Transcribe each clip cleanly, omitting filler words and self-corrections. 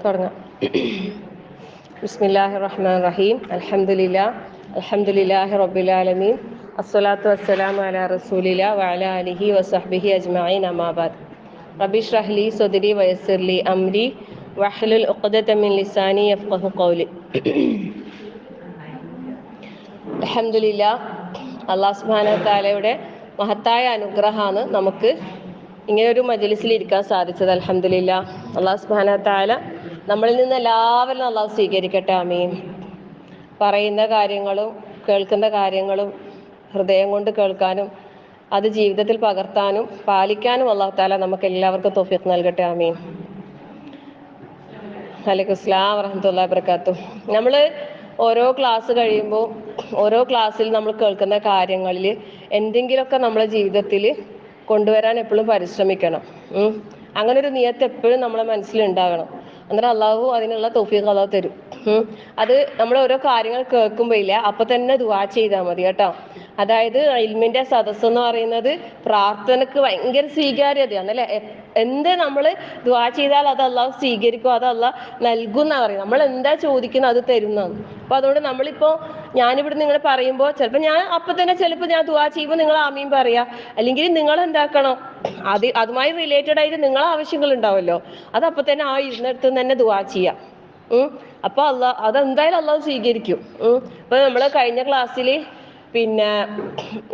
തുടങ്ങാം. ബിസ്മില്ലാഹിർ റഹ്മാനിർ റഹീം. അൽഹംദുലില്ലാഹി റബ്ബിൽ ആലമീൻ. അസ്സലാത്തു വസ്സലാമു അലാ റസൂലില്ലാ വഅലാ ആലിഹി വസഹ്ബിഹി അജ്മഈൻ. അമ്മാ ബഅദ്. റബ്ബി ഇശ്റഹ് ലി സദ്രി വയസ്സിർ ലി അംരി വഹ്ലുൽ ഉഖ്ദത മിൻ ലിസാനി യഫ്ഖഹു ഖൗലി. അൽഹംദുലില്ലാഹ്, അല്ലാഹു സുബ്ഹാനഹു വ തആലയുടെ മഹത്തായ അനുഗ്രഹമാണ് നമുക്ക് ഇങ്ങനൊരു മജ്‌ലിസിൽ ഇരിക്കാൻ സാധിച്ചത്. അൽഹംദുലില്ലാഹ്. അല്ലാഹു സുബ്ഹാനഹു വ തആല നമ്മളിൽ നിന്ന് എല്ലാവരും അല്ലാഹു സ്വീകരിക്കട്ടെ. ആമീൻ. പറയുന്ന കാര്യങ്ങളും കേൾക്കുന്ന കാര്യങ്ങളും ഹൃദയം കൊണ്ട് കേൾക്കാനും അത് ജീവിതത്തിൽ പകർത്താനും പാലിക്കാനും അല്ലാഹു തആല നമുക്ക് എല്ലാവർക്കും തൗഫീഖ് നൽകട്ടെ. ആമീൻ. വലൈക്കും അസ്സലാം വറഹ്മത്തുള്ളാഹി വബറകാതുഹു. നമ്മൾ ഓരോ ക്ലാസ് കഴിയുമ്പോൾ ഓരോ ക്ലാസ്സിൽ നമ്മൾ കേൾക്കുന്ന കാര്യങ്ങളിൽ എന്തെങ്കിലുമൊക്കെ നമ്മളെ ജീവിതത്തിൽ കൊണ്ടുവരാൻ എപ്പോഴും പരിശ്രമിക്കണം. അങ്ങനെ ഒരു നിയത്ത് എപ്പോഴും നമ്മളെ മനസ്സിലുണ്ടാകണം. അന്നേരം അള്ളാഹു അതിനുള്ള തൗഫീഖ് അള്ളാഹു തരും. അത് നമ്മൾ ഓരോ കാര്യങ്ങൾ കേൾക്കുമ്പോൾ ഇല്ല അപ്പം തന്നെ ദുആ ചെയ്താൽ മതി കേട്ടോ. അതായത് ഇൽമിന്റെ സദസ്സ് എന്ന് പറയുന്നത് പ്രാർത്ഥനക്ക് ഭയങ്കര സ്വീകാര്യതയാണ് അല്ലേ. എന്ത് നമ്മൾ ദുആ ചെയ്താൽ അത് അള്ളാഹു സ്വീകരിക്കും, അത് അള്ളാഹ് നൽകും എന്നാണ് പറയുന്നത്. നമ്മൾ എന്താ ചോദിക്കുന്നത് അത് തരുന്നതാണ്. അപ്പോൾ അതുകൊണ്ട് നമ്മളിപ്പോൾ ഞാനിവിടെ നിങ്ങൾ പറയുമ്പോൾ ചിലപ്പോൾ ഞാൻ അപ്പം തന്നെ ചിലപ്പോൾ ഞാൻ ദുആ ചെയ്യുമ്പോൾ നിങ്ങൾ ആമീൻ പറയാ, അല്ലെങ്കിൽ നിങ്ങൾ എന്താക്കണം അതുമായി റിലേറ്റഡ് ആയിട്ട് നിങ്ങളെ ആവശ്യങ്ങൾ ഉണ്ടാവുമല്ലോ, അത് അപ്പം തന്നെ ആ ഇരുന്നിടത്ത് തന്നെ ദുആ ചെയ്യാം. അപ്പോൾ അതെന്തായാലും അള്ളാഹു സ്വീകരിക്കും. ഇപ്പോൾ നമ്മൾ കഴിഞ്ഞ ക്ലാസ്സിൽ പിന്നെ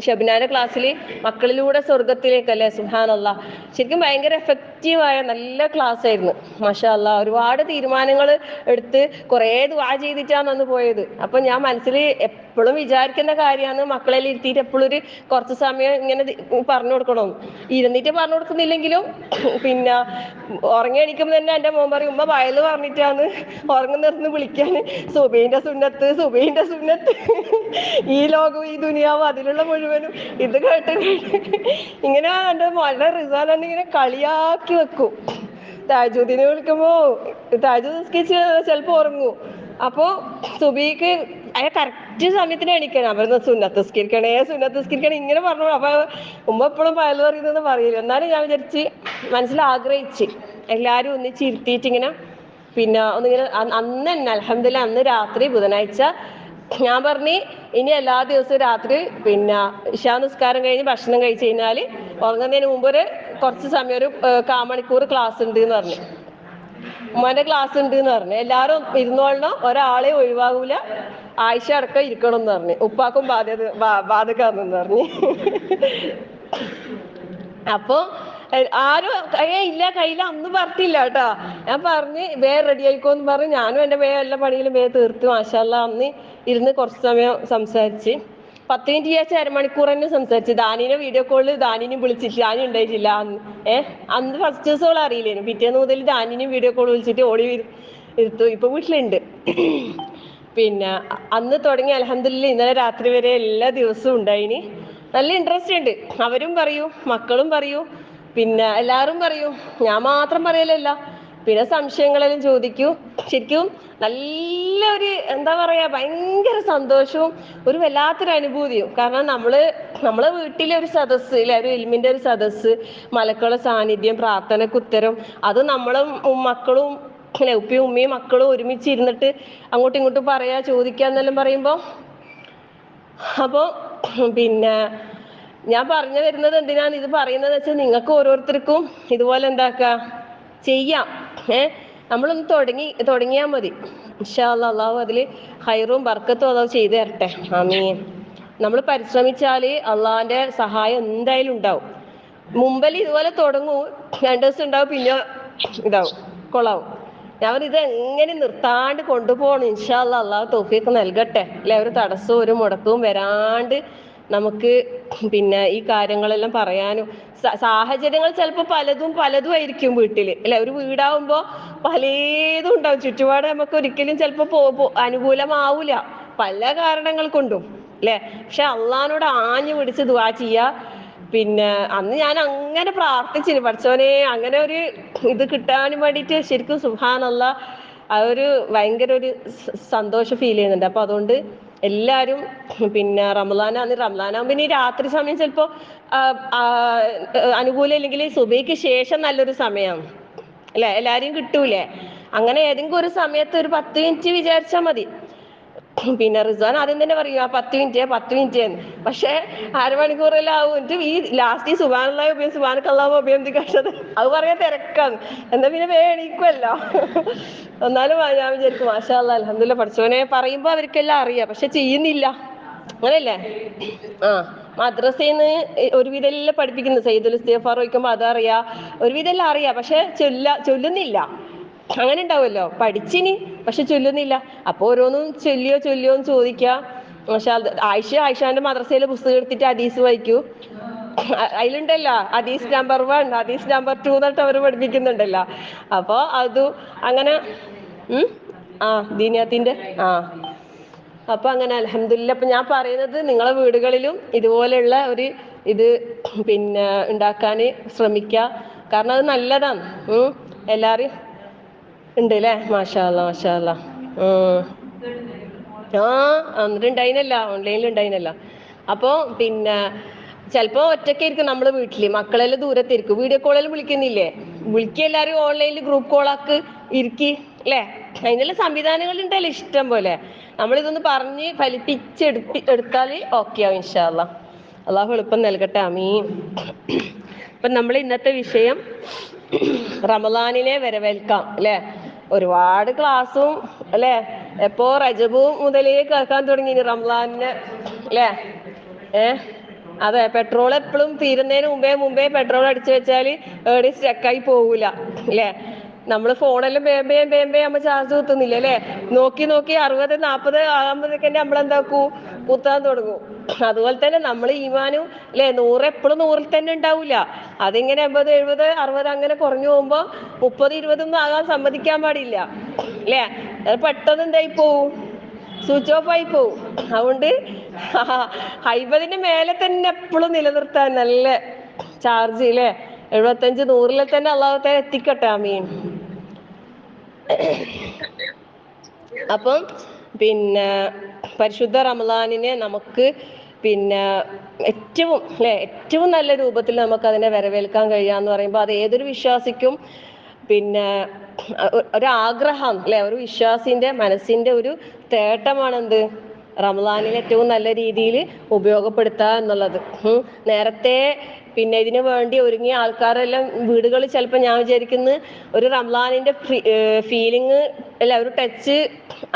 ഷബ്നാന്റെ ക്ലാസ്സിൽ മക്കളിലൂടെ സ്വർഗത്തിലേക്കല്ലേ, സുബ്ഹാനല്ലാഹ്. ശരിക്കും ഭയങ്കര എഫക്റ്റീവായ നല്ല ക്ലാസ് ആയിരുന്നു. മാഷാ അല്ലാഹ്. ഒരുപാട് തീരുമാനങ്ങൾ എടുത്ത് കുറേ ദുആ ചെയ്തിട്ടാണ് അന്ന് പോയത്. അപ്പം ഞാൻ മനസ്സിൽ എപ്പോഴും വിചാരിക്കുന്ന കാര്യമാണ് മക്കളെല്ലാം ഇരുത്തിയിട്ട് എപ്പോഴും ഒരു കുറച്ച് സമയം ഇങ്ങനെ പറഞ്ഞു കൊടുക്കണം. ഇരുന്നിട്ട് പറഞ്ഞു കൊടുക്കുന്നില്ലെങ്കിലും പിന്നെ ഉറങ്ങി എണീക്കുമ്പോൾ തന്നെ എൻ്റെ മോൻ പറയും, ഉമ്മ വയല് പറഞ്ഞിട്ടാണ് ഉറങ്ങുന്നിടന്ന് വിളിക്കാൻ, സുബൈൻ്റെ സുന്നത്ത് ഈ ലോകവും ഈ ദുനിയാവും അതിലുള്ള മുഴുവനും ഇത് കേട്ട് ഇങ്ങനെ എൻ്റെ മോളുടെ റിസാലാണ് ഇങ്ങനെ കളിയാക്കി വെക്കും. തഹജ്ജുദിനെ വിളിക്കുമ്പോൾ തഹജ്ജുദ് നിസ്കരിച്ച് ചിലപ്പോൾ ഉറങ്ങും. അപ്പോൾ സുബഹിക്ക് കറക്റ്റ് സമയത്തിന് എണീക്കണം. അവർ സുന്നത്ത് നിസ്കരിക്കണേ ഇങ്ങനെ പറഞ്ഞു. അപ്പോൾ ഉമ്മ എപ്പോഴും പയല് പറയുന്നതെന്ന് പറയില്ല. എന്നാലും ഞാൻ വിചാരിച്ച് മനസ്സിൽ ആഗ്രഹിച്ച് എല്ലാവരും ഒന്നിച്ച് ഇരുത്തിയിട്ട് ഇങ്ങനെ പിന്നെ ഒന്നിങ്ങനെ അന്ന് തന്നെ അൽഹംദുലില്ലാഹ് അന്ന് രാത്രി ബുധനാഴ്ച ഞാൻ പറഞ്ഞു ഇനി എല്ലാ ദിവസവും രാത്രി പിന്നെ ഇശാ നിസ്കാരം കഴിഞ്ഞ് ഭക്ഷണം കഴിച്ച് കഴിഞ്ഞാൽ ഉറങ്ങുന്നതിന് മുമ്പ് കുറച്ച് സമയം ഒരു 1/4 മണിക്കൂർ ക്ലാസ് ഉണ്ട് എന്ന് പറഞ്ഞു. ഉമ്മാന്റെ ക്ലാസ് ഉണ്ട് എന്ന് പറഞ്ഞു. എല്ലാവരും ഇരുന്നോളണം, ഒരാളെ ഒഴിവാകൂല, ആയിഷ അടക്കം ഇരിക്കണം എന്ന് പറഞ്ഞു. ഉപ്പാക്കും ബാധകാന്ന് പറഞ്ഞു. അപ്പൊ ആരും ഇല്ല കയ്യിൽ അന്ന് പറഞ്ഞില്ല കേട്ടോ. ഞാൻ പറഞ്ഞ് വേഗം റെഡി ആയിക്കോന്ന് പറഞ്ഞ് ഞാനും എൻ്റെ എല്ലാ പണിയിലും വേഗം തീർത്ത് മാഷാ അല്ലാഹ് അന്ന് ഇരുന്ന് കുറച്ച് സമയം സംസാരിച്ച് 10 മിനിറ്റ് വിചാരിച്ച് അരമണിക്കൂർ തന്നെ സംസാരിച്ച്. ദാനീനെ വീഡിയോ കോളിൽ ദാനീനും വിളിച്ചിട്ട് ദാനി ഉണ്ടായിട്ടില്ല അന്ന് ഫസ്റ്റ് ദിവസം അറിയില്ലേനു. പിറ്റേന്ന് മുതൽ ദാനീനും വീഡിയോ കോൾ വിളിച്ചിട്ട് ഓടി ഇരുത്തു. ഇപ്പൊ വീട്ടിലുണ്ട്. പിന്നെ അന്ന് തുടങ്ങി അൽഹംദുലില്ലാഹ് ഇന്നലെ രാത്രി വരെ എല്ലാ ദിവസവും ഉണ്ടായിന്. നല്ല ഇൻട്രസ്റ്റ് ഉണ്ട്. അവരും പറയൂ, മക്കളും പറയൂ, പിന്നെ എല്ലാവരും പറയും, ഞാൻ മാത്രം പറയലല്ല. പിന്നെ സംശയങ്ങളെല്ലാം ചോദിക്കൂ. ശരിക്കും നല്ലൊരു എന്താ പറയാ ഭയങ്കര സന്തോഷവും ഒരു വല്ലാത്തൊരു അനുഭൂതിയും. കാരണം നമ്മളെ വീട്ടിലെ ഒരു സദസ്സ് ഇല്ലെ, ഒരു ഇൽമിന്റെ ഒരു സദസ്സ്, മലക്കളുടെ സാന്നിധ്യം, പ്രാർത്ഥനക്ക് ഉത്തരം, അത് നമ്മളും മക്കളും അല്ലെ ഉപ്പയും ഉമ്മയും മക്കളും ഒരുമിച്ച് ഇരുന്നിട്ട് അങ്ങോട്ടും ഇങ്ങോട്ടും പറയാ ചോദിക്കുക എന്നെല്ലാം പറയുമ്പോൾ അപ്പോൾ പിന്നെ ഞാൻ പറഞ്ഞു വരുന്നത് എന്തിനാണ് ഇത് പറയുന്നത് വെച്ചാൽ നിങ്ങൾക്ക് ഓരോരുത്തർക്കും ഇതുപോലെ എന്താക്കുക ചെയ്യാം. നമ്മളൊന്ന് തുടങ്ങിയാൽ മതി. ഇൻഷാ അല്ലാഹ് അള്ളാഹു അതിൽ ഖൈറും ബർക്കത്തും അള്ളാഹു ചെയ്തു തരട്ടെ. ആമീൻ. നമ്മൾ പരിശ്രമിച്ചാൽ അള്ളാഹിന്റെ സഹായം എന്തായാലും ഉണ്ടാവും. മുമ്പിൽ ഇതുപോലെ തുടങ്ങും, 2 ദിവസം ഉണ്ടാവും, പിന്നെ ഇതാവും, കൊള്ളാവും. ഞാൻ ഇത് എങ്ങനെ നിർത്താണ്ട് കൊണ്ടുപോകണം. ഇൻഷാ അല്ലാഹ് അള്ളാഹു തൗഫീഖ് നൽകട്ടെ. അല്ലെ, ഒരു തടസ്സവും ഒരു മുടക്കവും വരാണ്ട് നമുക്ക് പിന്നെ ഈ കാര്യങ്ങളെല്ലാം പറയാനും. സാഹചര്യങ്ങൾ ചിലപ്പോൾ പലതും ആയിരിക്കും വീട്ടിൽ അല്ലെ. ഒരു വീടാവുമ്പോൾ പലതും ഉണ്ടാവും ചുറ്റുപാട്. നമുക്ക് ഒരിക്കലും ചിലപ്പോൾ അനുകൂലമാവൂല പല കാരണങ്ങൾ കൊണ്ടും അല്ലെ. പക്ഷെ അള്ളാഹിനോട് ആഞ്ഞു പിടിച്ച് ദുആ ചെയ്യുക. പിന്നെ അന്ന് ഞാൻ അങ്ങനെ പ്രാർത്ഥിച്ചിന്, പഠിച്ചോനെ അങ്ങനെ ഒരു ഇത് കിട്ടാനും വേണ്ടിയിട്ട്. ശരിക്കും സുബ്ഹാനല്ലാഹ് ആ ഒരു ഭയങ്കര ഒരു സന്തോഷം ഫീൽ ചെയ്യുന്നുണ്ട്. അപ്പൊ അതുകൊണ്ട് എല്ലാവരും പിന്നെ റമദാനാകുമ്പോൾ ഇനി രാത്രി സമയം ചിലപ്പോൾ അനുകൂലം ഇല്ലെങ്കിൽ സുബഹിക്ക് ശേഷം നല്ലൊരു സമയമാണ് അല്ലെ, എല്ലാവരെയും കിട്ടൂലേ. അങ്ങനെ ഏതെങ്കിലും ഒരു സമയത്ത് ഒരു 10 മിനിറ്റ് വിചാരിച്ചാൽ മതി. പിന്നെ റിസ്വാൻ ആദ്യം തന്നെ പറയും ആ 10 മിനിറ്റ് എന്ന്. പക്ഷെ അരമണിക്കൂറെല്ലാം ആവും. എന്നിട്ട് ഈ ലാസ്റ്റ് ഈ സുബ്ഹാനല്ലാഹി ഉപയോഗിച്ച് സുബ്ഹാനക്കല്ലാഹു ഉപയോഗിക്കത് അത് പറയാൻ തിരക്കാണ്. എന്നാ പിന്നെ എണീക്കുമല്ലോ. എന്നാലും ഞാൻ വിചാരിക്കും മാഷാ അല്ലാഹ് അൽഹംദുലില്ലാഹ് പഠിച്ചോനെ പറയുമ്പോ അവർക്കെല്ലാം അറിയാം, പക്ഷെ ചെയ്യുന്നില്ല. അങ്ങനെയല്ലേ? ആ മദ്രസയിൽ നിന്ന് ഒരുവിധം എല്ലാം പഠിപ്പിക്കുന്നു. സയ്യിദുൽ ഇസ്തിഗ്ഫാർ ചോദിക്കുമ്പോ അതറിയാം, ഒരുവിധം എല്ലാം അറിയാം, പക്ഷെ ചൊല്ലുന്നില്ല. അങ്ങനെ ഉണ്ടാവുമല്ലോ, പഠിച്ചിനി പക്ഷെ ചൊല്ലുന്നില്ല. അപ്പൊ ഓരോന്നും ചൊല്ലിയോ എന്ന് ചോദിക്കുക. പക്ഷെ ആയിഷാന്റെ മദ്രസയിലെ പുസ്തകം എടുത്തിട്ട് ഹദീസ് വായിക്കൂ. അതിലുണ്ടല്ലോ ഹദീസ് നമ്പർ 1 ഹദീസ് നമ്പർ 2 എന്നിട്ട് അവർ പഠിപ്പിക്കുന്നുണ്ടല്ലോ. അപ്പൊ അത് അങ്ങനെ ദീനിയാത്തിന്റെ അപ്പൊ അങ്ങനെ അൽഹംദുലില്ലാഹ്. അപ്പൊ ഞാൻ പറയുന്നത് നിങ്ങളെ വീടുകളിലും ഇതുപോലെയുള്ള ഒരു ഇത് പിന്നെ ഉണ്ടാക്കാൻ ശ്രമിക്കുക. കാരണം അത് നല്ലതാണ്. എല്ലാരും ഉണ്ട് അല്ലേ? മാഷാ അല്ലാ മാഷാ അല്ലാ. എന്നിട്ട് ഉണ്ടായിനല്ല, ഓൺലൈനിൽ ഉണ്ടായിനല്ല. അപ്പോൾ പിന്നെ ചിലപ്പോൾ ഒറ്റയ്ക്കായിരിക്കും നമ്മൾ വീട്ടിൽ, മക്കളെല്ലാം ദൂരത്തായിരിക്കും. വീഡിയോ കോളെല്ലാം വിളിക്കുന്നില്ലേ? വിളിക്കുക, എല്ലാവരും ഓൺലൈനിൽ ഗ്രൂപ്പ് കോളാക്ക് ഇരിക്കി അല്ലേ? അതിനുള്ള സംവിധാനങ്ങൾ ഉണ്ടല്ലോ ഇഷ്ടം പോലെ. നമ്മളിതൊന്ന് പറഞ്ഞ് എടുത്താൽ ഓക്കെ ആവും ഇൻഷാ അല്ലാ. അള്ളാഹു എളുപ്പം നൽകട്ടെ. ആമീൻ. അപ്പം നമ്മൾ ഇന്നത്തെ വിഷയം റമളാനിനെ വരവേൽക്കാം അല്ലേ? ഒരുപാട് ക്ലാസ്സും അല്ലേ? എപ്പോ റജബ് മുതലേ കേൾക്കാൻ തുടങ്ങി റമളാനിനെ അല്ലേ? അതെ, പെട്രോൾ എപ്പോഴും തീരുന്നതിന് മുമ്പേ പെട്രോൾ അടിച്ചു വെച്ചാൽ എവിടെയും സ്റ്റക്കായി പോകൂല അല്ലേ? നമ്മൾ ഫോണെല്ലാം ബേമ്പേ നമ്മൾ ചാർജ് കുത്തുന്നില്ല അല്ലേ? നോക്കി 60 40 ആകുമ്പോഴേക്ക് തന്നെ നമ്മളെന്താക്കൂ കുത്താൻ തുടങ്ങും. അതുപോലെ തന്നെ നമ്മൾ ഈമാനും അല്ലേ 100 എപ്പോഴും 100 തന്നെ ഉണ്ടാവൂല. അതിങ്ങനെ 80 70 60 അങ്ങനെ കുറഞ്ഞു പോകുമ്പോ 30 20 ഒന്നും ആകാൻ സമ്മതിക്കാൻ പാടില്ല അല്ലേ? അത് പെട്ടെന്ന് എന്തായി പോവും, സ്വിച്ച് ഓഫ് ആയി പോവും. അതുകൊണ്ട് 50ന്റെ മേലെ തന്നെ എപ്പോഴും നിലനിർത്താൻ നല്ല ചാർജ് അല്ലേ? 75 100 തന്നെ അള്ളാഹു തആല എത്തിക്കട്ടെ. ആമീൻ. അപ്പം പിന്നെ പരിശുദ്ധ റമളാനിനെ നമുക്ക് പിന്നെ ഏറ്റവും നല്ല രൂപത്തിൽ നമുക്ക് അതിനെ വരവേൽക്കാൻ കഴിയാന്ന് പറയുമ്പോൾ അത് ഏതൊരു വിശ്വാസിക്കും പിന്നെ ഒരാഗ്രഹം അല്ലെ? ഒരു വിശ്വാസിന്റെ മനസ്സിന്റെ ഒരു തേട്ടമാണെന്ത്? റമളാനിൽ ഏറ്റവും നല്ല രീതിയിൽ ഉപയോഗപ്പെടുത്തുക എന്നുള്ളത്. നേരത്തെ പിന്നെ ഇതിനു വേണ്ടി ഒരുങ്ങിയ ആൾക്കാരെല്ലാം വീടുകളിൽ ചിലപ്പോൾ ഞാൻ വിചാരിക്കുന്നത് ഒരു റമളാനിന്റെ ഫീലിംഗ് അല്ല, ഒരു ടച്ച്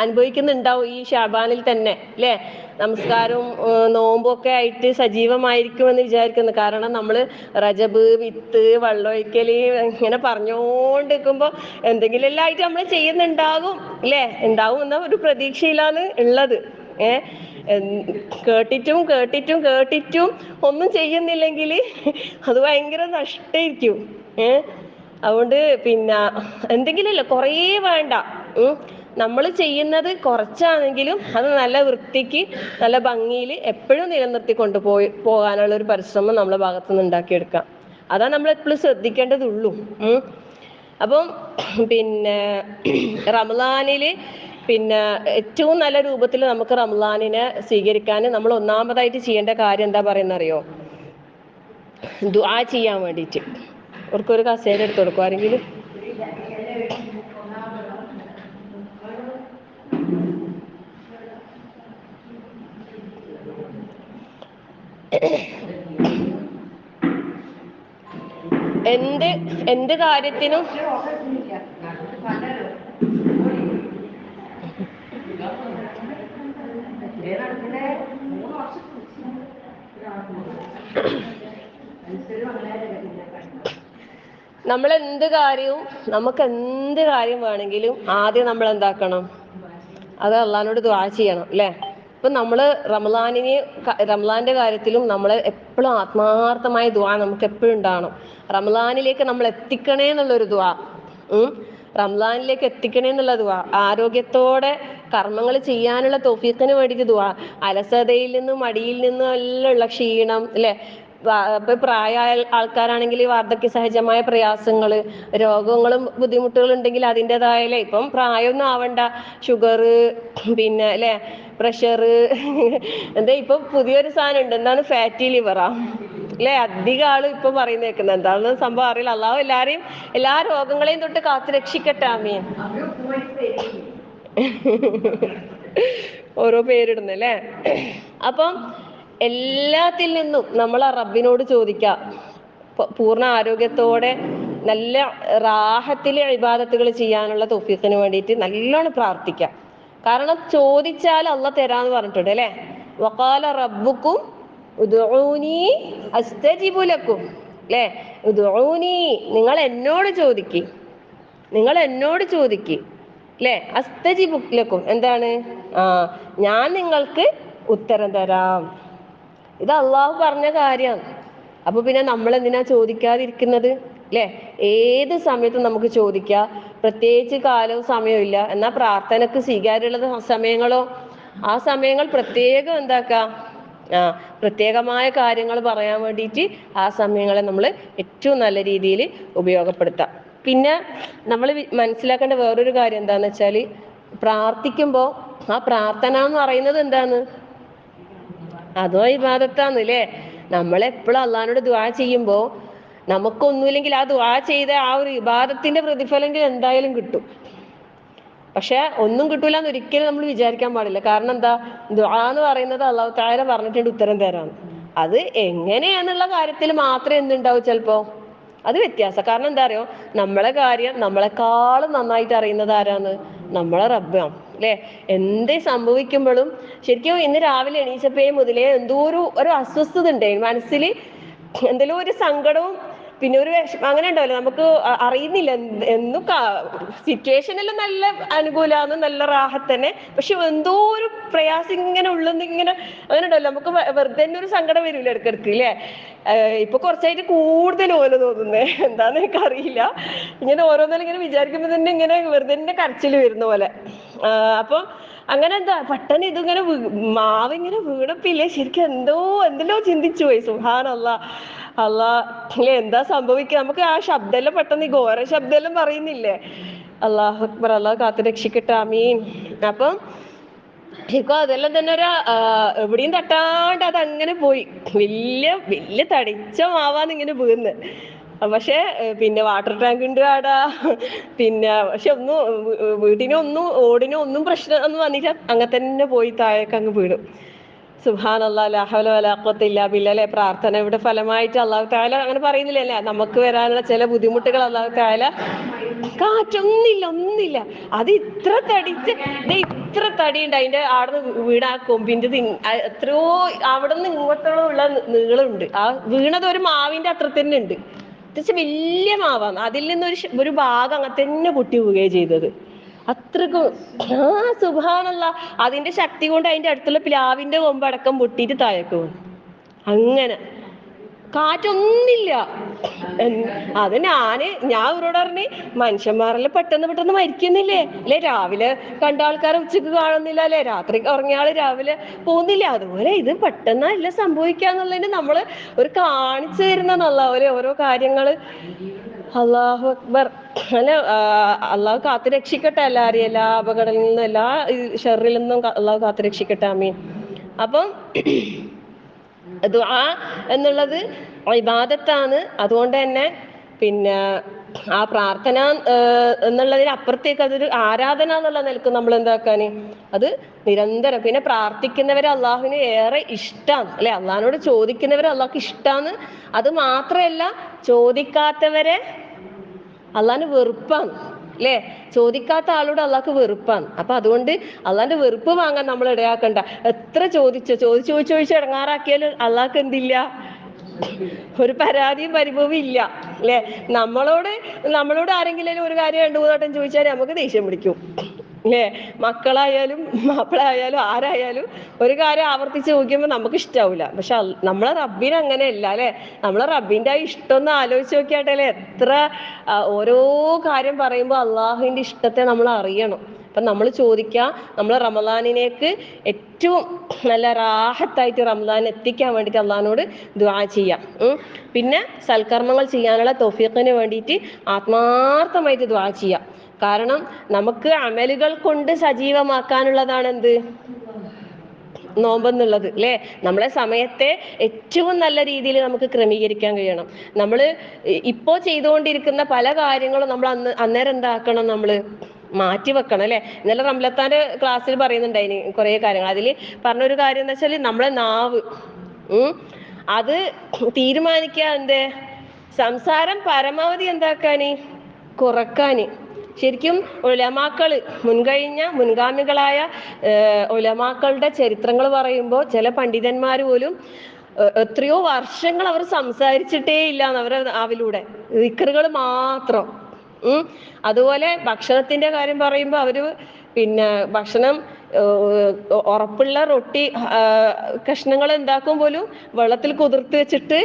അനുഭവിക്കുന്നുണ്ടാവും ഈ ഷാബാനിൽ തന്നെ അല്ലേ? നമസ്കാരവും നോമ്പും ഒക്കെ ആയിട്ട് സജീവമായിരിക്കുമെന്ന് വിചാരിക്കുന്നു. കാരണം നമ്മൾ റജബ് വിത്ത് വെള്ളമൊഴിക്കല് ഇങ്ങനെ പറഞ്ഞുകൊണ്ടിരിക്കുമ്പോൾ എന്തെങ്കിലും എല്ലാം ആയിട്ട് നമ്മൾ ചെയ്യുന്നുണ്ടാകും അല്ലേ? ഉണ്ടാവും എന്ന ഒരു പ്രതീക്ഷയിലാണ് ഉള്ളത്. കേട്ടിട്ടും ഒന്നും ചെയ്യുന്നില്ലെങ്കിൽ അത് ഭയങ്കര നഷ്ടമായിരിക്കും. അതുകൊണ്ട് പിന്നെ എന്തെങ്കിലുമല്ല, കുറേ വേണ്ട, നമ്മൾ ചെയ്യുന്നത് കുറച്ചാണെങ്കിലും അത് നല്ല വൃത്തിക്ക് നല്ല ഭംഗിയിൽ എപ്പോഴും നിലനിർത്തി പോകാനുള്ള ഒരു പരിശ്രമം നമ്മളെ ഭാഗത്തുനിന്ന് ഉണ്ടാക്കിയെടുക്കാം. അതാണ് നമ്മൾ എപ്പോഴും ശ്രദ്ധിക്കേണ്ടതുള്ളൂ. അപ്പം പിന്നെ റമളാനിൽ പിന്നെ ഏറ്റവും നല്ല രൂപത്തിൽ നമുക്ക് റമളാനിനെ സ്വീകരിക്കാൻ നമ്മൾ ഒന്നാമതായിട്ട് ചെയ്യേണ്ട കാര്യം എന്താ പറയുന്നറിയോ? ദുആ ചെയ്യാൻ വേണ്ടിയിട്ട്. അവർക്കൊരു കസേര എടുത്ത് കൊടുക്കും ആരെങ്കിലും. എന്ത് കാര്യത്തിനും നമുക്ക് എന്ത് കാര്യം വേണമെങ്കിലും ആദ്യം നമ്മൾ എന്താക്കണം? അത് അള്ളാഹിനോട് ദുആ ചെയ്യണം അല്ലേ? ഇപ്പം നമ്മൾ റമളാന്റെ കാര്യത്തിലും നമ്മൾ എപ്പോഴും ആത്മാർത്ഥമായ ദുആ നമുക്ക് എപ്പോഴും ഉണ്ടാവണം. റമളാനിലേക്ക് നമ്മൾ എത്തിക്കണേ എന്നുള്ളൊരു ദുആ, റമളാനിലേക്ക് എത്തിക്കണേ എന്നുള്ള ദുആ, ആരോഗ്യത്തോടെ കർമ്മങ്ങൾ ചെയ്യാനുള്ള തൗഫീഖിന് വേണ്ടിയിട്ട് ദുആ, അലസതയിൽ നിന്നും മടിയിൽ നിന്നും എല്ലാം ഉള്ള ക്ഷീണം അല്ലേ? ഇപ്പൊ പ്രായമായ ആൾക്കാരാണെങ്കിൽ വാർദ്ധക്യ സഹജമായ പ്രയാസങ്ങൾ, രോഗങ്ങളും ബുദ്ധിമുട്ടുകളും ഉണ്ടെങ്കിൽ അതിൻ്റെതായാലേ, ഇപ്പം പ്രായമൊന്നും ആവണ്ട, ഷുഗർ പിന്നെ അല്ലേ, പ്രഷർ, എന്താ ഇപ്പൊ പുതിയൊരു സാധനം ഉണ്ട്, എന്താണ് ഫാറ്റി ലിവറാ അല്ലെ? അധികം ആളും ഇപ്പൊ പറയുന്ന കേൾക്കുന്നത് എന്താണെന്ന് സംഭവം അറിയില്ല. അള്ളാഹു എല്ലാരെയും എല്ലാ രോഗങ്ങളെയും തൊട്ട് കാത്തു രക്ഷിക്കട്ടെ. ആമീൻ. ഓരോ പേരിടുന്നല്ലേ. അപ്പം എല്ലാത്തിൽ നിന്നും നമ്മൾ ആ റബ്ബിനോട് ചോദിക്കാം. പൂർണ്ണ ആരോഗ്യത്തോടെ നല്ല റാഹത്തിലെ ഇബാദത്തുകൾ ചെയ്യാനുള്ള തൗഫീഖിന് വേണ്ടിയിട്ട് നല്ലോണം പ്രാർത്ഥിക്കാം. കാരണം ചോദിച്ചാൽ അള്ളാഹ് തരാന്ന് പറഞ്ഞിട്ടുണ്ട് അല്ലെ. വഖാല റബ്ബുക്കും ഉദ്ഊനി അസ്തജിബു ലക്കും. അല്ലെ? ഉദ്ഊനി, നിങ്ങൾ എന്നോട് ചോദിക്ക്, നിങ്ങൾ എന്നോട് ചോദിക്ക്. അല്ലെ? അസ്തജിബു ലക്കും എന്താണ്? ഞാൻ നിങ്ങൾക്ക് ഉത്തരം തരാം. ഇത് അള്ളാഹു പറഞ്ഞ കാര്യമാണ്. അപ്പൊ പിന്നെ നമ്മൾ എന്തിനാ ചോദിക്കാതിരിക്കുന്നത്? അല്ലെ? ഏത് സമയത്തും നമുക്ക് ചോദിക്കാം. പ്രത്യേകിച്ച് കാലവും സമയവും ഇല്ല. എന്നാൽ പ്രാർത്ഥനക്ക് സ്വീകാര്യമുള്ള സമയങ്ങളോ, ആ സമയങ്ങൾ പ്രത്യേകം എന്താക്കാം, പ്രത്യേകമായ കാര്യങ്ങൾ പറയാൻ വേണ്ടിയിട്ട് ആ സമയങ്ങളെ നമ്മൾ ഏറ്റവും നല്ല രീതിയിൽ ഉപയോഗപ്പെടുത്താം. പിന്നെ നമ്മൾ മനസ്സിലാക്കേണ്ട വേറൊരു കാര്യം എന്താന്ന് വെച്ചാൽ, പ്രാർത്ഥിക്കുമ്പോൾ ആ പ്രാർത്ഥന എന്ന് പറയുന്നത് എന്താണ്? അതോ ഇബാദത്താണ് അല്ലേ? നമ്മളെപ്പോഴും അള്ളാഹിനോട് ദുആ ചെയ്യുമ്പോൾ നമുക്കൊന്നുമില്ലെങ്കിൽ ആ ദുആ ചെയ്ത ആ ഒരു ഇബാദത്തിന്റെ പ്രതിഫലമെങ്കിലും എന്തായാലും കിട്ടും. പക്ഷെ ഒന്നും കിട്ടൂല എന്ന് ഒരിക്കലും നമ്മൾ വിചാരിക്കാൻ പാടില്ല. കാരണം എന്താ? ദുആ എന്ന് പറയുന്നത് അല്ലാഹു തആല പറഞ്ഞിട്ടുണ്ട് ഉത്തരം തരാം. അത് എങ്ങനെയാന്നുള്ള കാര്യത്തിൽ മാത്രമേ എന്തുണ്ടാവും, ചിലപ്പോ അത് വ്യത്യാസം. കാരണം എന്താ അറിയോ, നമ്മളെ കാര്യം നമ്മളെക്കാളും നന്നായിട്ട് അറിയുന്നത് ആരാണ്? നമ്മളെ റബ്ബാണ് അല്ലെ? എന്ത് സംഭവിക്കുമ്പോഴും ശരിക്കും ഇന്ന് രാവിലെ എണീച്ചപ്പോ മുതലേ എന്തോ ഒരു അസ്വസ്ഥത ഉണ്ട് മനസ്സിൽ. എന്തെങ്കിലും ഒരു സങ്കടവും പിന്നെ ഒരു അങ്ങനെ ഉണ്ടാവില്ല, നമുക്ക് അറിയുന്നില്ല. എന്നും സിറ്റുവേഷൻ എല്ലാം നല്ല അനുകൂലമാണ്, നല്ല റാഹത്ത് തന്നെ. പക്ഷെ എന്തോ ഒരു പ്രയാസം ഇങ്ങനെ ഉള്ളെന്ന് ഇങ്ങനെ അങ്ങനെ ഉണ്ടാവില്ല. നമുക്ക് വെറുതെ തന്നെ ഒരു സങ്കടം വരില്ല ഇടയ്ക്കിടയ്ക്ക് അല്ലേ? ഇപ്പൊ കുറച്ചായിട്ട് കൂടുതൽ പോലെ തോന്നുന്നേ, എന്താന്ന് എനിക്ക് അറിയില്ല. ഇങ്ങനെ ഓരോന്നാലും ഇങ്ങനെ വിചാരിക്കുമ്പോ തന്നെ ഇങ്ങനെ വെറുതെ തന്നെ കരച്ചിൽ വരുന്ന പോലെ. അപ്പൊ അങ്ങനെ എന്താ പെട്ടെന്ന് ഇതിങ്ങനെ മാവ് ഇങ്ങനെ വീണപ്പില്ലേ, ശരിക്കും എന്തെല്ലോ ചിന്തിച്ചു പോയി. സുബ്ഹാനല്ലാഹ്. അല്ലേ, എന്താ സംഭവിക്കുക? നമുക്ക് ആ ശബ്ദമെല്ലാം പെട്ടെന്ന് ഈ ഘോര ശബ്ദമെല്ലാം പറയുന്നില്ലേ? അല്ലാഹു അക്ബർ. അല്ലാഹു കാത്തു രക്ഷിക്കട്ടെ. ആമീൻ. അപ്പം ശരിക്കും അതെല്ലാം തന്നെ എവിടെയും തട്ടാണ്ട് അതങ്ങനെ പോയി. വലിയ തടിച്ച മാവാന്ന് ഇങ്ങനെ വീണ്. പക്ഷെ പിന്നെ വാട്ടർ ടാങ്ക് ഉണ്ട് ആടാ. പിന്നെ പക്ഷെ വീട്ടിനൊന്നും ഓടിനൊന്നും പ്രശ്നം ഒന്നും വന്നില്ല. അങ്ങനെ തന്നെ പോയി താഴേക്ക് അങ്ങ് വീണു. സുബ്ഹാനല്ലാഹ്, ലാ ഹൗല വലാ ഖുവത ഇല്ലാ ബില്ലാഹ്. അല്ലേ? പ്രാർത്ഥനയുടെ ഫലമായിട്ട് അല്ലാഹു തആല അങ്ങനെ പറയുന്നില്ലല്ലേ, നമുക്ക് വരാനുള്ള ചില ബുദ്ധിമുട്ടുകൾ അല്ലാഹു തആല ഒന്നില്ല അത് ഇത്ര തടിയുണ്ട്. അതിന്റെ ആടെ വീണ ആ കൊമ്പിന്റെ എത്രയോ അവിടെ നിന്ന് ഇങ്ങോട്ടുള്ള നീളമുണ്ട്. ആ വീണത് ഒരു മാവിന്റെ അത്ര തന്നെ ഉണ്ട്. വലിയ മാവാണ്. അതിൽ നിന്ന് ഒരു ഭാഗം അങ്ങനെ തന്നെ പൊട്ടി വീഴുകയും ചെയ്തത്. അത്രക്കും സുബ്ഹാനല്ലാഹ്. അതിന്റെ ശക്തി കൊണ്ട് അതിന്റെ അടുത്തുള്ള പ്ലാവിന്റെ കൊമ്പടക്കം പൊട്ടിയിട്ട് താഴേക്ക് വീണു. അങ്ങനെ കാറ്റൊന്നില്ല. അത് ഞാൻ ഇവരോട് പറഞ്ഞ്, മനുഷ്യന്മാരെല്ലാം പെട്ടെന്ന് മരിക്കുന്നില്ലേ അല്ലെ? രാവിലെ കണ്ട ആൾക്കാരെ ഉച്ചക്ക് കാണുന്നില്ല അല്ലെ? രാത്രി ഉറങ്ങിയ ആള് രാവിലെ പോകുന്നില്ല. അതുപോലെ ഇത് പെട്ടെന്നല്ല സംഭവിക്കാന്നുള്ളതിന് നമ്മള് ഒരു കാണിച്ചു തരുന്നതല്ല പോലെ ഓരോ കാര്യങ്ങള്. അല്ലാഹു അക്ബർ. അല്ല, അള്ളാഹു കാത്തു രക്ഷിക്കട്ടെ എല്ലാരെയും, എല്ലാ അപകടങ്ങളിൽ നിന്നും എല്ലാ ഷെറിൽ നിന്നും അള്ളാഹു കാത്തു രക്ഷിക്കട്ടെ. ആമീൻ. അപ്പം ദുആ എന്നുള്ളത് ഇബാദത്താണ്. അതുകൊണ്ട് തന്നെ പിന്നെ ആ പ്രാർത്ഥന എന്നുള്ളതിന് അപ്പുറത്തേക്ക് അതൊരു ആരാധന എന്നുള്ള നിലക്ക് നമ്മൾ എന്താക്കാന് അത് നിരന്തരം. പിന്നെ പ്രാർത്ഥിക്കുന്നവരെ അള്ളാഹുവിന് ഏറെ ഇഷ്ടമാണ് അല്ലെ? അള്ളാഹിനോട് ചോദിക്കുന്നവരെ അള്ളാഹ്ക്ക് ഇഷ്ടമാണ്. അത് മാത്രമല്ല, ചോദിക്കാത്തവരെ അള്ളാഹിന് വെറുപ്പാണ് അല്ലേ? ചോദിക്കാത്ത ആളോട് അള്ളാഹ്ക്ക് വെറുപ്പാണ്. അപ്പൊ അതുകൊണ്ട് അള്ളാഹിന്റെ വെറുപ്പ് വാങ്ങാൻ നമ്മൾ ഇടയാക്കണ്ട. എത്ര ചോദിച്ച് ഇടങ്ങാറാക്കിയാലും അള്ളാഹ്ക്ക് എന്തില്ല, ഒരു പരാതിയും പരിഭവവും ഇല്ല അല്ലെ? നമ്മളോട് ആരെങ്കിലും ഒരു കാര്യം 2-3 വട്ടം ചോദിച്ചാൽ നമുക്ക് ദേഷ്യം പിടിക്കും അല്ലേ? മക്കളായാലും മാപ്പിളായാലും ആരായാലും ഒരു കാര്യം ആവർത്തിച്ച് ചോദിക്കുമ്പോൾ നമുക്ക് ഇഷ്ടാവൂല. പക്ഷെ നമ്മളെ റബ്ബിന് അങ്ങനെയല്ല അല്ലെ? നമ്മളെ റബ്ബിന്റെ ആ ഇഷ്ടം ഒന്ന് ആലോചിച്ച് നോക്കിയാട്ടല്ലേ, എത്ര ഓരോ കാര്യം പറയുമ്പോൾ അള്ളാഹുവിന്റെ ഇഷ്ടത്തെ നമ്മൾ അറിയണം. അപ്പൊ നമ്മൾ ചോദിക്കുക, നമ്മൾ റമദാനിലേക്ക് ഏറ്റവും നല്ല റാഹത്തായിട്ട് റമദാൻ എത്തിക്കാൻ വേണ്ടിയിട്ട് അള്ളാഹിനോട് ദുആ ചെയ്യാം. പിന്നെ സൽക്കർമ്മങ്ങൾ ചെയ്യാനുള്ള തൗഫീഖിന് വേണ്ടിയിട്ട് ആത്മാർത്ഥമായിട്ട് ദുആ ചെയ്യാം. കാരണം നമുക്ക് അമലുകൾ കൊണ്ട് സജീവമാക്കാനുള്ളതാണ് എന്ത്? നോമ്പെന്നുള്ളത് അല്ലേ? നമ്മളെ സമയത്തെ ഏറ്റവും നല്ല രീതിയിൽ നമുക്ക് ക്രമീകരിക്കാൻ കഴിയണം. നമ്മൾ ഇപ്പോൾ ചെയ്തുകൊണ്ടിരിക്കുന്ന പല കാര്യങ്ങളും നമ്മൾ അന്നേരം എന്താക്കണം, നമ്മൾ മാറ്റി വെക്കണം അല്ലെ? ഇന്നലെ റംലത്താന്റെ ക്ലാസ്സിൽ പറയുന്നുണ്ടായിന് കുറേ കാര്യങ്ങൾ. അതിൽ പറഞ്ഞൊരു കാര്യം എന്താ വെച്ചാൽ നമ്മളെ നാവ് അത് തീരുമാനിക്കുക എന്തേ, സംസാരം പരമാവധി എന്താക്കാന്, കുറക്കാന്. ശരിക്കും ഉലമാക്കള് മുൻഗാമികളായ ഉലമാക്കളുടെ ചരിത്രങ്ങൾ പറയുമ്പോൾ ചില പണ്ഡിതന്മാർ പോലും എത്രയോ വർഷങ്ങൾ അവർ സംസാരിച്ചിട്ടേ ഇല്ല അവരുടെ നാവിലൂടെ, ദിക്റുകൾ മാത്രം. അതുപോലെ ഭക്ഷണത്തിന്റെ കാര്യം പറയുമ്പോൾ അവര് പിന്നെ ഭക്ഷണം ഉറപ്പുള്ള റൊട്ടി കഷ്ണങ്ങൾ എന്താക്കും പോലും വെള്ളത്തിൽ കുതിർത്ത് വെച്ചിട്ട്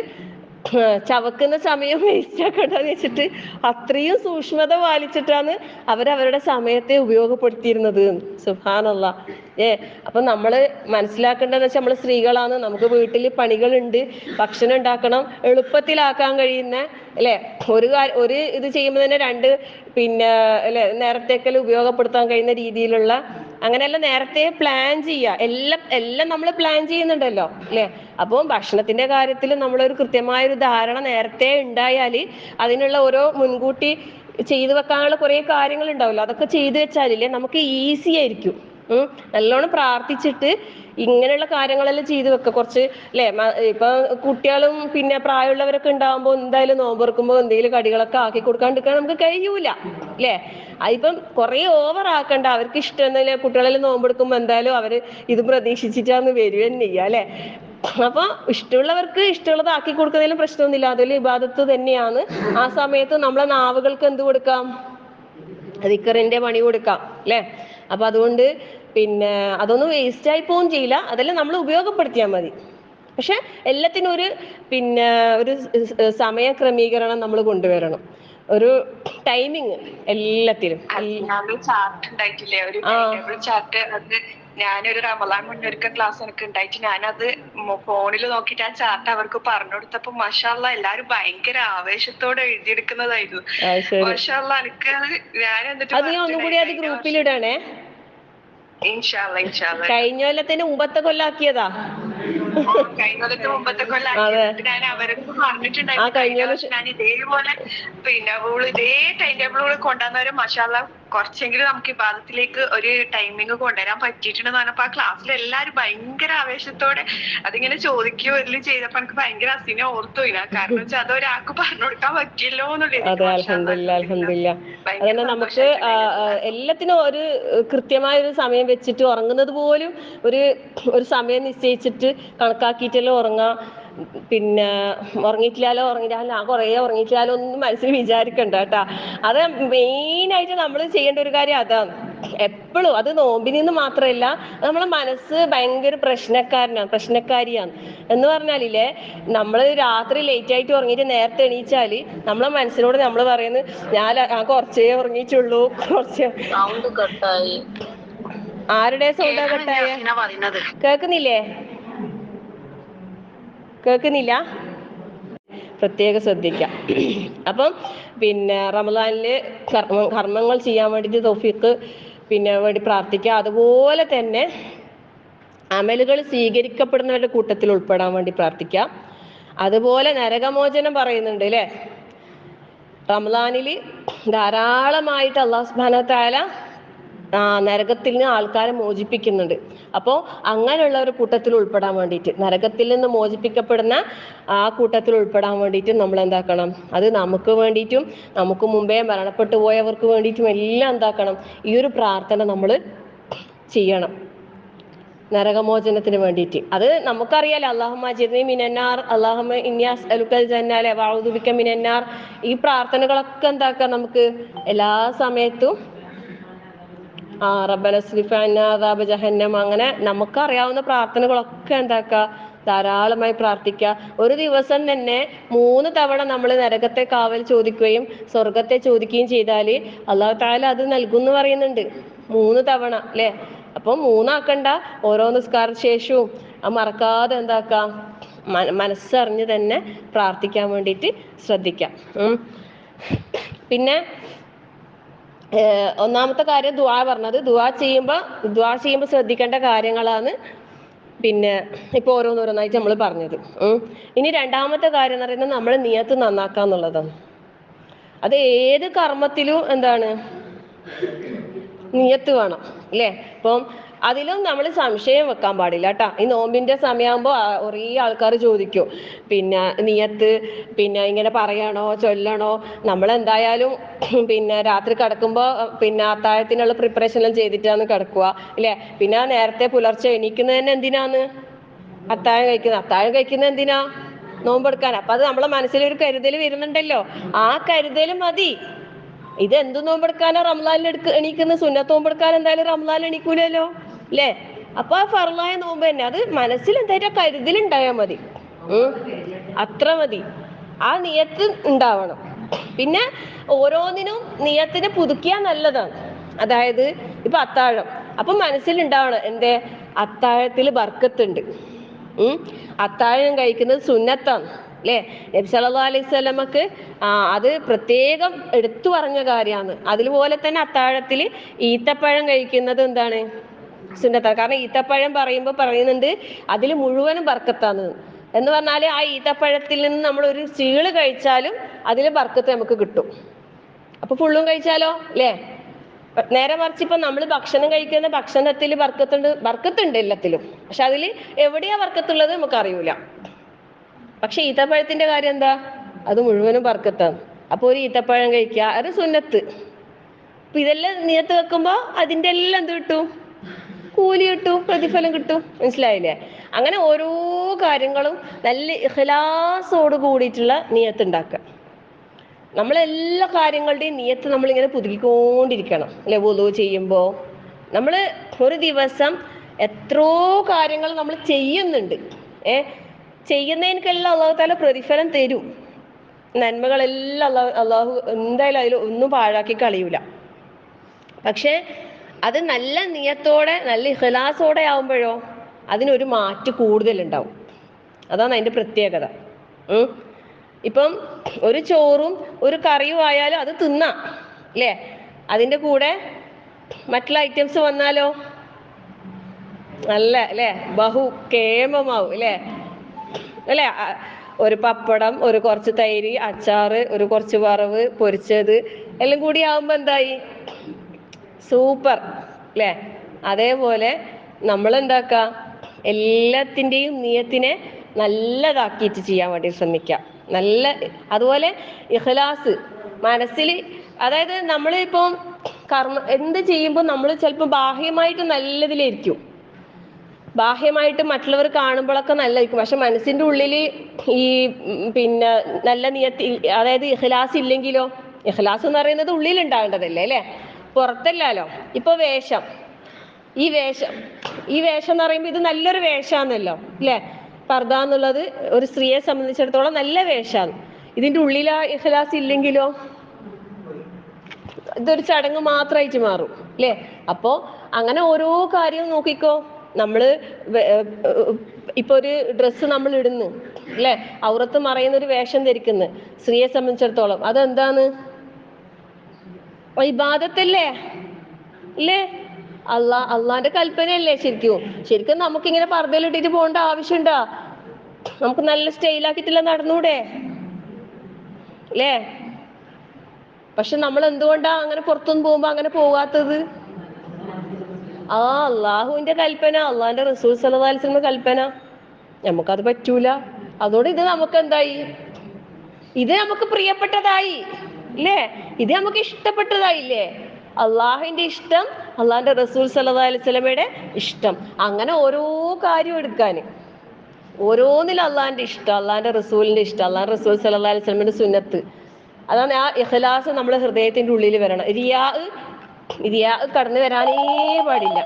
ചവക്കുന്ന സമയം വേസ്റ്റ് ആക്കണ്ടെന്ന് വെച്ചിട്ട് അത്രയും സൂക്ഷ്മത പാലിച്ചിട്ടാണ് അവരവരുടെ സമയത്തെ ഉപയോഗപ്പെടുത്തിയിരുന്നത്. സുബ്ഹാനല്ലാഹ്. അപ്പൊ നമ്മള് മനസ്സിലാക്കേണ്ടതെന്ന് വെച്ചാൽ നമ്മള് സ്ത്രീകളാണ്, നമുക്ക് വീട്ടിൽ പണികളുണ്ട്, ഭക്ഷണം ഉണ്ടാക്കണം, എളുപ്പത്തിലാക്കാൻ കഴിയുന്ന അല്ലെ, ഒരു ഇത് ചെയ്യുമ്പോൾ തന്നെ രണ്ട് പിന്നെ അല്ലെ നേരത്തേക്കൽ ഉപയോഗപ്പെടുത്താൻ കഴിയുന്ന രീതിയിലുള്ള, അങ്ങനെയല്ല നേരത്തെ പ്ലാൻ ചെയ്യുക. എല്ലാം നമ്മൾ പ്ലാൻ ചെയ്യുന്നുണ്ടല്ലോ അല്ലെ? അപ്പോൾ ഭക്ഷണത്തിന്റെ കാര്യത്തിൽ നമ്മളൊരു കൃത്യമായ ഒരു ധാരണ നേരത്തെ ഉണ്ടായാൽ അതിനുള്ള ഓരോ മുൻകൂട്ടി ചെയ്തു വെക്കാനുള്ള കുറെ കാര്യങ്ങൾ ഉണ്ടാവില്ല, അതൊക്കെ ചെയ്തു വെച്ചാലില്ലേ നമുക്ക് ഈസി ആയിരിക്കും. നല്ലോണം പ്രാർത്ഥിച്ചിട്ട് ഇങ്ങനെയുള്ള കാര്യങ്ങളെല്ലാം ചെയ്തു വെക്കുക. കുറച്ച് അല്ലെ, ഇപ്പൊ കുട്ടികളും പിന്നെ പ്രായമുള്ളവരൊക്കെ ഉണ്ടാകുമ്പോൾ എന്തായാലും നോമ്പെറുക്കുമ്പോൾ എന്തെങ്കിലും കടികളൊക്കെ ആക്കി കൊടുക്കാണ്ടിരിക്കാൻ നമുക്ക് കഴിയൂല അല്ലെ? അതിപ്പം കുറെ ഓവർ ആക്കണ്ട. അവർക്ക് ഇഷ്ടമെന്നില്ല, കുട്ടികളെല്ലാം നോമ്പെടുക്കുമ്പോൾ എന്തായാലും അവര് ഇത് പ്രതീക്ഷിച്ചിട്ടാന്ന് വരിക തന്നെ ചെയ്യുക അല്ലെ? അപ്പൊ ഇഷ്ടമുള്ളവർക്ക് ഇഷ്ടമുള്ളത് ആക്കി കൊടുക്കുന്നതിലും പ്രശ്നമൊന്നുമില്ല, അതിൽ ഇബാദത്ത് തന്നെയാണ്. ആ സമയത്ത് നമ്മളെ നാവുകൾക്ക് എന്ത് കൊടുക്കാം, ദിക്റിന്റെ പണി കൊടുക്കാം അല്ലെ? അപ്പൊ അതുകൊണ്ട് പിന്നെ അതൊന്നും വേസ്റ്റ് ആയി പോവും ചെയ്യില്ല, അതെല്ലാം നമ്മൾ ഉപയോഗപ്പെടുത്തിയാൽ മതി. പക്ഷെ എല്ലാത്തിനും ഒരു പിന്നെ ഒരു സമയ ക്രമീകരണം നമ്മൾ കൊണ്ടുവരണം, ഒരു ടൈമിങ് എല്ലാത്തിനും. ചാർട്ട് ഉണ്ടായിട്ടില്ലേ, ഒരു ടൈം ചാർട്ട്. അത് ഞാനൊരു റമളാൻ മുന്നൊരുക്ക ക്ലാസ് എനിക്ക് ഉണ്ടായിട്ട് ഞാനത് ഫോണിൽ നോക്കിയിട്ട് ആ ചാർട്ട് അവർക്ക് പറഞ്ഞു കൊടുത്തപ്പോ മാഷാഅല്ലാഹ് എല്ലാരും ഭയങ്കര ആവേശത്തോടെ എഴുതിയെടുക്കുന്നതായിരുന്നു. മാഷാഅല്ലാഹ് എനിക്ക് ഞാൻ എന്നിട്ട് ഗ്രൂപ്പിലിടണേ. കഴിഞ്ഞ കൊല്ലത്തിന് മുമ്പത്തെ കൊല്ലാക്കിയതാ. കഴിഞ്ഞ കൊല്ലത്തെ മുമ്പത്തെ കൊല്ലാക്കിയത് ഞാൻ അവർക്ക് പറഞ്ഞിട്ടുണ്ടായിരുന്നു. കഴിഞ്ഞ വർഷം ഞാൻ ഇതേപോലെ പിന്നെ ഇതേ ടൈം ടേബിൾ കൊണ്ടുവന്നവരും മാഷാഅല്ലാഹ് കുറച്ചെങ്കിലും നമുക്ക് ഇബാദത്തിലേക്ക് ഒരു ടൈമിങ് കൊണ്ടുവരാൻ പറ്റിയിട്ടുണ്ടെന്ന് പറഞ്ഞപ്പോ ആ ക്ലാസ്സിൽ എല്ലാരും ഭയങ്കര ആവേശത്തോടെ അതിങ്ങനെ ചോദിക്കുകയോ എല്ലാം ചെയ്തപ്പോ എനിക്ക് ഭയങ്കര അസിനെ ഓർത്തു പോയില്ല. കാരണം വെച്ചാൽ അത് ഒരാൾക്ക് പറഞ്ഞു കൊടുക്കാൻ പറ്റിയല്ലോ എന്നുള്ളത്. നമുക്ക് എല്ലാത്തിനും ഒരു കൃത്യമായ ഒരു സമയം വെച്ചിട്ട്, ഉറങ്ങുന്നത് പോലും ഒരു സമയം നിശ്ചയിച്ചിട്ട് കണക്കാക്കിയിട്ടല്ലോ ഉറങ്ങാം. പിന്നെ ഉറങ്ങിയിട്ടില്ലാലോ ഞാൻ കുറേ ഉറങ്ങിയിട്ടില്ലാലോ ഒന്നും മനസ്സിൽ വിചാരിക്കണ്ട കേട്ടാ. അത് മെയിനായിട്ട് നമ്മൾ ചെയ്യേണ്ട ഒരു കാര്യം അതാണ്. എപ്പോഴും അത് നോമ്പിൽ നിന്ന് മാത്രമല്ല, നമ്മളെ മനസ്സ് ഭയങ്കര പ്രശ്നക്കാരിയാണ് എന്ന് പറഞ്ഞാലില്ലേ, നമ്മൾ രാത്രി ലേറ്റ് ആയിട്ട് ഉറങ്ങിയിട്ട് നേരത്തെ എണീച്ചാല് നമ്മളെ മനസ്സിനോട് നമ്മൾ പറയുന്നത് ഞാൻ കുറച്ചേ ഉറങ്ങിയിട്ടുള്ളൂ, കുറച്ച്. ആരുടെ സൗണ്ടാ കട്ടായ? കേൾക്കുന്നില്ല? പ്രത്യേകം ശ്രദ്ധിക്കാം. അപ്പം പിന്നെ റമദാനില് കർമ്മങ്ങൾ ചെയ്യാൻ വേണ്ടിയിട്ട് തൗഫീഖ് വേണ്ടി പ്രാർത്ഥിക്കുക. അതുപോലെ തന്നെ അമലുകൾ സ്വീകരിക്കപ്പെടുന്നവരുടെ കൂട്ടത്തിൽ ഉൾപ്പെടാൻ വേണ്ടി പ്രാർത്ഥിക്കാം. അതുപോലെ നരകമോചനം പറയുന്നുണ്ട് അല്ലെ? റമദാനിൽ ധാരാളമായിട്ട് അല്ലാഹു സുബ്ഹാനഹു വ തആല നരകത്തിൽ നിന്ന് ആൾക്കാരെ മോചിപ്പിക്കുന്നുണ്ട്. അപ്പോൾ അങ്ങനെയുള്ള ഒരു കൂട്ടത്തിൽ ഉൾപ്പെടാൻ വേണ്ടിയിട്ട്, നരകത്തിൽ നിന്ന് മോചിപ്പിക്കപ്പെടുന്ന ആ കൂട്ടത്തിൽ ഉൾപ്പെടാൻ വേണ്ടിയിട്ട് നമ്മൾ എന്താക്കണം, അത് നമുക്ക് വേണ്ടിയിട്ടും നമുക്ക് മുമ്പേ മരണപ്പെട്ടു പോയവർക്ക് വേണ്ടിയിട്ടും എല്ലാം എന്താക്കണം, ഈ ഒരു പ്രാർത്ഥന നമ്മൾ ചെയ്യണം നരകമോചനത്തിന് വേണ്ടിയിട്ട്. അത് നമുക്കറിയാലോ, അല്ലാഹുമ്മ അജിർനി മിനന്നാർ, അല്ലാഹുമ്മ ഇന്നി അസ്അലുക്കൽ ജന്ന വഅഊദു ബിക മിനന്നാർ. ഈ പ്രാർത്ഥനകളൊക്കെ എന്താക്കാം, നമുക്ക് എല്ലാ സമയത്തും റബ്ബന സ്രിഫ് അന്നാ അദാബ ജഹന്നം, അങ്ങനെ നമുക്കറിയാവുന്ന പ്രാർത്ഥനകളൊക്കെ എന്താക്കുക, ധാരാളമായി പ്രാർത്ഥിക്കുക. ഒരു ദിവസം തന്നെ 3 തവണ നമ്മൾ നരകത്തെ കാവൽ ചോദിക്കുകയും സ്വർഗത്തെ ചോദിക്കുകയും ചെയ്താൽ അല്ലാഹു തആല അത് നൽകും എന്ന് പറയുന്നുണ്ട്. 3 തവണ അല്ലേ? അപ്പം 3 ആക്കണ്ട, ഓരോ നിസ്കാര ശേഷവും അത് മറക്കാതെ എന്താക്കാം, മനസ്സറിഞ്ഞ് തന്നെ പ്രാർത്ഥിക്കാൻ വേണ്ടിയിട്ട് ശ്രദ്ധിക്കാം. പിന്നെ ഒന്നാമത്തെ കാര്യം ദുആ പറഞ്ഞത്. ദുആ ചെയ്യുമ്പോൾ ശ്രദ്ധിക്കേണ്ട കാര്യങ്ങളാണ്. പിന്നെ ഇപ്പൊ ഓരോന്നോരോന്നായിട്ട് നമ്മൾ പറഞ്ഞത്. ഇനി രണ്ടാമത്തെ കാര്യം എന്ന് പറയുന്നത് നമ്മൾ നിയത്ത് നന്നാക്കുക എന്നുള്ളതാണ്. അത് ഏത് കർമ്മത്തിലും എന്താണ് നിയത്ത് വേണം അല്ലേ? ഇപ്പം അതിലും നമ്മൾ സംശയം വെക്കാൻ പാടില്ല കേട്ടാ. ഈ നോമ്പിന്റെ സമയമാകുമ്പോൾ കുറേ ആൾക്കാർ ചോദിക്കും, പിന്നെ നിയത്ത് പിന്നെ ഇങ്ങനെ പറയണോ ചൊല്ലണോ? നമ്മളെന്തായാലും പിന്നെ രാത്രി കിടക്കുമ്പോൾ പിന്നെ അത്താഴത്തിനുള്ള പ്രിപ്പറേഷൻ എല്ലാം ചെയ്തിട്ടാണ് കിടക്കുക അല്ലേ? പിന്നെ നേരത്തെ പുലർച്ചെ എണീക്കുന്നത് തന്നെ എന്തിനാന്ന്? അത്താഴം കഴിക്കുന്നത്. അത്താഴം കഴിക്കുന്നത് എന്തിനാ? നോമ്പെടുക്കാൻ. അപ്പൊ അത് നമ്മളെ മനസ്സിലൊരു കരുതൽ വരുന്നുണ്ടല്ലോ, ആ കരുതൽ മതി. ഇത് എന്ത് നോമ്പെടുക്കാനോ റംസാനിൽ എണീക്കുന്ന? സുന്നത്ത് നോമ്പെടുക്കാൻ എന്തായാലും റംസാനിൽ എണീക്കൂലല്ലോ അല്ലേ? അപ്പൊ ആ ഫർളായ നോമ്പ് തന്നെ. അത് മനസ്സിൽ എന്തായാലും കരുതലുണ്ടായാൽ മതി. അത്ര മതി. ആ നിയത്ത് ഉണ്ടാവണം. പിന്നെ ഓരോന്നിനും നിയത്തിന് പുതുക്കിയാൽ നല്ലതാണ്. അതായത് ഇപ്പൊ അത്താഴം, അപ്പൊ മനസ്സിലുണ്ടാവണം എന്തേ? അത്താഴത്തിൽ ബർക്കത്തുണ്ട്. അത്താഴം കഴിക്കുന്നത് സുന്നത്താണ് അല്ലേ? നബി സല്ലല്ലാഹു അലൈഹി വസല്ലമക്ക് അത് പ്രത്യേകം എടുത്തു പറഞ്ഞ കാര്യമാണ്. അതുപോലെ തന്നെ അത്താഴത്തിൽ ഈത്തപ്പഴം കഴിക്കുന്നത് എന്താണ്? സുന്നത്താണ്. കാരണം ഈത്തപ്പഴം പറയുന്നുണ്ട് അതിൽ മുഴുവനും ബർക്കത്താണ് എന്ന് പറഞ്ഞാൽ ആ ഈത്തപ്പഴത്തിൽ നിന്ന് നമ്മൾ ഒരു ചീള് കഴിച്ചാലും അതിൽ ബർക്കത്ത് നമുക്ക് കിട്ടും. അപ്പൊ ഫുള്ളും കഴിച്ചാലോ അല്ലേ? നേരെ മറിച്ച് ഇപ്പൊ നമ്മൾ ഭക്ഷണം കഴിക്കുന്ന ഭക്ഷണത്തിൽ ബർക്കത്തുണ്ട് എല്ലാത്തിലും. പക്ഷെ അതിൽ എവിടെയാ ബർക്കത്തുള്ളത് നമുക്ക് അറിയൂല. പക്ഷെ ഈത്തപ്പഴത്തിന്റെ കാര്യം എന്താ? അത് മുഴുവനും ബർക്കത്താണ്. അപ്പൊ ഒരു ഈത്തപ്പഴം കഴിക്കുക, അത് സുന്നത്ത്. അപ്പൊ ഇതെല്ലാം നിയത്ത് വെക്കുമ്പോ അതിന്റെ എല്ലാം എന്ത് കിട്ടും? കൂലി കിട്ടും, പ്രതിഫലം കിട്ടും. മനസ്സിലായില്ലേ? അങ്ങനെ ഓരോ കാര്യങ്ങളും നല്ല ഇഖ്ലാസോട് കൂടിയിട്ടുള്ള നിയത്ത് ഉണ്ടാക്കുക. നമ്മളെല്ലാ കാര്യങ്ങളുടെയും നിയത്ത് നമ്മളിങ്ങനെ പുതുക്കിക്കൊണ്ടിരിക്കണം അല്ലെ? വുളൂ ചെയ്യുമ്പോൾ നമ്മൾ ഒരു ദിവസം എത്രയോ കാര്യങ്ങൾ നമ്മൾ ചെയ്യുന്നുണ്ട്. ചെയ്യുന്നതിനൊക്കെല്ലാം അള്ളാഹു താല പ്രതിഫലം തരും. നന്മകളെല്ലാം അള്ളാഹു എന്തായാലും അതിൽ ഒന്നും പാഴാക്കി കളയൂല. പക്ഷെ അത് നല്ല നിയത്തോടെ നല്ല ഇഖ്ലാസോടെ ആവുമ്പോഴോ അതിനൊരു മാറ്റ് കൂടുതലുണ്ടാവും. അതാണ് അതിന്റെ പ്രത്യേകത. ഇപ്പം ഒരു ചോറും ഒരു കറിയും ആയാലും അത് തിന്നാം അല്ലേ? അതിന്റെ കൂടെ മറ്റുള്ള ഐറ്റംസ് വന്നാലോ നല്ല അല്ലേ? ബഹുകേമമാവും അല്ലേ? അല്ലേ? ഒരു പപ്പടം, ഒരു കുറച്ച് തൈര്, അച്ചാറ്, ഒരു കുറച്ച് വറവ്, പൊരിച്ചത് എല്ലാം കൂടി ആവുമ്പോ എന്തായി? സൂപ്പർ അല്ലേ? അതേപോലെ നമ്മൾ എന്താക്ക, എല്ലാത്തിൻ്റെയും നിയത്തിനെ നല്ലതാക്കിയിട്ട് ചെയ്യാൻ വേണ്ടി ശ്രമിക്കാം. നല്ല അതുപോലെ ഇഖ്ലാസ് മനസ്സിൽ, അതായത് നമ്മളിപ്പം എന്ത് ചെയ്യുമ്പോൾ നമ്മൾ ചിലപ്പോൾ ബാഹ്യമായിട്ട് നല്ലതിലായിരിക്കും, ബാഹ്യമായിട്ട് മറ്റുള്ളവർ കാണുമ്പോഴൊക്കെ നല്ലതായിരിക്കും. പക്ഷെ മനസ്സിന്റെ ഉള്ളിൽ ഈ പിന്നെ നല്ല നിയത്ത്, അതായത് ഇഖ്ലാസ് ഇല്ലെങ്കിലോ? ഇഖ്ലാസ് എന്ന് പറയുന്നത് ഉള്ളിൽ ഉണ്ടാവേണ്ടതല്ലേ അല്ലേ? പുറത്തല്ലല്ലോ. ഇപ്പൊ വേഷം, ഈ വേഷം എന്ന് പറയുമ്പോൾ ഇത് നല്ലൊരു വേഷാന്നല്ലോ അല്ലേ? പർദ്ദ എന്നുള്ളത് ഒരു സ്ത്രീയെ സംബന്ധിച്ചിടത്തോളം നല്ല വേഷാണ്. ഇതിന്റെ ഉള്ളിൽ ആ ഇഖ്ലാസ് ഇല്ലെങ്കിലോ ഇതൊരു ചടങ്ങ് മാത്രമായിട്ട് മാറും അല്ലേ? അപ്പോ അങ്ങനെ ഓരോ കാര്യവും നോക്കിക്കോ. നമ്മള് ഇപ്പൊ ഒരു ഡ്രസ്സ് നമ്മൾ ഇടുന്നു അല്ലെ? ഔറത്ത് മറയുന്ന ഒരു വേഷം ധരിക്കുന്നു സ്ത്രീയെ സംബന്ധിച്ചിടത്തോളം അതെന്താണ്? ഇബാദത്തല്ലേ ഇല്ലേ? അള്ളാന്റെ കൽപ്പനയല്ലേ? ശരിക്കും നമുക്കിങ്ങനെ പർദ്ദയിലിട്ടിട്ട് പോകേണ്ട ആവശ്യമുണ്ടോ? നമുക്ക് നല്ല സ്റ്റൈലാക്കിയിട്ടില്ല നടന്നൂടെ അല്ലേ? പക്ഷെ നമ്മൾ എന്തുകൊണ്ടാ അങ്ങനെ പുറത്തൊന്നും പോകുമ്പോ അങ്ങനെ പോകാത്തത്? അള്ളാഹുവിന്റെ കൽപ്പന, അള്ളാഹിന്റെ റസൂൽ സല്ലല്ലാഹു അലൈഹി വസല്ലം കൽപ്പന, നമുക്കത് പറ്റൂല. അതുകൊണ്ട് ഇത് നമുക്ക് എന്തായി? ഇത് നമുക്ക് പ്രിയപ്പെട്ടതായി ഇല്ലേ? ഇത് നമുക്ക് ഇഷ്ടപ്പെട്ടതായില്ലേ? അള്ളാഹുവിന്റെ ഇഷ്ടം, അള്ളാഹിന്റെ റസൂൽ സല്ലല്ലാഹു അലൈഹി വസല്ലമയുടെ ഇഷ്ടം, അങ്ങനെ ഓരോ കാര്യം എടുക്കാന് ഓരോന്നിലും അള്ളാഹിന്റെ ഇഷ്ടം, അള്ളാഹിന്റെ റസൂലിന്റെ ഇഷ്ടം, അള്ളാഹിന്റെ റസൂൽ സല്ലല്ലാഹു അലൈഹി വസല്ലമയുടെ സുന്നത്ത്. അതാണ് ആ ഇഖ്ലാസ് നമ്മുടെ ഹൃദയത്തിന്റെ ഉള്ളിൽ വരണം. റിയാ കടന്നു വരാനേ പാടില്ല.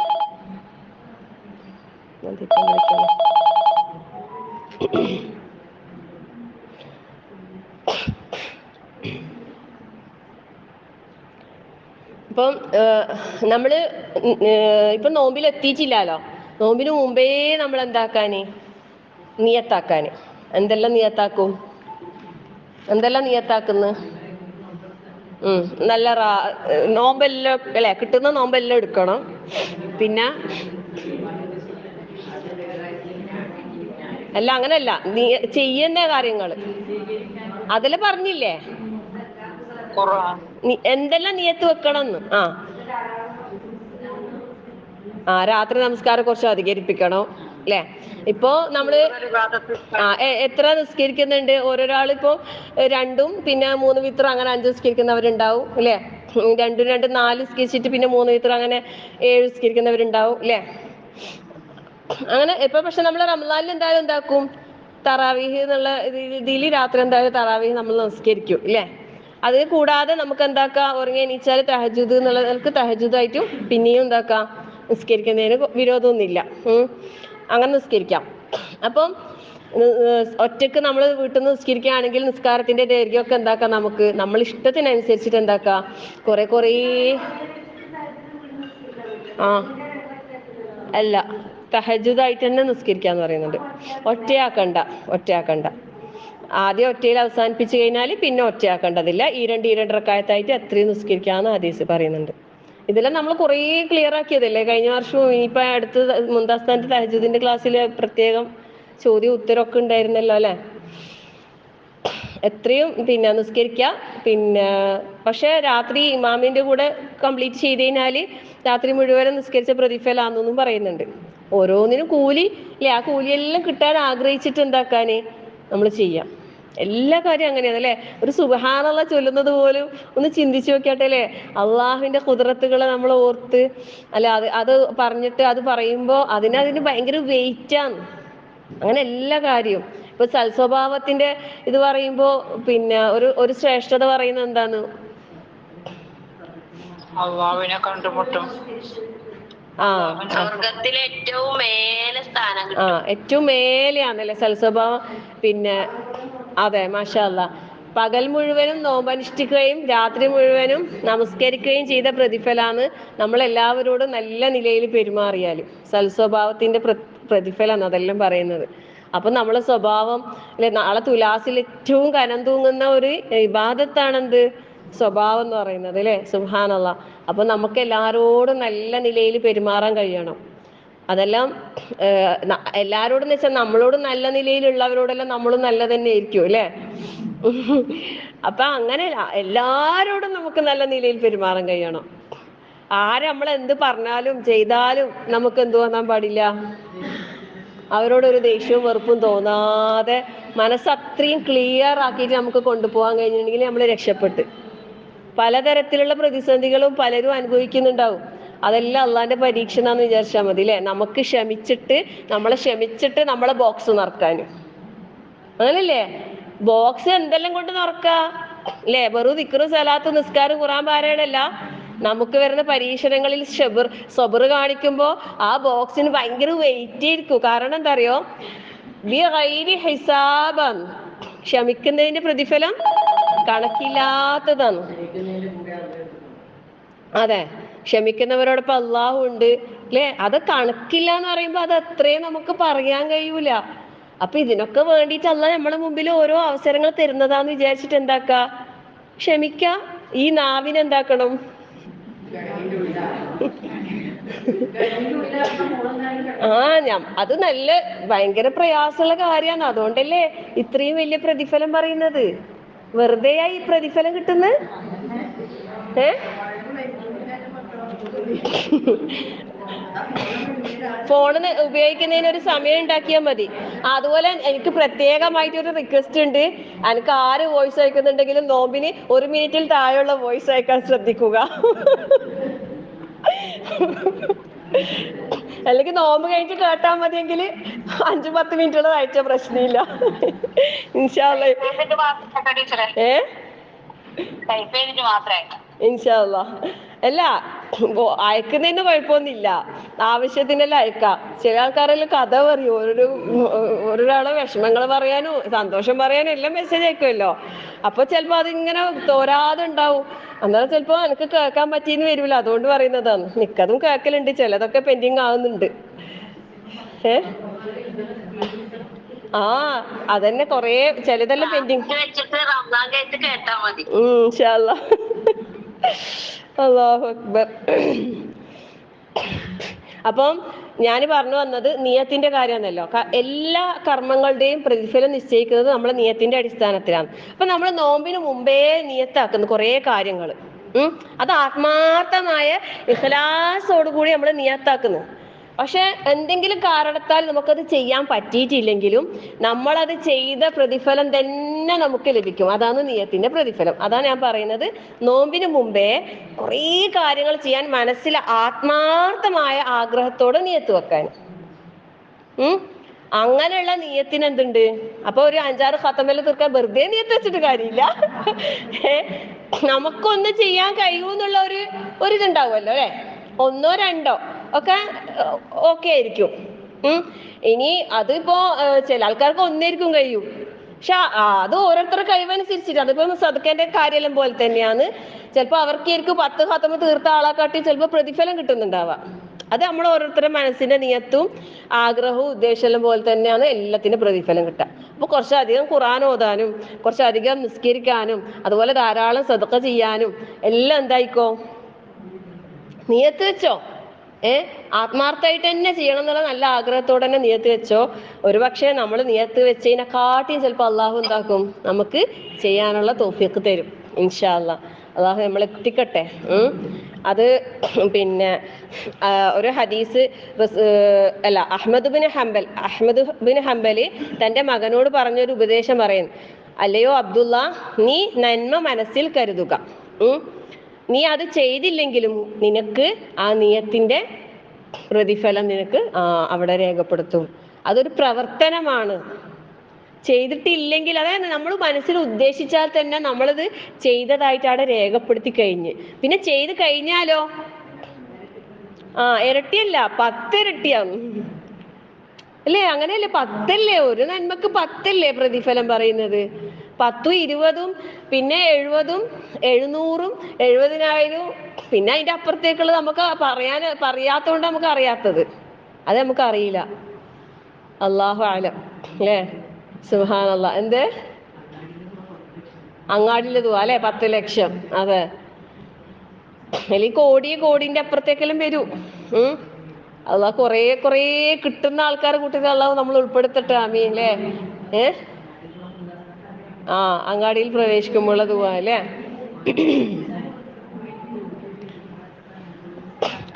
ഇപ്പം നമ്മള് ഇപ്പൊ നോമ്പിൽ എത്തിയിട്ടില്ലല്ലോ. നോമ്പിന് മുമ്പേ നമ്മൾ എന്താക്കാന്? നിയത്താക്കാന്. എന്തെല്ലാം നിയത്താക്കും? എന്തെല്ലാം നിയത്താക്കുന്നു? നല്ല നോമ്പെല്ലാം അല്ലെ? കിട്ടുന്ന നോമ്പെല്ലാം എടുക്കണം. പിന്നെ അല്ല അങ്ങനല്ല, നീ ചെയ്യുന്ന കാര്യങ്ങൾ അതില് പറഞ്ഞില്ലേ എന്തെല്ലാം നിയത്ത് വെക്കണമെന്ന്. രാത്രി നമസ്കാരം കുറച്ച് അധികരിപ്പിക്കണം അല്ലെ. ഇപ്പോ നമ്മള് എത്ര നിസ്കരിക്കുന്നുണ്ട്? ഓരോരാളിപ്പോ 2 പിന്നെ 3 വിത്തർ അങ്ങനെ 5 നിസ്കരിക്കുന്നവരുണ്ടാവും അല്ലെ. 2 2 4 നിസ്കരിച്ചിട്ട് പിന്നെ 3 വിത്തർ അങ്ങനെ 7 നിസ്കരിക്കുന്നവരുണ്ടാവും അല്ലെ. അങ്ങനെ ഇപ്പൊ പക്ഷെ നമ്മൾ റമദാനിൽ എന്തായാലും എന്താക്കും, തറാവീഹ് എന്നുള്ള രീതിയിൽ രാത്രി എന്തായാലും തറാവീഹ് നമ്മൾ നിസ്കരിക്കും അല്ലെ. അത് കൂടാതെ നമുക്ക് എന്താക്കാം, ഉറങ്ങി എണീച്ചാൽ തഹജ്ജുദ് എന്നുള്ള നിലക്ക് തഹജ്ജുദായിട്ടും പിന്നെയും എന്താക്കാം, നിസ്കരിക്കുന്നതിന് വിരോധമൊന്നുമില്ല. അങ്ങനെ നിസ്കരിക്കാം. അപ്പം ഒറ്റക്ക് നമ്മൾ വീട്ടിൽ നിന്ന് നിസ്കരിക്കുകയാണെങ്കിൽ നിസ്കാരത്തിന്റെ ദൈർഘ്യമൊക്കെ എന്താക്കാം, നമുക്ക് നമ്മൾ ഇഷ്ടത്തിനനുസരിച്ചിട്ട് എന്താക്കാം, കുറേ അല്ല, തഹജ്ജുദായിട്ട് തന്നെ നിസ്കരിക്കാന്ന് പറയുന്നുണ്ട്. ഒറ്റയാക്കണ്ട. ആദ്യം ഒറ്റയിൽ അവസാനിപ്പിച്ചു കഴിഞ്ഞാൽ പിന്നെ ഒറ്റയാക്കേണ്ടതില്ല. ഈ രണ്ട് റക്അത്തായിട്ട് എത്രയും നിസ്കരിക്കാന്ന് ഹദീസ് പറയുന്നുണ്ട്. ഇതെല്ലാം നമ്മൾ കുറേ ക്ലിയർ ആക്കിയതല്ലേ കഴിഞ്ഞ വർഷവും. ഇനിയിപ്പോ അടുത്ത് മുന്താസ്ഥാനത്ത് തഹജ്ജുദിന്റെ ക്ലാസ്സിൽ പ്രത്യേകം ചോദ്യം ഉത്തരമൊക്കെ ഉണ്ടായിരുന്നല്ലോ അല്ലെ. എത്രയും പിന്നെ നിസ്കരിക്കുക. പിന്നെ പക്ഷെ രാത്രി ഇമാമിന്റെ കൂടെ കംപ്ലീറ്റ് ചെയ്ത് കഴിഞ്ഞാൽ രാത്രി മുഴുവനും നിസ്കരിച്ച പ്രതിഫലാന്നൊന്നും പറയുന്നുണ്ട്. ഓരോന്നിനും കൂലി അല്ലെ. ആ കൂലിയെല്ലാം കിട്ടാൻ ആഗ്രഹിച്ചിട്ട് എന്താക്കാന് നമ്മൾ ചെയ്യാം. എല്ലാ കാര്യവും അങ്ങനെയാണ് അല്ലെ. ഒരു സുബ്ഹാനല്ലാഹ് ചൊല്ലുന്നത് പോലും ഒന്ന് ചിന്തിച്ചു നോക്കിയാട്ടെ അല്ലെ. അള്ളാഹുവിന്റെ ഖുദ്റത്തുകളെ നമ്മൾ ഓർത്ത് അല്ല, അത് പറഞ്ഞിട്ട് അത് പറയുമ്പോ അതിന് ഭയങ്കര വെയിറ്റാണ്. അങ്ങനെ എല്ലാ കാര്യവും. ഇപ്പൊ സൽസ്വഭാവത്തിന്റെ ഇത് പറയുമ്പോ പിന്നെ ഒരു ശ്രേഷ്ഠത പറയുന്നത് എന്താണ്? അള്ളാഹുവിനെ കണ്ടുമുട്ടും. സ്വർഗത്തിലെ ഏറ്റവും മേലെ സ്ഥാനം കിട്ടും. ഏറ്റവും മേലെയാണല്ലേ സൽസ്വഭാവം. പിന്നെ അതെ, മാഷാ അല്ലാ. പകൽ മുഴുവനും നോമ്പനുഷ്ഠിക്കുകയും രാത്രി മുഴുവനും നമസ്കരിക്കുകയും ചെയ്ത പ്രതിഫലാണ് നമ്മൾ എല്ലാവരോടും നല്ല നിലയിൽ പെരുമാറിയാലും സൽസ്വഭാവത്തിന്റെ പ്രതിഫലമാണ് അതെല്ലാം പറയുന്നത്. അപ്പൊ നമ്മളെ സ്വഭാവം അല്ലെ, നാളെ തുലാസിൽ ഏറ്റവും കനം തൂങ്ങുന്ന ഒരു ഇബാദത്താണെന്ത്? സ്വഭാവം എന്ന് പറയുന്നത് അല്ലെ. സുബ്ഹാനല്ലാഹ്. അപ്പൊ നമുക്ക് എല്ലാരോടും നല്ല നിലയിൽ പെരുമാറാൻ കഴിയണം. അതെല്ലാം എല്ലാരോടും വെച്ചാൽ നമ്മളോട് നല്ല നിലയിലുള്ളവരോടെല്ലാം നമ്മളും നല്ല തന്നെ ആയിരിക്കും അല്ലെ. അപ്പൊ അങ്ങനെ എല്ലാരോടും നമുക്ക് നല്ല നിലയിൽ പെരുമാറാൻ കഴിയണം. നമ്മളെന്ത് പറഞ്ഞാലും ചെയ്താലും നമുക്ക് എന്ത് തോന്നാൻ പാടില്ല, അവരോടൊരു ദേഷ്യവും വെറുപ്പും തോന്നാതെ മനസ്സത്രയും ക്ലിയർ ആക്കിയിട്ട് നമുക്ക് കൊണ്ടുപോകാൻ കഴിഞ്ഞിട്ടുണ്ടെങ്കിൽ നമ്മൾ രക്ഷപ്പെട്ട്. പലതരത്തിലുള്ള പ്രതിസന്ധികളും പലരും അനുഭവിക്കുന്നുണ്ടാവും. അതെല്ലാം അള്ളാന്റെ പരീക്ഷണാന്ന് വിചാരിച്ചാൽ മതി അല്ലെ. നമുക്ക് ക്ഷമിച്ചിട്ട് നമ്മളെ ബോക്സ് നിറക്കാനും. അങ്ങനല്ലേ? ബോക്സ് എന്തെല്ലാം കൊണ്ട് നിറക്കാ അല്ലെ. വെറും ദിക്റ് സലാത്ത് നിസ്കാരം ഖുർആൻ പാരായണമല്ല. നമുക്ക് വരുന്ന പരീക്ഷണങ്ങളിൽ സബർ കാണിക്കുമ്പോ ആ ബോക്സിന് ഭയങ്കര വെയിറ്റ് ആയിരിക്കും. കാരണം എന്താ അറിയോ? ഹിസാബൻ, ക്ഷമിക്കുന്നതിന്റെ പ്രതിഫലം കണക്കില്ലാത്തതാണ്. അതെ, ക്ഷമിക്കുന്നവരോടൊപ്പം അള്ളാഹു ഉണ്ട് അല്ലെ. അത് കണക്കില്ല എന്ന് പറയുമ്പോ അത് അത്രയും നമുക്ക് പറയാൻ കഴിയൂല. അപ്പൊ ഇതിനൊക്കെ വേണ്ടിയിട്ട് അള്ളാഹ് നമ്മുടെ മുമ്പിൽ ഓരോ അവസരങ്ങൾ തരുന്നതാന്ന് വിചാരിച്ചിട്ട് എന്താക്കാ, ക്ഷമിക്ക. ഈ നാവിനെ എന്താക്കണം, അത് നല്ല ഭയങ്കര പ്രയാസമുള്ള കാര്യമാണ്. അതുകൊണ്ടല്ലേ ഇത്രയും വലിയ പ്രതിഫലം പറയുന്നത്. വെറുതെയായി പ്രതിഫലം കിട്ടുന്നത്? ഫോണ് ഉപയോഗിക്കുന്നതിന് ഒരു സമയം ഉണ്ടാക്കിയാൽ മതി. അതുപോലെ എനിക്ക് പ്രത്യേകമായിട്ടൊരു റിക്വസ്റ്റ് ഉണ്ട്. എനിക്ക് ആര് വോയിസ് അയക്കുന്നുണ്ടെങ്കിലും നോമ്പിന് 1 മിനിറ്റിൽ താഴെയുള്ള വോയിസ് അയക്കാൻ ശ്രദ്ധിക്കുക. അല്ലെങ്കിൽ നോമ്പ് കഴിഞ്ഞിട്ട് കേട്ടാൽ മതിയെങ്കിൽ 5-10 മിനിറ്റുള്ള അയച്ച പ്രശ്നമില്ല. ഇൻഷാ അല്ലാഹ്. ഇൻഷാ അല്ലാഹ്. അല്ല, അയക്കുന്നതിന് കുഴപ്പമൊന്നുമില്ല. ആവശ്യത്തിനെല്ലാം അയക്കാം. ചില ആൾക്കാരെല്ലാം കഥ പറയും. ഒരാളെ വിഷമങ്ങൾ പറയാനും സന്തോഷം പറയാനും എല്ലാം മെസ്സേജ് അയക്കുമല്ലോ. അപ്പൊ ചിലപ്പോ അതിങ്ങനെ തോരാതെ ഉണ്ടാവും. അന്നേരം ചിലപ്പോ എനിക്ക് കേൾക്കാൻ പറ്റിയെന്ന് വരില്ല. അതുകൊണ്ട് പറയുന്നതാണ്. മിക്കതും കേൾക്കലുണ്ട്, ചിലതൊക്കെ പെൻഡിങ് ആവുന്നുണ്ട്. അതന്നെ കൊറേ ചിലതെല്ലാം പെൻഡിങ്. ഇൻഷാ അല്ലാഹ്. അല്ലാഹു അക്ബർ. അപ്പം ഞാൻ പറഞ്ഞു വന്നത് നിയത്തിന്റെ കാര്യമാണല്ലോ. എല്ലാ കർമ്മങ്ങളുടെയും പ്രതിഫലം നിശ്ചയിക്കുന്നത് നമ്മളെ നിയത്തിന്റെ അടിസ്ഥാനത്തിലാണ്. അപ്പൊ നമ്മൾ നോമ്പിന് മുമ്പേ നിയത്താക്കുന്നു കുറേ കാര്യങ്ങൾ. അത് ആത്മാർത്ഥമായ ഇഖ്ലാസോടുകൂടി നമ്മൾ നിയത്താക്കുന്നു. പക്ഷെ എന്തെങ്കിലും കാരണത്താൽ നമുക്കത് ചെയ്യാൻ പറ്റിയിട്ടില്ലെങ്കിലും നമ്മളത് ചെയ്ത പ്രതിഫലം തന്നെ നമുക്ക് ലഭിക്കും. അതാണ് നിയത്തിന്റെ പ്രതിഫലം. അതാണ് ഞാൻ പറയുന്നത്, നോമ്പിന് മുമ്പേ കുറേ കാര്യങ്ങൾ ചെയ്യാൻ മനസ്സിൽ ആത്മാർത്ഥമായ ആഗ്രഹത്തോടെ നിയത്ത് വെക്കാൻ. അങ്ങനെയുള്ള നിയത്തിന് എന്തുണ്ട്? അപ്പൊ ഒരു 5-6 ഖത്തമല് തീർക്കാൻ വെറുതെ നിയത്ത് വെച്ചിട്ട് കാര്യമില്ല. നമുക്കൊന്ന് ചെയ്യാൻ കഴിയൂന്നുള്ള ഒരു ഇതുണ്ടാവുമല്ലോ അല്ലെ, 1 or 2 ഒക്കെ ഓക്കെ ആയിരിക്കും. ഇനി അതിപ്പോ ചില ആൾക്കാർക്ക് ഒന്നായിരിക്കും കഴിയും. പക്ഷെ അത് ഓരോരുത്തരുടെ കഴിവനുസരിച്ചിട്ട്, അതിപ്പോ സദഖന്റെ കാര്യമെല്ലാം പോലെ തന്നെയാണ്. ചിലപ്പോ അവർക്കായിരിക്കും 10 ഖത്തമ് തീർത്ത ആളെക്കാട്ടി ചിലപ്പോ പ്രതിഫലം കിട്ടുന്നുണ്ടാവാം. അത് നമ്മൾ ഓരോരുത്തരുടെ മനസ്സിന്റെ നിയത്തും ആഗ്രഹവും ഉദ്ദേശമെല്ലാം പോലെ തന്നെയാണ് എല്ലാത്തിനും പ്രതിഫലം കിട്ടുക. അപ്പൊ കുറച്ചധികം ഖുർആൻ ഓതാനും കുറച്ചധികം നിസ്കരിക്കാനും അതുപോലെ ധാരാളം സദഖ ചെയ്യാനും എല്ലാം എന്തായിക്കോ, നിയത്ത് വെച്ചോ. ആത്മാർത്ഥമായിട്ട് തന്നെ ചെയ്യണം എന്നുള്ള നല്ല ആഗ്രഹത്തോടെ തന്നെ നിയത്ത് വെച്ചോ. ഒരുപക്ഷെ നമ്മൾ നിയത്ത് വെച്ചതിനെക്കാട്ടിയും ചിലപ്പോൾ അള്ളാഹു എന്താക്കും, നമുക്ക് ചെയ്യാനുള്ള തൗഫീഖ് തരും ഇൻഷാ അല്ലാഹ്. അള്ളാഹു നമ്മളെ എത്തിക്കട്ടെ. അത് പിന്നെ ഒരു ഹദീസ് അഹ്മദ് ബിൻ ഹംബൽ തൻ്റെ മകനോട് പറഞ്ഞൊരു ഉപദേശം പറയുന്നു. അല്ലയോ അബ്ദുള്ള, നീ നന്മ മനസ്സിൽ കരുതുക. നീ അത് ചെയ്തില്ലെങ്കിലും നിനക്ക് ആ നിയത്തിന്റെ പ്രതിഫലം നിനക്ക് അവിടെ രേഖപ്പെടുത്തും. അതൊരു പ്രവർത്തനമാണ്. ചെയ്തിട്ടില്ലെങ്കിൽ, അതായത് നമ്മൾ മനസ്സിൽ ഉദ്ദേശിച്ചാൽ തന്നെ നമ്മളത് ചെയ്തതായിട്ട് അവിടെ രേഖപ്പെടുത്തി കഴിഞ്ഞ്, പിന്നെ ചെയ്ത് കഴിഞ്ഞാലോ ഇരട്ടിയല്ല 10 ഇരട്ടിയാവും അല്ലേ? അങ്ങനെയല്ലേ? 10 അല്ലേ? ഒരു നന്മക്ക് 10 അല്ലേ പ്രതിഫലം പറയുന്നത്? 10, 20, പിന്നെ 70, 700, 70,000, പിന്നെ അതിന്റെ അപ്പുറത്തേക്കുള്ളത് നമുക്ക് പറയാത്തോണ്ട് നമുക്ക് അറിയാത്തത്, അത് നമുക്ക് അറിയില്ല. അല്ലാഹു അലം അല്ലേ? സുബ്ഹാനല്ലാഹ്. എന്ത് അങ്ങാടിയിലത് അല്ലെ? 10 ലക്ഷം. അതെ, അല്ലെങ്കിൽ കോടിന്റെ അപ്പുറത്തേക്കെല്ലാം വരും. അള്ളാഹ് കുറേ കിട്ടുന്ന ആൾക്കാരെ കൂട്ടത്തിൽ അള്ളാഹു നമ്മൾ ഉൾപ്പെടുത്തട്ടെ. ആമീൻ അല്ലേ? അങ്ങാടിയിൽ പ്രവേശിക്കുമ്പോഴുള്ളത് ദുആ അല്ലേ?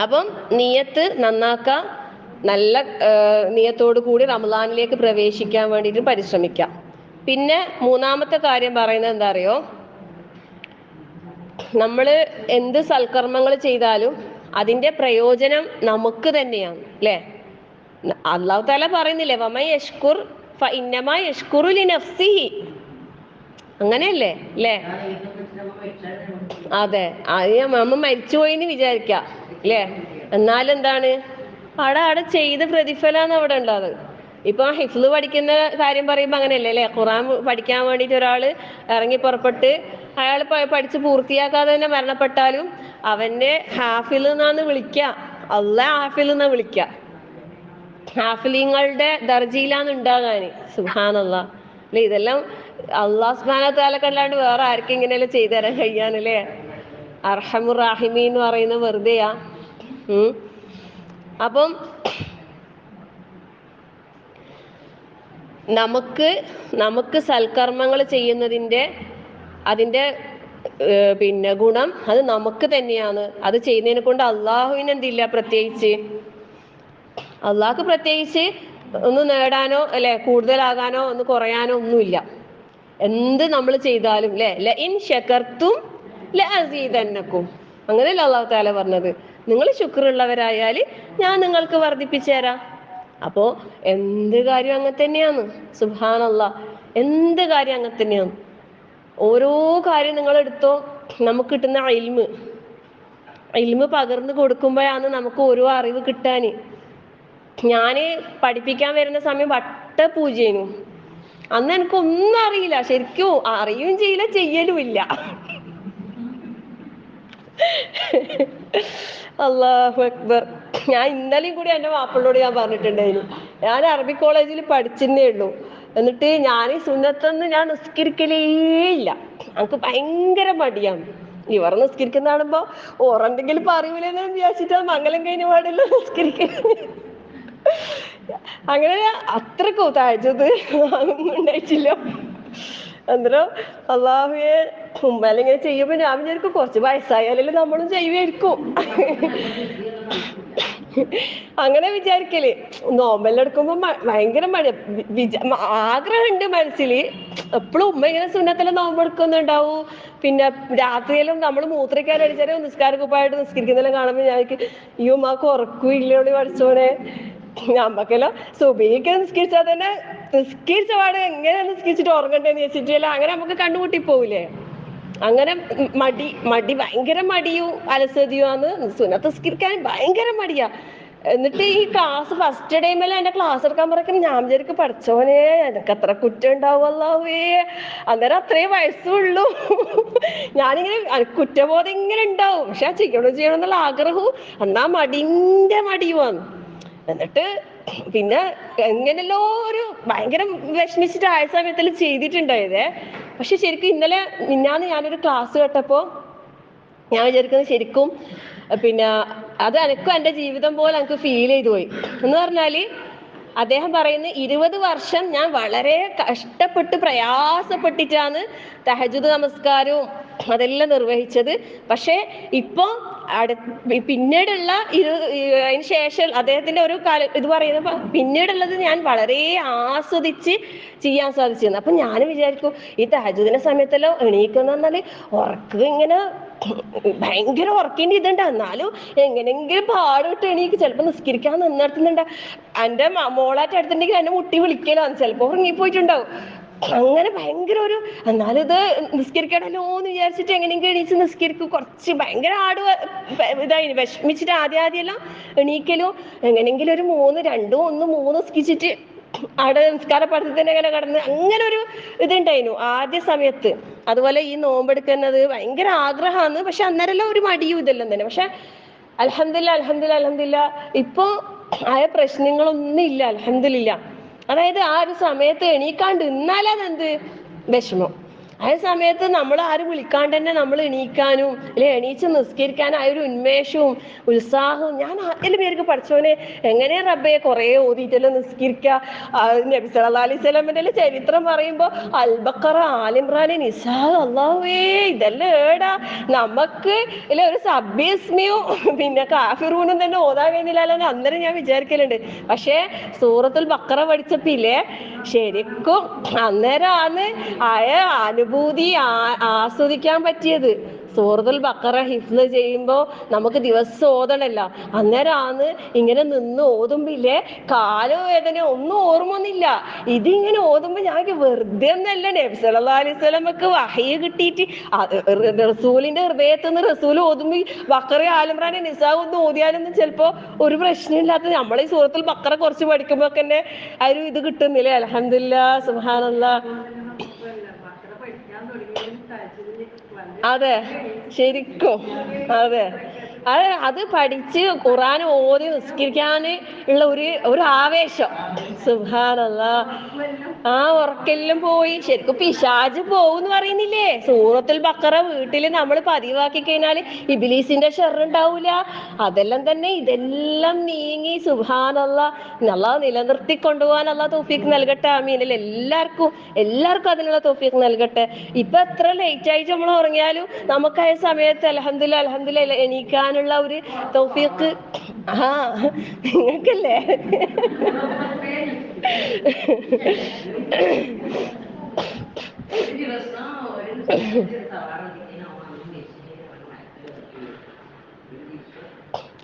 അപ്പം നിയത്ത് നന്നാക്ക, നല്ല നിയത്തോടു കൂടി റമളാനിലേക്ക് പ്രവേശിക്കാൻ വേണ്ടിയിട്ട് പരിശ്രമിക്കാം. പിന്നെ 3-ാമത്തെ കാര്യം പറയുന്നത് എന്താ അറിയോ? നമ്മൾ എന്ത് സൽക്കർമ്മങ്ങൾ ചെയ്താലും അതിന്റെ പ്രയോജനം നമുക്ക് തന്നെയാണ് അല്ലേ? അല്ലാഹു തആല പറയുന്നില്ലേ, വമൻ യശ്കുർ ഫഇന്നമാ യശ്കുറു ലിനഫ്സിഹി. അങ്ങനെയല്ലേ അല്ലേ? അതെ, നമ്മൾ മരിച്ചുപോയിന്ന് വിചാരിക്കാം അല്ലേ? എന്നാലെന്താണ്, അവിടെ ചെയ്ത പ്രതിഫലമാണ് അവിടെ ഉണ്ടാകുന്നത്. ഇപ്പൊ ഹിഫ്ള് പഠിക്കുന്ന കാര്യം പറയുമ്പോൾ അങ്ങനെയല്ലേ അല്ലേ? ഖുർആൻ പഠിക്കാൻ വേണ്ടിയിട്ട് ഒരാള് ഇറങ്ങി പുറപ്പെട്ട് അയാൾ പഠിച്ച് പൂർത്തിയാക്കാതെ തന്നെ മരണപ്പെട്ടാലും അവന്റെ ഹാഫിൽ എന്നാണ് വിളിക്കുക. അള്ളാഹ് ഹാഫിൽ എന്നാ വിളിക്കുക. ഹാഫിലിങ്ങളുടെ ദർജയിലാണ് ഉണ്ടാകാന്. സുബ്ഹാനല്ലാഹ് അല്ലേ? ഇതെല്ലാം അള്ളാഹു സുബ്ഹാനഹു വ തആലക്ക് അല്ലാണ്ട് വേറെ ആർക്കും ഇങ്ങനെയല്ലേ ചെയ്തു തരാൻ കഴിയാനല്ലേ? അർഹമുർ റഹീമീൻ എന്ന് പറയുന്നത് വെറുതെയാ? അപ്പം നമുക്ക് സൽക്കർമ്മങ്ങൾ ചെയ്യുന്നതിന്റെ അതിന്റെ പിന്നെ ഗുണം അത് നമുക്ക് തന്നെയാണ്. അത് ചെയ്യുന്നതിനെ കൊണ്ട് അള്ളാഹുവിന് എന്തില്ല പ്രത്യേകിച്ച്? അള്ളാഹ്ക്ക് പ്രത്യേകിച്ച് ഒന്ന് നേടാനോ അല്ലെ കൂടുതലാകാനോ ഒന്ന് കുറയാനോ ഒന്നുമില്ല. എന്ത് നമ്മൾ ചെയ്താലും അല്ലെ, ലഇൻ ശകർത്തും ലഅസീദന്നക്കും, അങ്ങനെയല്ല അള്ളാഹു തആല പറഞ്ഞത്. നിങ്ങൾ ശുക്റുള്ളവരായാൽ ഞാൻ നിങ്ങൾക്ക് വർദ്ധിപ്പിച്ചു തരാം. അപ്പോ എന്ത് കാര്യം അങ്ങനെ തന്നെയാണ്. സുബ്ഹാനല്ലാഹ്, എന്ത് കാര്യം അങ്ങനെ തന്നെയാണ്. ഓരോ കാര്യം നിങ്ങൾ എടുത്തോ, നമുക്ക് കിട്ടുന്ന ഇൽമ് പകർന്നു കൊടുക്കുമ്പോഴാണ് നമുക്ക് ഓരോ അറിവ് കിട്ടാന്. ഞാന് പഠിപ്പിക്കാൻ വരുന്ന സമയം വട്ടപൂജേനു. അന്ന് എനിക്കൊന്നും അറിയില്ല, ശരിക്കും അറിയുകയും ചെയ്യില്ല, ചെയ്യലും ഇല്ല. അല്ലാഹു അക്ബർ. ഞാൻ ഇന്നലെയും കൂടി എൻ്റെ മാപ്പിളോട് ഞാൻ പറഞ്ഞിട്ടുണ്ടായിരുന്നു, ഞാൻ അറബി കോളേജിൽ പഠിച്ചെന്നേ ഉള്ളൂ, എന്നിട്ട് ഞാൻ സുന്നത്തൊന്നും ഞാൻ നിസ്കരിക്കലേ ഇല്ല. എനിക്ക് ഭയങ്കര മടിയാണ്. ഇവർ നിസ്കരിക്കുന്ന കാണുമ്പോ ഓറെന്തെങ്കിലും പറയൂലെന്ന് വിചാരിച്ചിട്ടാ മംഗലം കഴിഞ്ഞ പാടില്ല നിസ്കരിക്കുന്നത്. അങ്ങനെ അത്രക്കോ തഹജ്ജുദ് അതൊന്നും ഉണ്ടായിട്ടില്ല. അന്നേരം അള്ളാഹുവെ ഉമ്മാല ഇങ്ങനെ ചെയ്യുമ്പോ ഞാൻ വിചാരിക്കും കുറച്ച് വയസ്സായാലും നമ്മളും ചെയ്യുമായിരിക്കും. അങ്ങനെ വിചാരിക്കല്. നോമ്പെല്ലാം എടുക്കുമ്പോ ഭയങ്കര മടി, ആഗ്രഹമുണ്ട് മനസ്സില്. എപ്പോഴും ഉമ്മ ഇങ്ങനെ സുന്നത്തെല്ലാം നോമ്പെടുക്കുന്നുണ്ടാവും. പിന്നെ രാത്രിയിലും നമ്മൾ മൂത്രിക്കാൻ അടിച്ചാലും നിസ്കാരക്കുപ്പായിട്ട് നിസ്കരിക്കുന്നെല്ലാം കാണുമ്പോൾ ഞാൻ ഈ ഉമ്മാക്ക് ഉറക്കും ഇല്ലോടി പഠിച്ചോനെ. നമ്മക്കെല്ലാം സുബഹിക്ക് നിസ്കരിച്ചാൽ തന്നെ നിസ്കരിച്ച പാടെ എങ്ങനെ നിസ്കരിച്ചിട്ട് ഉറങ്ങണ്ടേന്ന് വെച്ചിട്ടില്ല. അങ്ങനെ നമുക്ക് കണ്ണുകൂട്ടി പോവില്ലേ. അങ്ങനെ മടി ഭയങ്കര മടിയും അലസതിയുമാണ്. സുന്നത്ത് നിസ്കരിക്കാൻ ഭയങ്കര മടിയാ. എന്നിട്ട് ഈ ക്ലാസ് ഫസ്റ്റ് ടൈമിൽ എന്റെ ക്ലാസ് എടുക്കാൻ പറയുമ്പോൾ ഞാൻ വിചാരിക്കും പഠിച്ചോനെ എനിക്ക് അത്ര കുറ്റം ഉണ്ടാവുമല്ലാവേ. അന്നേരം അത്രയും വയസ്സുള്ളൂ. ഞാനിങ്ങനെ കുറ്റബോധം ഇങ്ങനെ ഉണ്ടാവും. പക്ഷെ ചെയ്യണം എന്നുള്ള ആഗ്രഹവും എന്നാ മടിയുമാണ്. എന്നിട്ട് പിന്നെ എങ്ങനെയല്ലോ ഒരു ഭയങ്കര വിഷമിച്ചിട്ട് ആയ സമയത്തിൽ ചെയ്തിട്ടുണ്ടായതേ. പക്ഷെ ശരിക്കും ഇന്നലെ ഞാനൊരു ക്ലാസ് കേട്ടപ്പോ ഞാൻ വിചാരിക്കുന്നത് ശരിക്കും പിന്നെ അത് എനക്കും എൻ്റെ ജീവിതം പോലെ എനിക്ക് ഫീൽ ചെയ്തു പോയി. എന്ന് പറഞ്ഞാല് അദ്ദേഹം പറയുന്നത് 20 വർഷം ഞാൻ വളരെ കഷ്ടപ്പെട്ട് പ്രയാസപ്പെട്ടിട്ടാണ് തഹജ്ജുദ് നമസ്കാരവും അതെല്ലാം നിർവഹിച്ചത്. പക്ഷെ ഇപ്പൊ പിന്നീടുള്ള അതിന് ശേഷം അദ്ദേഹത്തിന്റെ ഒരു ഇത് പറയുന്ന പിന്നീടുള്ളത് ഞാൻ വളരെ ആസ്വദിച്ച് ചെയ്യാൻ സാധിച്ചിരുന്നു. അപ്പൊ ഞാൻ വിചാരിക്കും ഈ തഹജ്ജുദിന്റെ സമയത്തെല്ലാം എണീക്കുന്ന പറഞ്ഞാല് ഉറക്കം ഇങ്ങനെ ഭയങ്കര ഉറക്കേണ്ടി ഇതുണ്ട്. എന്നാലും എങ്ങനെങ്കിലും പാടുവിട്ട് എണീക്ക്. ചിലപ്പോ നിസ്കരിക്കാൻ നിന്നിടത്തുന്നുണ്ട് എന്റെ മോളായിട്ട് അടുത്തുണ്ടെങ്കിൽ എന്നെ മുട്ടി വിളിക്കലാണ്. ചിലപ്പോ ഉറങ്ങിപ്പോയിട്ടുണ്ടാവും. അങ്ങനെ ഭയങ്കര ഒരു എന്നാലും ഇത് നിസ്കരിക്കണല്ലോ എന്ന് വിചാരിച്ചിട്ട് എങ്ങനെയെങ്കിലും എണീച്ച് നിസ്കരിക്കും. കുറച്ച് ഭയങ്കര ഇതായി വിഷമിച്ചിട്ട് ആദ്യമെല്ലാം എണീക്കലും എങ്ങനെയെങ്കിലും ഒരു 3 നിസ്കരിച്ചിട്ട് അവിടെ നിസ്കാര പഠിത്തത്തിൽ തന്നെ അങ്ങനെ കടന്ന് അങ്ങനെ ഒരു ഇതുണ്ടായിരുന്നു ആദ്യ സമയത്ത്. അതുപോലെ ഈ നോമ്പെടുക്കുന്നത് ഭയങ്കര ആഗ്രഹമാണ്. പക്ഷെ അന്നേരമെല്ലാം ഒരു മടിയും ഇതെല്ലാം തന്നെ. പക്ഷെ അൽഹംദുലില്ലാ ഇപ്പൊ ആയ പ്രശ്നങ്ങളൊന്നും ഇല്ല അൽഹംദുലില്ലാ. അതായത് ആ ഒരു സമയത്ത് എണീക്കാണ്ട് നിന്നാലേ അതെന്ത് വിഷമം. ആ സമയത്ത് നമ്മൾ ആരും വിളിക്കാണ്ട് തന്നെ നമ്മൾ എണീക്കാനും അല്ലെ എണീച്ച് നിസ്കരിക്കാനും ആ ഒരു ഉന്മേഷവും ഉത്സാഹവും ഞാൻ ആദ്യം പേർക്ക് പഠിച്ചോനെ എങ്ങനെയാ റബ്ബെ കുറെ ഓതിയിട്ടെല്ലാം നിസ്കരിക്കുക. നബി സല്ലല്ലാഹു അലൈഹി വസല്ലമയുടെ ചരിത്രം പറയുമ്പോ അൽ ബഖറ, ആൽ ഇംറാൻ, നിസാ, അല്ലാഹുവേ ഇതെല്ലാം ഏടാ നമുക്ക് ഇല്ല ഒരു സബ്ബിസ്മിയും പിന്നെ കാഫിറൂനും തന്നെ ഓതാൻ കഴിഞ്ഞില്ലല്ലോ അന്നേരം ഞാൻ വിചാരിക്കലുണ്ട്. പക്ഷേ സൂറത്തുൽ ബഖറ പഠിച്ചപ്പില്ലേ ശരിക്കും അന്നേരമാണ് ആയ അനുഭൂതി ആസ്വദിക്കാൻ പറ്റിയത്. സൂറത്തുൽ ബഖറ ഹിഫ്ള് ചെയ്യുമ്പോ നമുക്ക് ദിവസം ഓതണല്ലോ. അന്നേരമാണ് ഇങ്ങനെ നിന്ന് ഓതുമ്പില്ലേ കാലുവേദന ഒന്നും ഓർമ്മൊന്നുമില്ല. ഇതിങ്ങനെ ഓതുമ്പോ ഞാൻ വെറുതെ ഒന്നല്ല നബി സല്ലല്ലാഹു അലൈഹി വസല്ലമക്ക് വഹയി കിട്ടിയിട്ട് റസൂലിന്റെ ഹൃദയത്തിൽ നിന്ന് റസൂൽ ഓതുമ്പോ ബഖറ, ആൽ ഇംറാൻ, നിസാ ഒന്നും ഓതിയാലൊന്നും ചിലപ്പോ ഒരു പ്രശ്നമില്ലാത്ത നമ്മളെ ഈ സൂറത്തുൽ ബഖറ കുറച്ച് പഠിക്കുമ്പോ തന്നെ ആ ഒരു ഇത് കിട്ടുന്നില്ലേ. അൽഹംദുലില്ലാഹ് സുബ്ഹാനല്ലാഹ്. അതെ ശരിക്കും അതെ അത് പഠിച്ച് ഖുർആൻ ഓതി നിസ്കരിക്കാന് ഉള്ള ഒരു ആവേശം സുബ്ഹാനല്ലാഹ്. ആ ഉറക്കെല്ലാം പോയി. ശരിക്കും പിശാച് പോവെന്ന് പറയുന്നില്ലേ. സൂറത്തുൽ ബഖറ വീട്ടിൽ നമ്മൾ പതിവാക്കി കഴിഞ്ഞാൽ ഇബ്ലീസിന്റെ ഷർറ് ഉണ്ടാവൂല. അതെല്ലാം തന്നെ ഇതെല്ലാം നീങ്ങി സുബ്ഹാനല്ലാഹ്. അല്ലാഹ് നിലനിർത്തി കൊണ്ടുപോകാൻ അല്ലാഹ് തൗഫീഖ് നൽകട്ടെ. ആമീൻ. എല്ലാവർക്കും അതിനുള്ള തൗഫീഖ് നൽകട്ടെ. ഇപ്പൊ എത്ര ലേറ്റ് ആയിട്ട് നമ്മൾ ഉറങ്ങിയാലും നമുക്കായ സമയത്ത് അൽഹംദുലില്ലാ എണീക്കാനുള്ള ഒരു തൗഫീഖ് നിങ്ങൾക്കല്ലേ.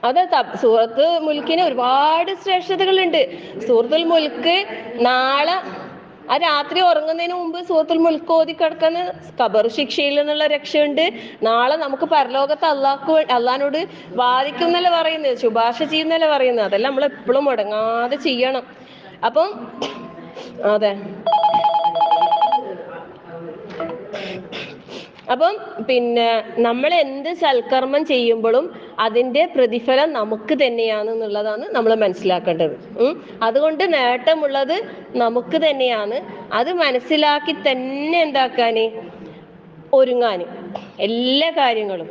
അതെ സൂറത്ത് മുൽക്കിന് ഒരുപാട് ശ്രേഷ്ഠതകളുണ്ട്. സൂറത്തുൽ മുൽക്ക് നാളെ ആ രാത്രി ഉറങ്ങുന്നതിന് മുമ്പ് സൂറത്തുൽ മുൽക്ക് ഓതി കിടക്കുന്ന ഖബർ ശിക്ഷയിൽ നിന്നുള്ള രക്ഷയുണ്ട്. നാളെ നമുക്ക് പരലോകത്ത് അള്ളാഹിനോട് വാദിക്കുന്നല്ലേ പറയുന്നത്, ശുപാർശ ചെയ്യുന്നല്ലേ പറയുന്നത്. അതെല്ലാം നമ്മൾ എപ്പോഴും മുടങ്ങാതെ ചെയ്യണം. അപ്പം അതെ അപ്പം പിന്നെ നമ്മൾ എന്ത് സൽക്കർമ്മം ചെയ്യുമ്പോഴും അതിൻ്റെ പ്രതിഫലം നമുക്ക് തന്നെയാണ് എന്നുള്ളതാണ് നമ്മൾ മനസ്സിലാക്കേണ്ടത്. അതുകൊണ്ട് നേട്ടമുള്ളത് നമുക്ക് തന്നെയാണ്. അത് മനസ്സിലാക്കി തന്നെ എന്താക്കാന് ഒരുങ്ങാന് എല്ലാ കാര്യങ്ങളും.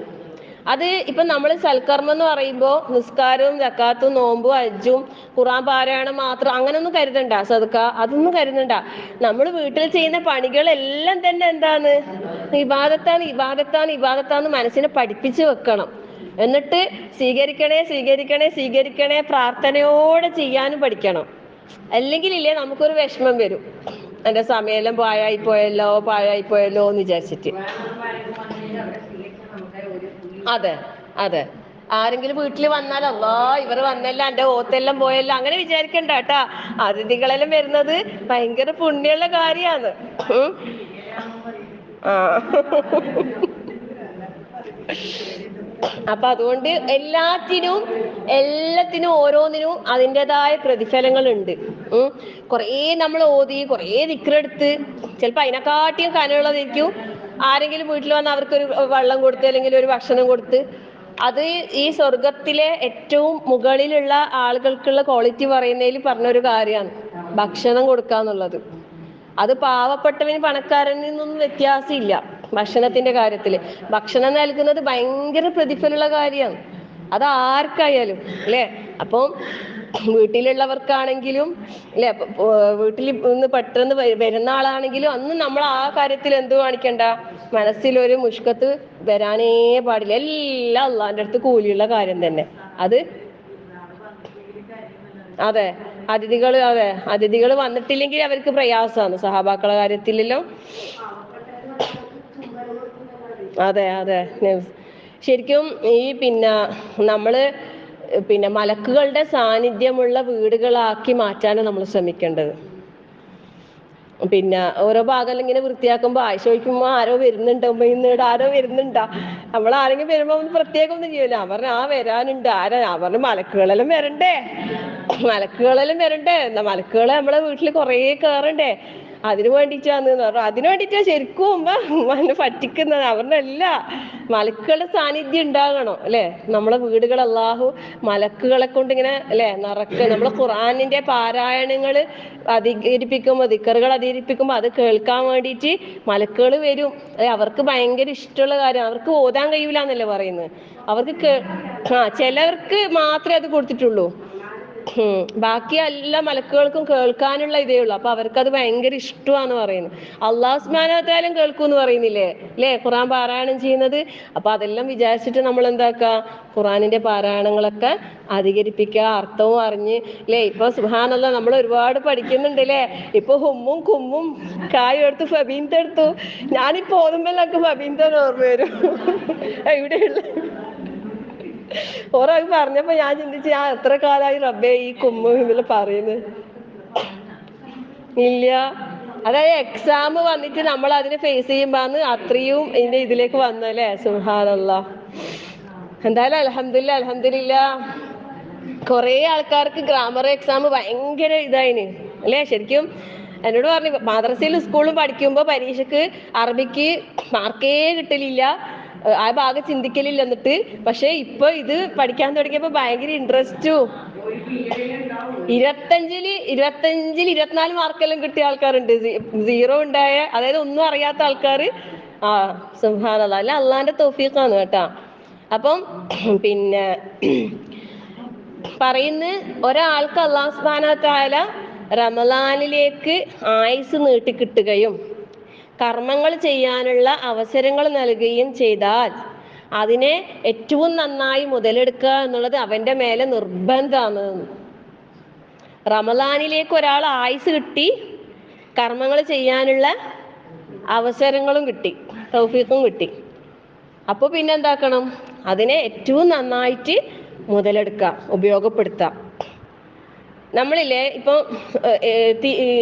അത് ഇപ്പം നമ്മൾ സൽക്കർമ്മം എന്ന് പറയുമ്പോൾ നിസ്കാരവും സക്കാത്തും നോമ്പും ഹജ്ജും ഖുർആൻ പാരായണം മാത്രം അങ്ങനൊന്നും കരുതണ്ട, സദക്ക അതൊന്നും കരുതണ്ട. നമ്മൾ വീട്ടിൽ ചെയ്യുന്ന പണികളെല്ലാം തന്നെ എന്താണ്? ഇബാദത്താണ്, ഇബാദത്താണ്, ഇബാദത്താന്ന് മനസ്സിനെ പഠിപ്പിച്ച് വെക്കണം. എന്നിട്ട് സ്വീകരിക്കണേ സ്വീകരിക്കണേ സ്വീകരിക്കണേ പ്രാർത്ഥനയോടെ ചെയ്യാനും പഠിക്കണം. അല്ലെങ്കിൽ ഇല്ലേ നമുക്കൊരു വിഷമം വരും, എൻ്റെ സമയമെല്ലാം പാഴായിപ്പോയല്ലോ എന്ന് വിചാരിച്ചിട്ട്. അതെ അതെ, ആരെങ്കിലും വീട്ടിൽ വന്നാൽ അല്ലാ ഇവർ വന്നല്ല എൻ്റെ ഓത്തെല്ലാം പോയല്ലോ അങ്ങനെ വിചാരിക്കണ്ട കേട്ടാ. അതിഥികളെല്ലാം വരുന്നത് ഭയങ്കര പുണ്യമുള്ള കാര്യമാണ്. ആ അപ്പൊ അതുകൊണ്ട് എല്ലാത്തിനും ഓരോന്നിനും അതിൻ്റെതായ പ്രതിഫലങ്ങളുണ്ട്. കുറേ നമ്മൾ ഓതി കുറേ ദിക്റെടുത്ത് ചിലപ്പോൾ അതിനെക്കാട്ടിയും കനമുള്ളതായിരിക്കും ആരെങ്കിലും വീട്ടിൽ വന്ന് അവർക്കൊരു വെള്ളം കൊടുത്ത് അല്ലെങ്കിൽ ഒരു ഭക്ഷണം കൊടുത്ത്. അത് ഈ സ്വർഗത്തിലെ ഏറ്റവും മുകളിലുള്ള ആളുകൾക്കുള്ള ക്വാളിറ്റി പറയുന്നതിൽ പറഞ്ഞൊരു കാര്യമാണ് ഭക്ഷണം കൊടുക്കാന്നുള്ളത്. അത് പാവപ്പെട്ടവന് പണക്കാരനിൽ നിന്നൊന്നും വ്യത്യാസമില്ല ഭക്ഷണത്തിന്റെ കാര്യത്തിൽ. ഭക്ഷണം നൽകുന്നത് ഭയങ്കര പ്രതിഫലമുള്ള കാര്യമാണ്, അത് ആർക്കായാലും അല്ലേ. അപ്പം വീട്ടിലുള്ളവർക്കാണെങ്കിലും അല്ലെ, വീട്ടിൽ നിന്ന് പെട്ടെന്ന് വരുന്ന ആളാണെങ്കിലും അന്ന് നമ്മൾ ആ കാര്യത്തിൽ എന്ത് കാണിക്കണ്ട, മനസ്സിലൊരു മുഷ്കത്ത് വരാനേ പാടില്ല. എല്ലാം അള്ളാന്റെ അടുത്ത് കൂലിയുള്ള കാര്യം തന്നെ അത്. അതെ അതിഥികൾ വന്നിട്ടില്ലെങ്കിൽ അവർക്ക് പ്രയാസമാണ് സഹാബാക്കളുടെ കാര്യത്തിലല്ലോ. അതെ ശരിക്കും ഈ നമ്മള് മലക്കുകളുടെ സാന്നിധ്യമുള്ള വീടുകളാക്കി മാറ്റാനാണ് നമ്മൾ ശ്രമിക്കേണ്ടത്. ഓരോ ഭാഗം ഇങ്ങനെ വൃത്തിയാക്കുമ്പോ ചോദിക്കുമ്പോ ആരോ വരുന്നുണ്ടോ, ഇന്നിവിടെ ആരോ വരുന്നുണ്ടാ, നമ്മൾ ആരെങ്കിലും വരുമ്പോ പ്രത്യേകം ഒന്നും ചെയ്യൂല. ഞാൻ പറഞ്ഞു വരാനുണ്ട്. ഞാൻ പറഞ്ഞു മലക്കുകളെല്ലാം വരണ്ടേ എന്നാ മലക്കുകളെ നമ്മളെ വീട്ടിൽ കുറേ കയറണ്ടേ, അതിനു വേണ്ടിയിട്ടാന്ന് പറഞ്ഞു. അതിനു വേണ്ടിയിട്ടാ ശരിക്കും എന്നെ പറ്റിക്കുന്നത്. അവരുടെ മലക്കുകളുടെ സാന്നിധ്യം ഉണ്ടാകണം അല്ലെ. നമ്മളെ വീടുകൾ അല്ലാഹു മലക്കുകളെ കൊണ്ട് ഇങ്ങനെ അല്ലെ നമ്മളെ ഖുർആനിന്റെ പാരായണങ്ങൾ അധികരിപ്പിക്കുമ്പോൾ ദിക്റുകൾ അധികരിപ്പിക്കുമ്പോൾ അത് കേൾക്കാൻ വേണ്ടിയിട്ട് മലക്കുകൾ വരും. അവർക്ക് ഭയങ്കര ഇഷ്ടമുള്ള കാര്യം. അവർക്ക് ഓതാൻ കഴിയൂല എന്നല്ലേ പറയുന്നത്. അവർക്ക് ചിലവർക്ക് മാത്രമേ അത് കൊടുത്തിട്ടുള്ളൂ. ബാക്കി എല്ലാ മലക്കുകൾക്കും കേൾക്കാനുള്ള ഇതേ ഉള്ളൂ. അപ്പൊ അവർക്കത് ഭയങ്കര ഇഷ്ടമാന്ന് പറയുന്നത്. അള്ളാഹു സുബ്ഹാനഹു വ തആല കേൾക്കൂന്ന് പറയുന്നില്ലേ അല്ലേ, ഖുർആൻ പാരായണം ചെയ്യുന്നത്. അപ്പൊ അതെല്ലാം വിചാരിച്ചിട്ട് നമ്മൾ എന്താക്കുക, ഖുർആനിന്റെ പാരായണങ്ങളൊക്കെ അധികരിപ്പിക്കുക, അർത്ഥവും അറിഞ്ഞ് അല്ലേ. ഇപ്പൊ സുബ്ഹാനല്ലാഹ് നമ്മൾ ഒരുപാട് പഠിക്കുന്നുണ്ട് അല്ലേ. ഇപ്പൊ ഹുമ്മും കുമ്മും കായും എടുത്തു ഫബീന്ത എടുത്തു. ഞാനിപ്പോ ഓതുമ്പോൾ നമുക്ക് ഫബീന്ത ഓർമ്മ വരും. എവിടെയുള്ള ഓരോ പറഞ്ഞപ്പോ ഞാൻ ചിന്തിച്ചു, ഞാൻ എത്ര കാലമായി റബ്ബേ ഈ കുമ്മു ഇതില് പറയുന്നത്. ഇല്ല, അതായത് എക്സാം വന്നിട്ട് നമ്മൾ അതിനെ ഫേസ് ചെയ്യുമ്പോന്ന് അത്രയും ഇതിലേക്ക് വന്നല്ലേ. സുബ്ഹാനല്ലാഹ്. എന്തായാലും അൽഹംദുലില്ലാഹ് കൊറേ ആൾക്കാർക്ക് ഗ്രാമർ എക്സാം ഭയങ്കര ഇതായിന് അല്ലേ. ശരിക്കും എന്നോട് പറഞ്ഞു മദ്രസയിലും സ്കൂളിലും പഠിക്കുമ്പോ പരീക്ഷക്ക് അറബിക്ക് മാർക്കേ കിട്ടലില്ല, ആ ഭാഗം ചിന്തിക്കലില്ല. എന്നിട്ട് പക്ഷെ ഇപ്പൊ ഇത് പഠിക്കാൻ തുടങ്ങിയപ്പോ ഭയങ്കര ഇൻട്രസ്റ്റും 24 മാർക്കെല്ലാം കിട്ടിയ ആൾക്കാരുണ്ട്. 0 ഉണ്ടായ, അതായത് ഒന്നും അറിയാത്ത ആൾക്കാർ. സുബ്ഹാനല്ലാഹ്, അല്ല അള്ളാന്റെ തൗഫീഖാണ് കേട്ടാ. അപ്പം പറയുന്ന ഒരാൾക്ക് അല്ലാഹു സുബ്ഹാനഹു വ തആല റമളാനിലേക്ക് ആയുസ് നീട്ടിക്കിട്ടുകയും കർമ്മങ്ങൾ ചെയ്യാനുള്ള അവസരങ്ങൾ നൽകുകയും ചെയ്താൽ അതിനെ ഏറ്റവും നന്നായി മുതലെടുക്കുക എന്നുള്ളത് അവന്റെ മേലെ നിർബന്ധമാണ്. റമളാനിലേക്ക് ഒരാൾ ആയുസ് കിട്ടി, കർമ്മങ്ങൾ ചെയ്യാനുള്ള അവസരങ്ങളും കിട്ടി, തൗഫീഖും കിട്ടി. അപ്പൊ പിന്നെ എന്താക്കണം, അതിനെ ഏറ്റവും നന്നായിട്ട് മുതലെടുക്കുക, ഉപയോഗപ്പെടുത്താം. നമ്മളില്ലേ ഇപ്പൊ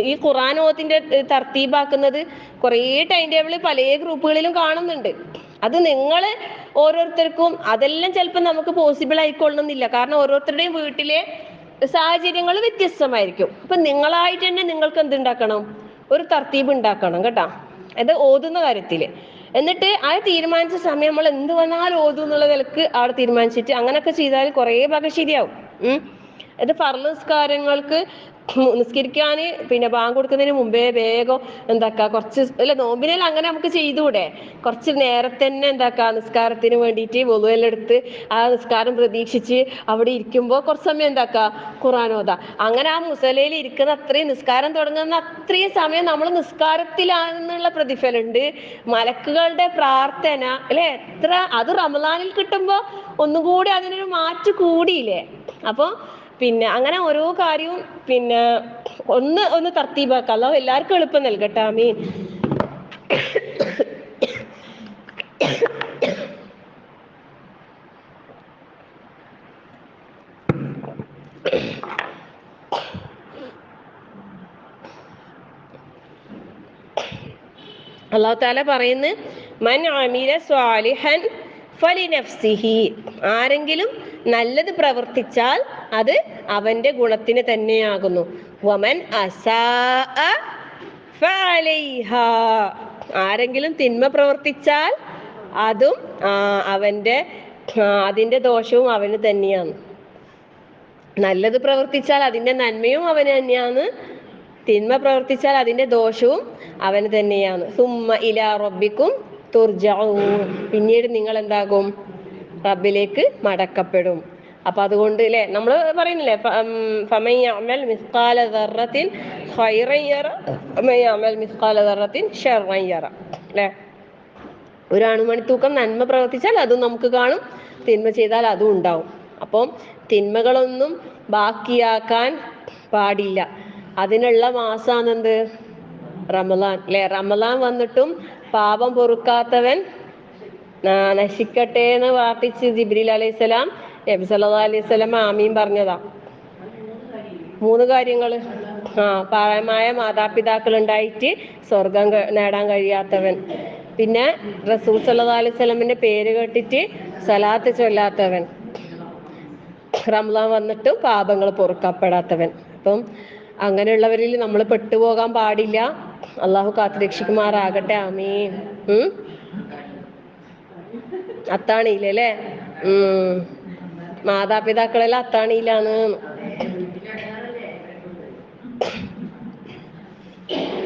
ഈ ഖുർആൻ ഓത്തിന്റെ തർത്തീബാക്കുന്നത് കുറേ ടൈം ടേബിൾ പല ഗ്രൂപ്പുകളിലും കാണുന്നുണ്ട്. അത് നിങ്ങൾ ഓരോരുത്തർക്കും അതെല്ലാം ചിലപ്പോൾ നമുക്ക് പോസിബിൾ ആയിക്കൊള്ളണമെന്നില്ല. കാരണം ഓരോരുത്തരുടെയും വീട്ടിലെ സാഹചര്യങ്ങൾ വ്യത്യസ്തമായിരിക്കും. അപ്പൊ നിങ്ങളായിട്ട് തന്നെ നിങ്ങൾക്ക് എന്തുണ്ടാക്കണം, ഒരു തർത്തീബ് ഉണ്ടാക്കണം കേട്ടാ, അത് ഓതുന്ന കാര്യത്തില്. എന്നിട്ട് ആ തീരുമാനിച്ച സമയം നമ്മൾ എന്ത് വന്നാലും ഓതും എന്നുള്ള നിലക്ക് അവിടെ തീരുമാനിച്ചിട്ട് അങ്ങനെയൊക്കെ ചെയ്താൽ കുറേ ഭാഗം ശരിയാവും. ഇത് ഫർള് നിസ്കാരങ്ങൾക്ക് നിസ്കരിക്കാന് പിന്നെ ബാങ്ക് കൊടുക്കുന്നതിന് മുമ്പേ വേഗം എന്താക്കാ കുറച്ച് അല്ല നോമ്പിനെല്ലാം അങ്ങനെ നമുക്ക് ചെയ്തൂടെ, കുറച്ച് നേരത്തെ തന്നെ എന്താക്കാ നിസ്കാരത്തിന് വേണ്ടിയിട്ട് വുളുവെല്ലാം എടുത്ത് ആ നിസ്കാരം പ്രതീക്ഷിച്ച് അവിടെ ഇരിക്കുമ്പോൾ കുറച്ച് സമയം എന്താക്കാ ഖുർആൻ ഓതാ. അങ്ങനെ ആ മുസലയിൽ ഇരിക്കുന്ന അത്രയും നിസ്കാരം തുടങ്ങുന്ന അത്രയും സമയം നമ്മൾ നിസ്കാരത്തിലാണെന്നുള്ള പ്രതിഫലമുണ്ട്. മലക്കുകളുടെ പ്രാർത്ഥന അല്ലെ, എത്ര അത് റമദാനിൽ കിട്ടുമ്പോ ഒന്നുകൂടി അതിനൊരു മാറ്റ് കൂടിയില്ലേ. അപ്പൊ പിന്നെ അങ്ങനെ ഓരോ കാര്യവും പിന്നെ ഒന്ന് തർത്തീബാക്കാം. അല്ലാഹു എല്ലാവർക്കും എളുപ്പം നൽകട്ടെ. ആമീൻ. അല്ലാഹു തആല പറയുന്നു, മൻ അമില സ്വാലിഹൻ ഫലിനഫ്സിഹി, ആരെങ്കിലും നല്ലത് പ്രവർത്തിച്ചാൽ അത് അവന്റെ ഗുണത്തിന് തന്നെയാകുന്നു. വമൻ അസാഅ ഫഅലൈഹാ, ആരെങ്കിലും തിന്മ പ്രവർത്തിച്ചാൽ അതും അതിന്റെ ദോഷവും അവന് തന്നെയാണ്. നല്ലത് പ്രവർത്തിച്ചാൽ അതിന്റെ നന്മയും അവന് തന്നെയാണ്, തിന്മ പ്രവർത്തിച്ചാൽ അതിന്റെ ദോഷവും അവന് തന്നെയാണ്. സുമ്മ ഇലാ റബ്ബിക്കും തുർജഊൻ, പിന്നീട് നിങ്ങൾ എന്താകും, റബ്ബിലേക്ക് മടക്കപ്പെടും. അപ്പൊ അതുകൊണ്ട് അല്ലെ നമ്മൾ പറയുന്നില്ലേ, ഫമൻ യഅമൽ മിസ്ഖാല ദർറത്തിൻ ഖൈറൻ യറ വമൻ യഅമൽ മിസ്ഖാല ദർറത്തിൻ ശർറൻ യറ അല്ലെ. ഒരു അണുമണി തൂക്കം നന്മ പ്രവർത്തിച്ചാൽ അതും നമുക്ക് കാണും, തിന്മ ചെയ്താൽ അതും ഉണ്ടാവും. അപ്പം തിന്മകളൊന്നും ബാക്കിയാക്കാൻ പാടില്ല. അതിനുള്ള മാസാണെന്ത്, റമദാൻ അല്ലെ. റമദാൻ വന്നിട്ടും പാപം പൊറുക്കാത്തവൻ നശിക്കട്ടെ എന്ന് പ്രാർത്ഥിച്ച് ജിബ്രീൽ അലൈഹിസ്സലാം നബി സല്ലല്ലാഹു അലൈഹി വസല്ലം ആമീൻ പറഞ്ഞതാ. 3 കാര്യങ്ങൾ. പ്രായമായ മാതാപിതാക്കൾ ഉണ്ടായിട്ട് സ്വർഗം നേടാൻ കഴിയാത്തവൻ, പിന്നെ റസൂൽ സല്ലല്ലാഹു അലൈഹി വസല്ലമിന്റെ പേര് കേട്ടിട്ട് സ്വലാത്ത് ചൊല്ലാത്തവൻ, റമദാൻ വന്നിട്ടും പാപങ്ങൾ പൊറുക്കപ്പെടാത്തവൻ. അപ്പം അങ്ങനെയുള്ളവരിൽ നമ്മൾ പെട്ടുപോകാൻ പാടില്ല. അള്ളാഹു കാത്തുരക്ഷിക്കുമാറാകട്ടെ. ആമീൻ. അത്താണിയില്ലേ, മാതാപിതാക്കളെല്ലാം അത്താണിയിലാണ്.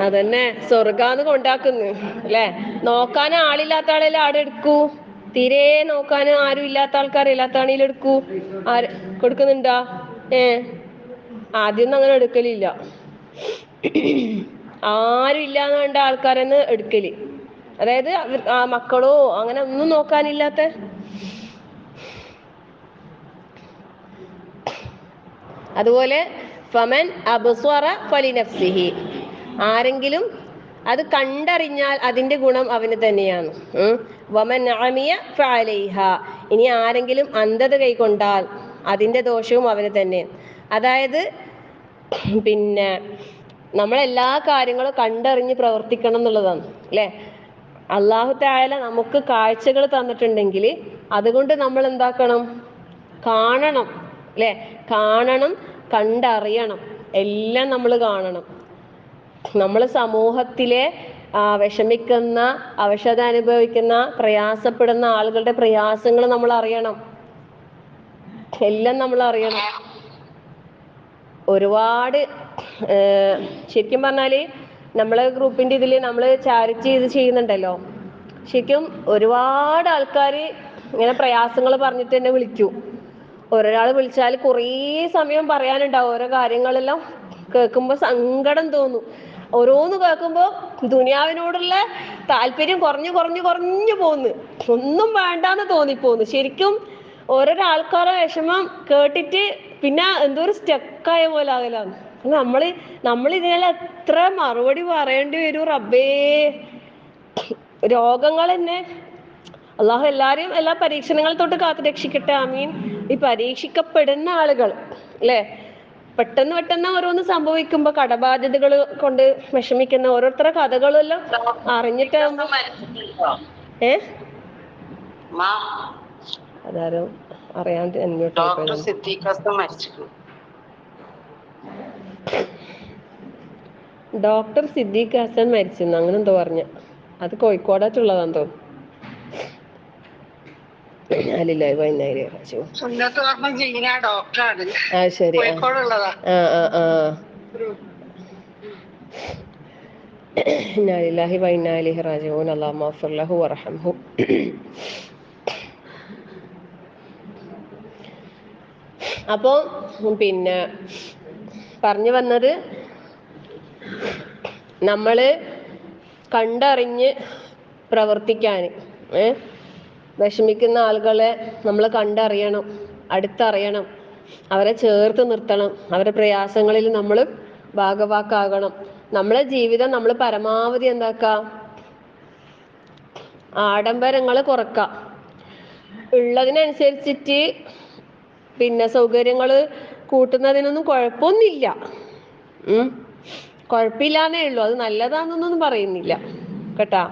അതന്നെ സ്വർഗാന്ന് കൊണ്ടാക്കുന്നു അല്ലെ. നോക്കാൻ ആളില്ലാത്ത ആളെല്ലാം ആടെ എടുക്കൂ, തീരെ നോക്കാൻ ആരും ഇല്ലാത്ത ആൾക്കാരെല്ലാം അത്താണിയിൽ എടുക്കൂ. കൊടുക്കുന്നുണ്ടാ? ആദ്യമൊന്നും അങ്ങനെ എടുക്കലില്ല. ആരും ഇല്ലാന്ന് കണ്ട ആൾക്കാരെന്ന് എടുക്കല്, അതായത് മക്കളോ അങ്ങനെ ഒന്നും നോക്കാനില്ലാത്ത. അതുപോലെ ഫമൻ അബ്സ്വറ ഫലിനഫ്സിഹി, ആരെങ്കിലും അത് കണ്ടറിഞ്ഞാൽ അതിന്റെ ഗുണം അവന് തന്നെയാണ്. വമൻ അമിയ ഫഅലൈഹ, ഇനി ആരെങ്കിലും അന്ധത കൈക്കൊണ്ടാൽ അതിന്റെ ദോഷവും അവന് തന്നെ. അതായത് പിന്നെ നമ്മളെല്ലാ കാര്യങ്ങളും കണ്ടറിഞ്ഞ് പ്രവർത്തിക്കണം എന്നുള്ളതാണ് അല്ലെ. അല്ലാഹു തആല നമുക്ക് കാഴ്ചകൾ തന്നിട്ടുണ്ടെങ്കിൽ അതുകൊണ്ട് നമ്മൾ എന്താക്കണം, കാണണം അല്ലെ. കാണണം, കണ്ടറിയണം, എല്ലാം നമ്മൾ കാണണം. നമ്മൾ സമൂഹത്തിലെ വിഷമിക്കുന്ന, അവശത അനുഭവിക്കുന്ന, പ്രയാസപ്പെടുന്ന ആളുകളുടെ പ്രയാസങ്ങൾ നമ്മൾ അറിയണം, എല്ലാം നമ്മൾ അറിയണം. ഒരുപാട് ശരിക്കും പറഞ്ഞാല് നമ്മളെ ഗ്രൂപ്പിന്റെ ഇതില് നമ്മൾ ചാരിറ്റി ഇത് ചെയ്യുന്നുണ്ടല്ലോ. ശരിക്കും ഒരുപാട് ആൾക്കാർ ഇങ്ങനെ പ്രയാസങ്ങൾ പറഞ്ഞിട്ട് എന്നെ വിളിക്കൂ. ഒരാൾ വിളിച്ചാൽ കുറേ സമയം പറയാനുണ്ടാവും. ഓരോ കാര്യങ്ങളെല്ലാം കേൾക്കുമ്പോൾ സങ്കടം തോന്നും. ഓരോന്ന് കേൾക്കുമ്പോൾ ദുനിയാവിനോടുള്ള താല്പര്യം കുറഞ്ഞു പോന്ന്, ഒന്നും വേണ്ടാന്ന് തോന്നിപ്പോന്ന്. ശരിക്കും ഓരോരോ ആൾക്കാരെ വിഷമം കേട്ടിട്ട് പിന്നെ എന്തോ ഒരു സ്റ്റക്കായ പോലെ ആകലാണ്. നമ്മൾ ഇതിനെല്ലാം എത്ര മറുപടി പറയേണ്ടി വരും റബ്ബേ. രോഗങ്ങൾ തന്നെ അള്ളാഹു എല്ലാരെയും എല്ലാ പരീക്ഷണങ്ങൾ തൊട്ട് കാത്തു രക്ഷിക്കട്ടെ. ആമീൻ. ഈ പരീക്ഷിക്കപ്പെടുന്ന ആളുകൾ അല്ലെ, പെട്ടെന്ന് ഓരോന്ന് സംഭവിക്കുമ്പോ കടബാധ്യതകൾ കൊണ്ട് വിഷമിക്കുന്ന ഓരോരുത്തരുടെ കഥകളെല്ലാം അറിഞ്ഞിട്ടാകുമ്പോ അതാരും അറിയാണ്ട് ഡോക്ടർ സിദ്ദീഖ് ഹസൻ മരിച്ചെന്ന് അങ്ങനെ എന്തോ പറഞ്ഞ, അത് കോഴിക്കോടായിട്ടുള്ളതാന്ന് തോന്നുന്നു. അലില്ലാഹി വ ഇന്നാ ഇലൈഹി റാജിഊൻ. സുന്നത്ത് കർമ്മം ചെയ്യുന്ന ഡോക്ടറാണ്, ശരി. കോഴിക്കോടുള്ളതാ. ഇന്നാ ലില്ലാഹി വ ഇന്നാ ഇലൈഹി റാജിഊൻ. അല്ലാഹുമ്മ ഗ്ഫിർ ലഹു വർഹംഹു. അപ്പോൾ പിന്നെ പറഞ്ഞു വന്നത്, നമ്മൾ കണ്ടറിഞ്ഞ് പ്രവർത്തിക്കാൻ, വിഷമിക്കുന്ന ആളുകളെ നമ്മൾ കണ്ടറിയണം, അടുത്തറിയണം, അവരെ ചേർത്ത് നിർത്തണം, അവരുടെ പ്രയാസങ്ങളിൽ നമ്മൾ ഭാഗവാക്കാകണം. നമ്മളെ ജീവിതം നമ്മൾ പരമാവധി എന്താക്കാം, ആഡംബരങ്ങൾ കുറക്കാം. ഉള്ളതിനനുസരിച്ചിട്ട് പിന്നെ സൗകര്യങ്ങൾ കൂട്ടുന്നതിനൊന്നും കുഴപ്പമൊന്നുമില്ല. കുഴപ്പമില്ലാന്നേ ഉള്ളൂ. അത് നല്ലതാണെന്നൊന്നും പറയുന്നില്ല കേട്ടാ,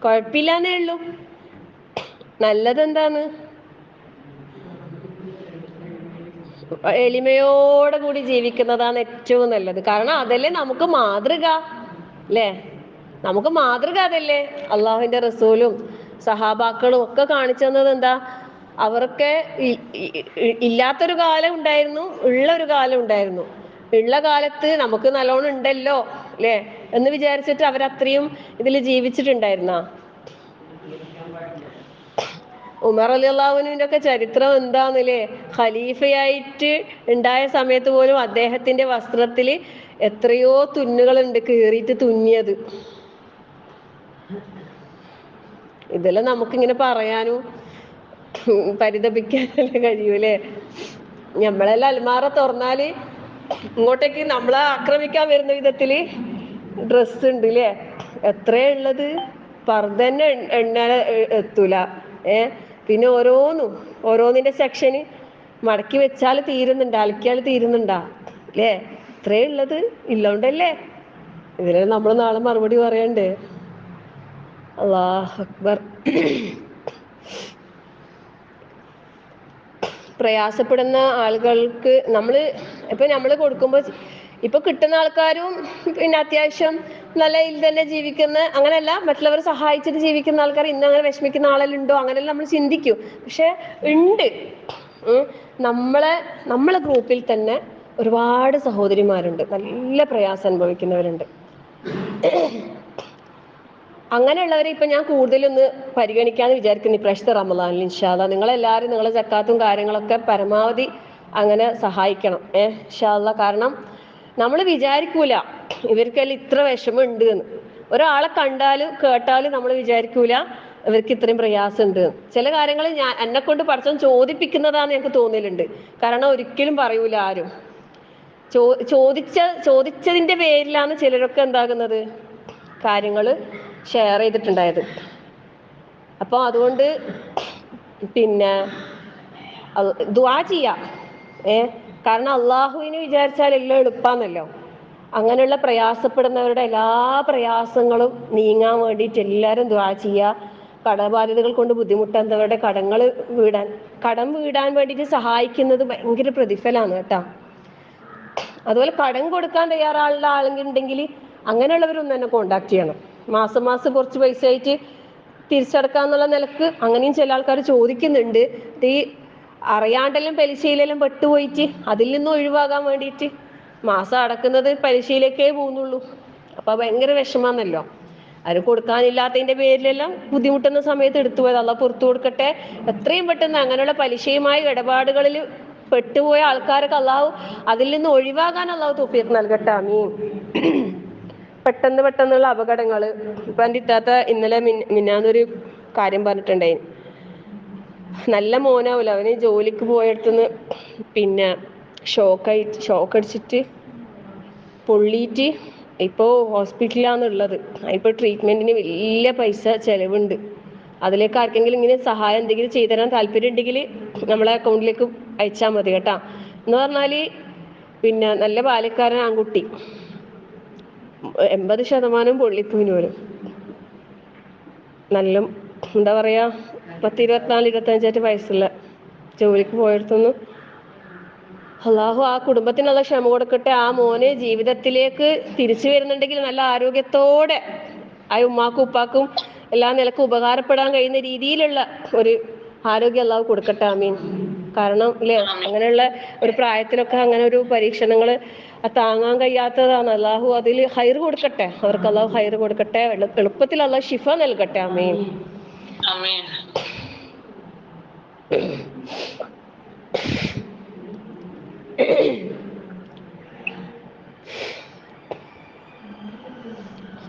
കുഴപ്പമില്ലാന്നേ ഉള്ളൂ. നല്ലതെന്താണ്? എളിമയോടെ കൂടി ജീവിക്കുന്നതാണ് ഏറ്റവും നല്ലത്. കാരണം അതല്ലേ നമുക്ക് മാതൃക, അല്ലേ? നമുക്ക് മാതൃക അതല്ലേ. അള്ളാഹുവിന്റെ റസൂലും സഹാബാക്കളും ഒക്കെ കാണിച്ചു തന്നത് എന്താ? അവർക്ക് ഇല്ലാത്തൊരു കാലം ഉണ്ടായിരുന്നു, ഉള്ളൊരു കാലം ഉണ്ടായിരുന്നു. ഉള്ള കാലത്ത് നമുക്ക് നല്ലോണം ഉണ്ടല്ലോ, അല്ലേ എന്ന് വിചാരിച്ചിട്ട് അവരത്രയും ഇതിൽ ജീവിച്ചിട്ടുണ്ടായിരുന്ന. ഉമർ റളിയല്ലാഹുവിന്റെ ഒക്കെ ചരിത്രം എന്താന്നല്ലേ? ഖലീഫയായിട്ട് ഉണ്ടായ സമയത്ത് പോലും അദ്ദേഹത്തിന്റെ വസ്ത്രത്തിൽ എത്രയോ തുന്നുകളുണ്ട്, കീറിയിട്ട് തുന്നിയത്. ഇതെല്ലാം നമുക്കിങ്ങനെ പറയാനും പരിതപിക്കാനല്ലേ കഴിയൂലേ? നമ്മളെല്ലാം അൽമാറ തുറന്നാല് ഇങ്ങോട്ടേക്ക് നമ്മളെ ആക്രമിക്കാൻ വരുന്ന വിധത്തില് ഡ്രസ്സ് ഉണ്ട്, അല്ലേ? എത്രയാ ഉള്ളത്? പർദ്ദ തന്നെ എണ്ണാൻ എത്തൂല. പിന്നെ ഓരോന്നിന്റെ സെക്ഷന് മടക്കി വെച്ചാൽ തീരുന്നുണ്ടാ, അലക്കിയാൽ തീരുന്നുണ്ടാ, അല്ലേ? ഇത്രേ ഉള്ളത് ഇല്ലോണ്ടല്ലേ. ഇതിന് നമ്മൾ നാളെ മറുപടി പറയണ്ടേ? അല്ലാഹു അക്ബർ. പ്രയാസപ്പെടുന്ന ആളുകൾക്ക് നമ്മൾ കൊടുക്കുമ്പോൾ ഇപ്പൊ കിട്ടുന്ന ആൾക്കാരും പിന്നെ അത്യാവശ്യം നല്ല ഇതിൽ തന്നെ ജീവിക്കുന്ന, അങ്ങനെയല്ല, മറ്റുള്ളവരെ സഹായിച്ചിട്ട് ജീവിക്കുന്ന ആൾക്കാർ ഇന്ന് അങ്ങനെ വിഷമിക്കുന്ന ആളെല്ലാം ഉണ്ടോ, അങ്ങനെല്ലാം നമ്മൾ ചിന്തിക്കും. പക്ഷെ ഉണ്ട്. നമ്മളെ ഗ്രൂപ്പിൽ തന്നെ ഒരുപാട് സഹോദരിമാരുണ്ട്, നല്ല പ്രയാസം അനുഭവിക്കുന്നവരുണ്ട്. അങ്ങനെയുള്ളവരെ ഇപ്പൊ ഞാൻ കൂടുതലൊന്ന് പരിഗണിക്കാന്ന് വിചാരിക്കുന്നു ഇപ്രാവശ്യത്തെ റമദാനിൽ. ഇൻഷാ അല്ലാഹ് നിങ്ങളെല്ലാവരും നിങ്ങളെ സക്കാത്തും കാര്യങ്ങളൊക്കെ പരമാവധി അങ്ങനെ സഹായിക്കണം. ഇൻഷാ അല്ലാഹ്. കാരണം നമ്മൾ വിചാരിക്കൂല ഇവർക്കെല്ലാം ഇത്ര വിഷമം ഉണ്ട് എന്ന്. ഒരാളെ കണ്ടാലും കേട്ടാലും നമ്മൾ വിചാരിക്കൂല ഇവർക്ക് ഇത്രയും പ്രയാസം ഉണ്ട്. ചില കാര്യങ്ങൾ എന്നെ കൊണ്ട് പഠിച്ചോ ചോദിപ്പിക്കുന്നതാന്ന് എനിക്ക് തോന്നലുണ്ട്. കാരണം ഒരിക്കലും പറയൂല ആരും. ചോദിച്ചതിന്റെ പേരിലാണ് ചിലരൊക്കെ എന്താകുന്നത്, കാര്യങ്ങൾ ഷെയർ ചെയ്തിട്ടുണ്ടായത്. അപ്പോൾ അതുകൊണ്ട് പിന്നെ ദുആ ചെയ്യാം. കാരണം അള്ളാഹുവിന് വിചാരിച്ചാൽ എല്ലാം എളുപ്പാന്നല്ലോ. അങ്ങനെയുള്ള പ്രയാസപ്പെടുന്നവരുടെ എല്ലാ പ്രയാസങ്ങളും നീങ്ങാൻ വേണ്ടിയിട്ട് എല്ലാവരും ദുആ ചെയ്യുക. കടബാധ്യതകൾ കൊണ്ട് ബുദ്ധിമുട്ടുന്നവരുടെ കടം വീടാൻ വേണ്ടിയിട്ട് സഹായിക്കുന്നത് ഭയങ്കര പ്രതിഫലമാണ് കേട്ടോ. അതുപോലെ കടം കൊടുക്കാൻ തയ്യാറുള്ള ആളുണ്ടെങ്കിൽ അങ്ങനെയുള്ളവരൊന്നും തന്നെ കോണ്ടാക്ട് ചെയ്യണം. മാസം മാസം കുറച്ച് പൈസ ആയിട്ട് തിരിച്ചടക്കാന്നുള്ള നിലക്ക് അങ്ങനെയും ചില ആൾക്കാർ ചോദിക്കുന്നുണ്ട്. ഈ അറിയാണ്ടെല്ലാം പലിശയിലെല്ലാം പെട്ടുപോയിട്ട് അതിൽ നിന്നും ഒഴിവാകാൻ വേണ്ടിയിട്ട് മാസം അടക്കുന്നത് പലിശയിലേക്കേ പോകുന്നുള്ളൂ. അപ്പൊ ഭയങ്കര വിഷമാന്നല്ലോ. അത് കൊടുക്കാനില്ലാത്തതിന്റെ പേരിലെല്ലാം ബുദ്ധിമുട്ടുന്ന സമയത്ത് എടുത്തു പോയത് അള്ളാഹ് പുറത്തു കൊടുക്കട്ടെ. എത്രയും പെട്ടെന്ന് അങ്ങനെയുള്ള പലിശയുമായി ഇടപാടുകളിൽ പെട്ടുപോയ ആൾക്കാരൊക്കെ അള്ളാഹു അതിൽ നിന്ന് ഒഴിവാകാൻ അള്ളാഹു തൗഫീഖ് നൽകട്ടെ. ആമീൻ. പെട്ടെന്നുള്ള അപകടങ്ങൾ ഇപ്പൊ എൻ്റെ ഇത്താത്ത ഇന്നലെ മിന്നാന്നൊരു കാര്യം പറഞ്ഞിട്ടുണ്ടായി. നല്ല മോനാവൂല, അവന് ജോലിക്ക് പോയടുത്തുനിന്ന് പിന്നെ ഷോക്ക് അടിച്ചിട്ട് പൊള്ളിയിട്ട് ഇപ്പോ ഹോസ്പിറ്റലിലാണുള്ളത്. ഇപ്പൊ ട്രീറ്റ്മെന്റിന് വലിയ പൈസ ചെലവുണ്ട്. അതിലേക്ക് ആർക്കെങ്കിലും ഇങ്ങനെ സഹായം എന്തെങ്കിലും ചെയ്തു തരാൻ താല്പര്യം ഉണ്ടെങ്കിൽ നമ്മളെ അക്കൗണ്ടിലേക്ക് അയച്ചാൽ മതി കേട്ടാ. എന്ന് പറഞ്ഞാല് പിന്നെ നല്ല ബാല്യക്കാരൻ ആൺകുട്ടി, 80% പൊള്ളിപ്പൂവിന് പോലും. നല്ല എന്താ പറയാ, 24-25 വയസ്സുള്ള ജോലിക്ക് പോയടുത്തൊന്നും അള്ളാഹു ആ കുടുംബത്തിനുള്ള ക്ഷമ കൊടുക്കട്ടെ. ആ മോന് ജീവിതത്തിലേക്ക് തിരിച്ചു വരുന്നുണ്ടെങ്കിൽ നല്ല ആരോഗ്യത്തോടെ ആ ഉമ്മാക്കും ഉപ്പാക്കും എല്ലാ നിലക്കും ഉപകാരപ്പെടാൻ കഴിയുന്ന രീതിയിലുള്ള ഒരു ആരോഗ്യം അള്ളാഹു കൊടുക്കട്ടെ. ആമീൻ. കാരണം ഇല്ലേ, അങ്ങനെയുള്ള ഒരു പ്രായത്തിലൊക്കെ അങ്ങനെ ഒരു പരീക്ഷണങ്ങൾ താങ്ങാൻ കഴിയാത്തതാണ്. അള്ളാഹു അതിൽ ഹൈർ കൊടുക്കട്ടെ, അവർക്ക് അള്ളാഹു ഹൈർ കൊടുക്കട്ടെ, എളുപ്പത്തിൽ അള്ളാഹു ഷിഫ നൽകട്ടെ. ആമീൻ.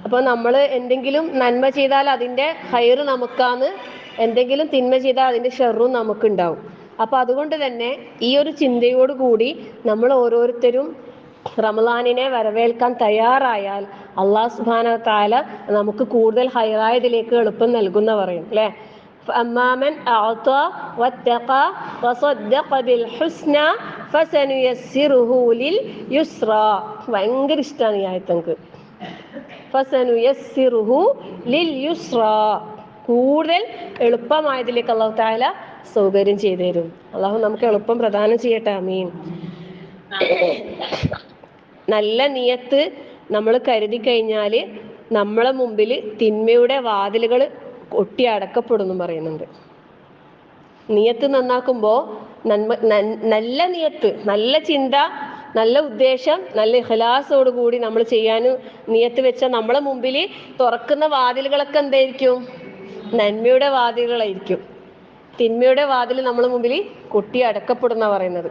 അപ്പൊ നമ്മൾ എന്തെങ്കിലും നന്മ ചെയ്താൽ അതിന്റെ ഹൈർ നമുക്കാണ്, എന്തെങ്കിലും തിന്മ ചെയ്താൽ അതിന്റെ ഷെറും നമുക്കുണ്ടാവും. അപ്പൊ അതുകൊണ്ട് തന്നെ ഈ ഒരു ചിന്തയോട് കൂടി നമ്മൾ ഓരോരുത്തരും റമളാനിനെ വരവേൽക്കാൻ തയ്യാറായാൽ അള്ളാഹു സുബ്ഹാനഹു വ തആല നമുക്ക് കൂടുതൽ ഹൈറായതിലേക്ക് എളുപ്പം നൽകുന്ന പറയും അല്ലെ. അമ്മാമൻ അഅത വത്തഖ വസദ്ദഖ ബിൽ ഹുസ്ന ഫസനുയസ്സിറുഹു ലിൽ യുസ്ര. ഭയങ്കര ഇഷ്ടമാണ് ഈ ആയത്ത് നമുക്ക്. ഫസനുയസ്സിറുഹു ലിൽ യുസ്ര, കൂടുതൽ എളുപ്പമായതിലേക്ക് അല്ലാഹു തആല സൗകര്യം ചെയ്തു തരും. അള്ളാഹു നമുക്ക് എളുപ്പം പ്രദാനം ചെയ്യട്ടെ. ആമീൻ. നല്ല നിയത്ത് നമ്മൾ കരുതി കഴിഞ്ഞാൽ നമ്മളെ മുമ്പിൽ തിന്മയുടെ വാതിലുകൾ ഒട്ടി അടക്കപ്പെടുന്നു പറയുന്നുണ്ട്. നിയത്ത് നന്നാക്കുമ്പോൾ നല്ല നിയത്ത്, നല്ല ചിന്ത, നല്ല ഉദ്ദേശം, നല്ല ഇഖ്ലാസോട് കൂടി നമ്മൾ ചെയ്യാനും നിയത്ത് വെച്ച നമ്മളെ മുമ്പിൽ തുറക്കുന്ന വാതിലുകളൊക്കെ എന്തായിരിക്കും? നന്മയുടെ വാതിലുകളായിരിക്കും. തിന്മയുടെ വാതിൽ നമ്മളെ മുമ്പിൽ കൊട്ടി അടക്കപ്പെടുന്ന പറയുന്നത്.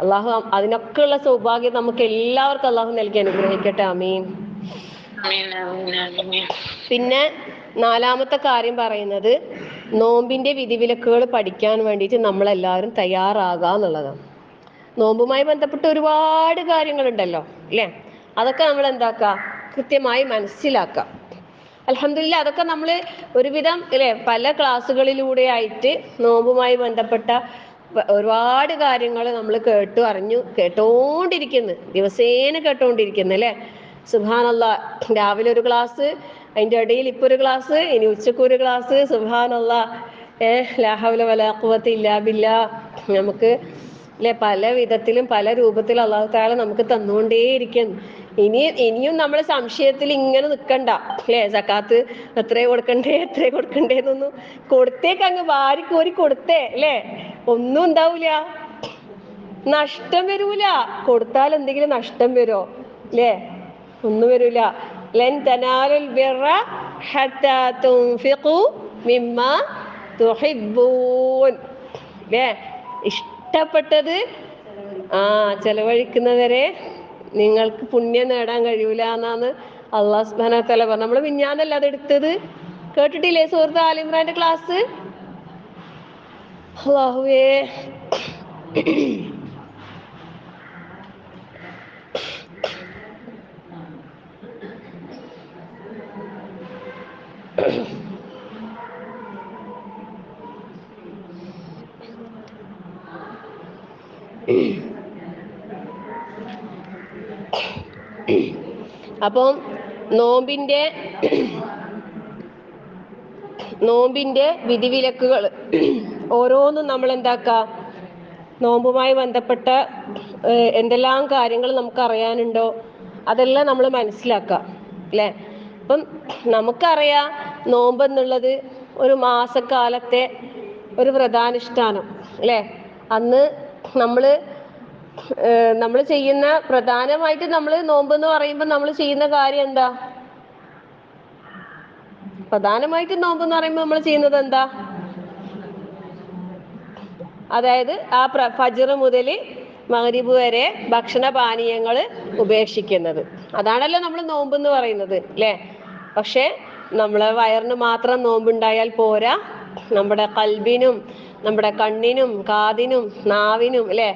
അള്ളാഹു അതിനൊക്കെയുള്ള സൗഭാഗ്യം നമുക്ക് എല്ലാവർക്കും അള്ളാഹു നൽകി അനുഗ്രഹിക്കട്ടെ. ആമീൻ. പിന്നെ നാലാമത്തെ കാര്യം പറയുന്നത് നോമ്പിന്റെ വിധിവിലക്കുകൾ പഠിക്കാൻ വേണ്ടിയിട്ട് നമ്മളെല്ലാവരും തയ്യാറാകുക എന്നുള്ളതാണ്. നോമ്പുമായി ബന്ധപ്പെട്ട് ഒരുപാട് കാര്യങ്ങളുണ്ടല്ലോ അല്ലേ? അതൊക്കെ നമ്മൾ എന്താക്കുക? കൃത്യമായി മനസ്സിലാക്കുക. അൽഹംദുലില്ലാ, അതൊക്കെ നമ്മൾ ഒരുവിധം അല്ലേ പല ക്ലാസ്സുകളിലൂടെ ആയിട്ട് നോമ്പുമായി ബന്ധപ്പെട്ട ഒരുപാട് കാര്യങ്ങൾ നമ്മൾ കേട്ടു അറിഞ്ഞു, കേട്ടോണ്ടിരിക്കുന്നു, ദിവസേന കേട്ടോണ്ടിരിക്കുന്നു അല്ലേ? സുബ്ഹാനല്ലാഹ്, രാവിലെ ഒരു ക്ലാസ്, അതിൻ്റെ ഇടയിൽ ഇപ്പോൾ ഒരു ക്ലാസ്, ഇനി ഉച്ചക്ക് ഒരു ക്ലാസ്. സുബ്ഹാനല്ലാഹ്, ലാ ഹൗല വലാ ഖുവത ഇല്ലാ ബില്ലാഹ്. നമുക്ക് അല്ലെ പല വിധത്തിലും പല രൂപത്തിലും അല്ലാഹു തആല നമുക്ക് തന്നുകൊണ്ടേയിരിക്കുന്നു. ഇനിയും നമ്മൾ സംശയത്തിൽ ഇങ്ങനെ നിൽക്കണ്ട അല്ലേ? സക്കാത്ത് എത്രേ കൊടുക്കണ്ടേന്നൊന്നും കൊടുത്തേക്ക് അങ്ങ് വാരിക്കോരി കൊടുത്തേ അല്ലേ? ഒന്നും ഉണ്ടാവൂല, നഷ്ടം വരൂല. കൊടുത്താൽ എന്തെങ്കിലും നഷ്ടം വരുമോ? അല്ലേ? ഒന്നും വരൂല. ലൻ തനാലുൽ ബിർറ ഹത്താ തുൻഫിഖു മിമ്മാ തുഹിബ്ബൂൻ. അല്ലേ? ഇഷ്ടപ്പെട്ടത് ചെലവഴിക്കുന്നവരെ നിങ്ങൾക്ക് പുണ്യം നേടാൻ കഴിയൂല എന്നാണ് അല്ലാഹു സുബ്ഹാനഹു വ തആല പറഞ്ഞത്. നമ്മൾ മിഞ്ഞാന്നല്ല അത് എടുത്തത്, കേട്ടിട്ടില്ലേ സൂറത്ത് ആൽ ഇംറാന്റെ ക്ലാസ്? അല്ലാഹുവേ, അപ്പം നോമ്പിന്റെ വിധിവിലക്കുകൾ ഓരോന്നും നമ്മൾ എന്താക്കുക? നോമ്പുമായി ബന്ധപ്പെട്ട എന്തെല്ലാം കാര്യങ്ങൾ നമുക്ക് അറിയാനുണ്ടോ അതെല്ലാം നമ്മൾ മനസ്സിലാക്കുക അല്ലേ? അപ്പം നമുക്കറിയാം നോമ്പ് എന്നുള്ളത് ഒരു മാസക്കാലത്തെ ഒരു പ്രധാനുഷ്ഠാനം അല്ലേ? അന്ന് നമ്മൾ ചെയ്യുന്ന പ്രധാനമായിട്ട് നമ്മൾ നോമ്പ് എന്ന് പറയുമ്പോൾ നമ്മൾ ചെയ്യുന്ന കാര്യം എന്താ? പ്രധാനമായിട്ട് നോമ്പ് എന്ന് പറയുമ്പോൾ നമ്മൾ ചെയ്യുന്നത് എന്താ? അതായത് ആ ഫജ്ർ മുതൽ മഗ്രിബ് വരെ ഭക്ഷണപാനീയങ്ങൾ ഉപേക്ഷിക്കുന്നത്, അതാണല്ലോ നമ്മൾ നോമ്പ് എന്ന് പറയുന്നത് അല്ലേ? പക്ഷെ നമ്മളെ വയറിന് മാത്രം നോമ്പുണ്ടായാൽ പോരാ, നമ്മുടെ കൽബിനും നമ്മുടെ കണ്ണിനും കാതിനും നാവിനും അല്ലേ,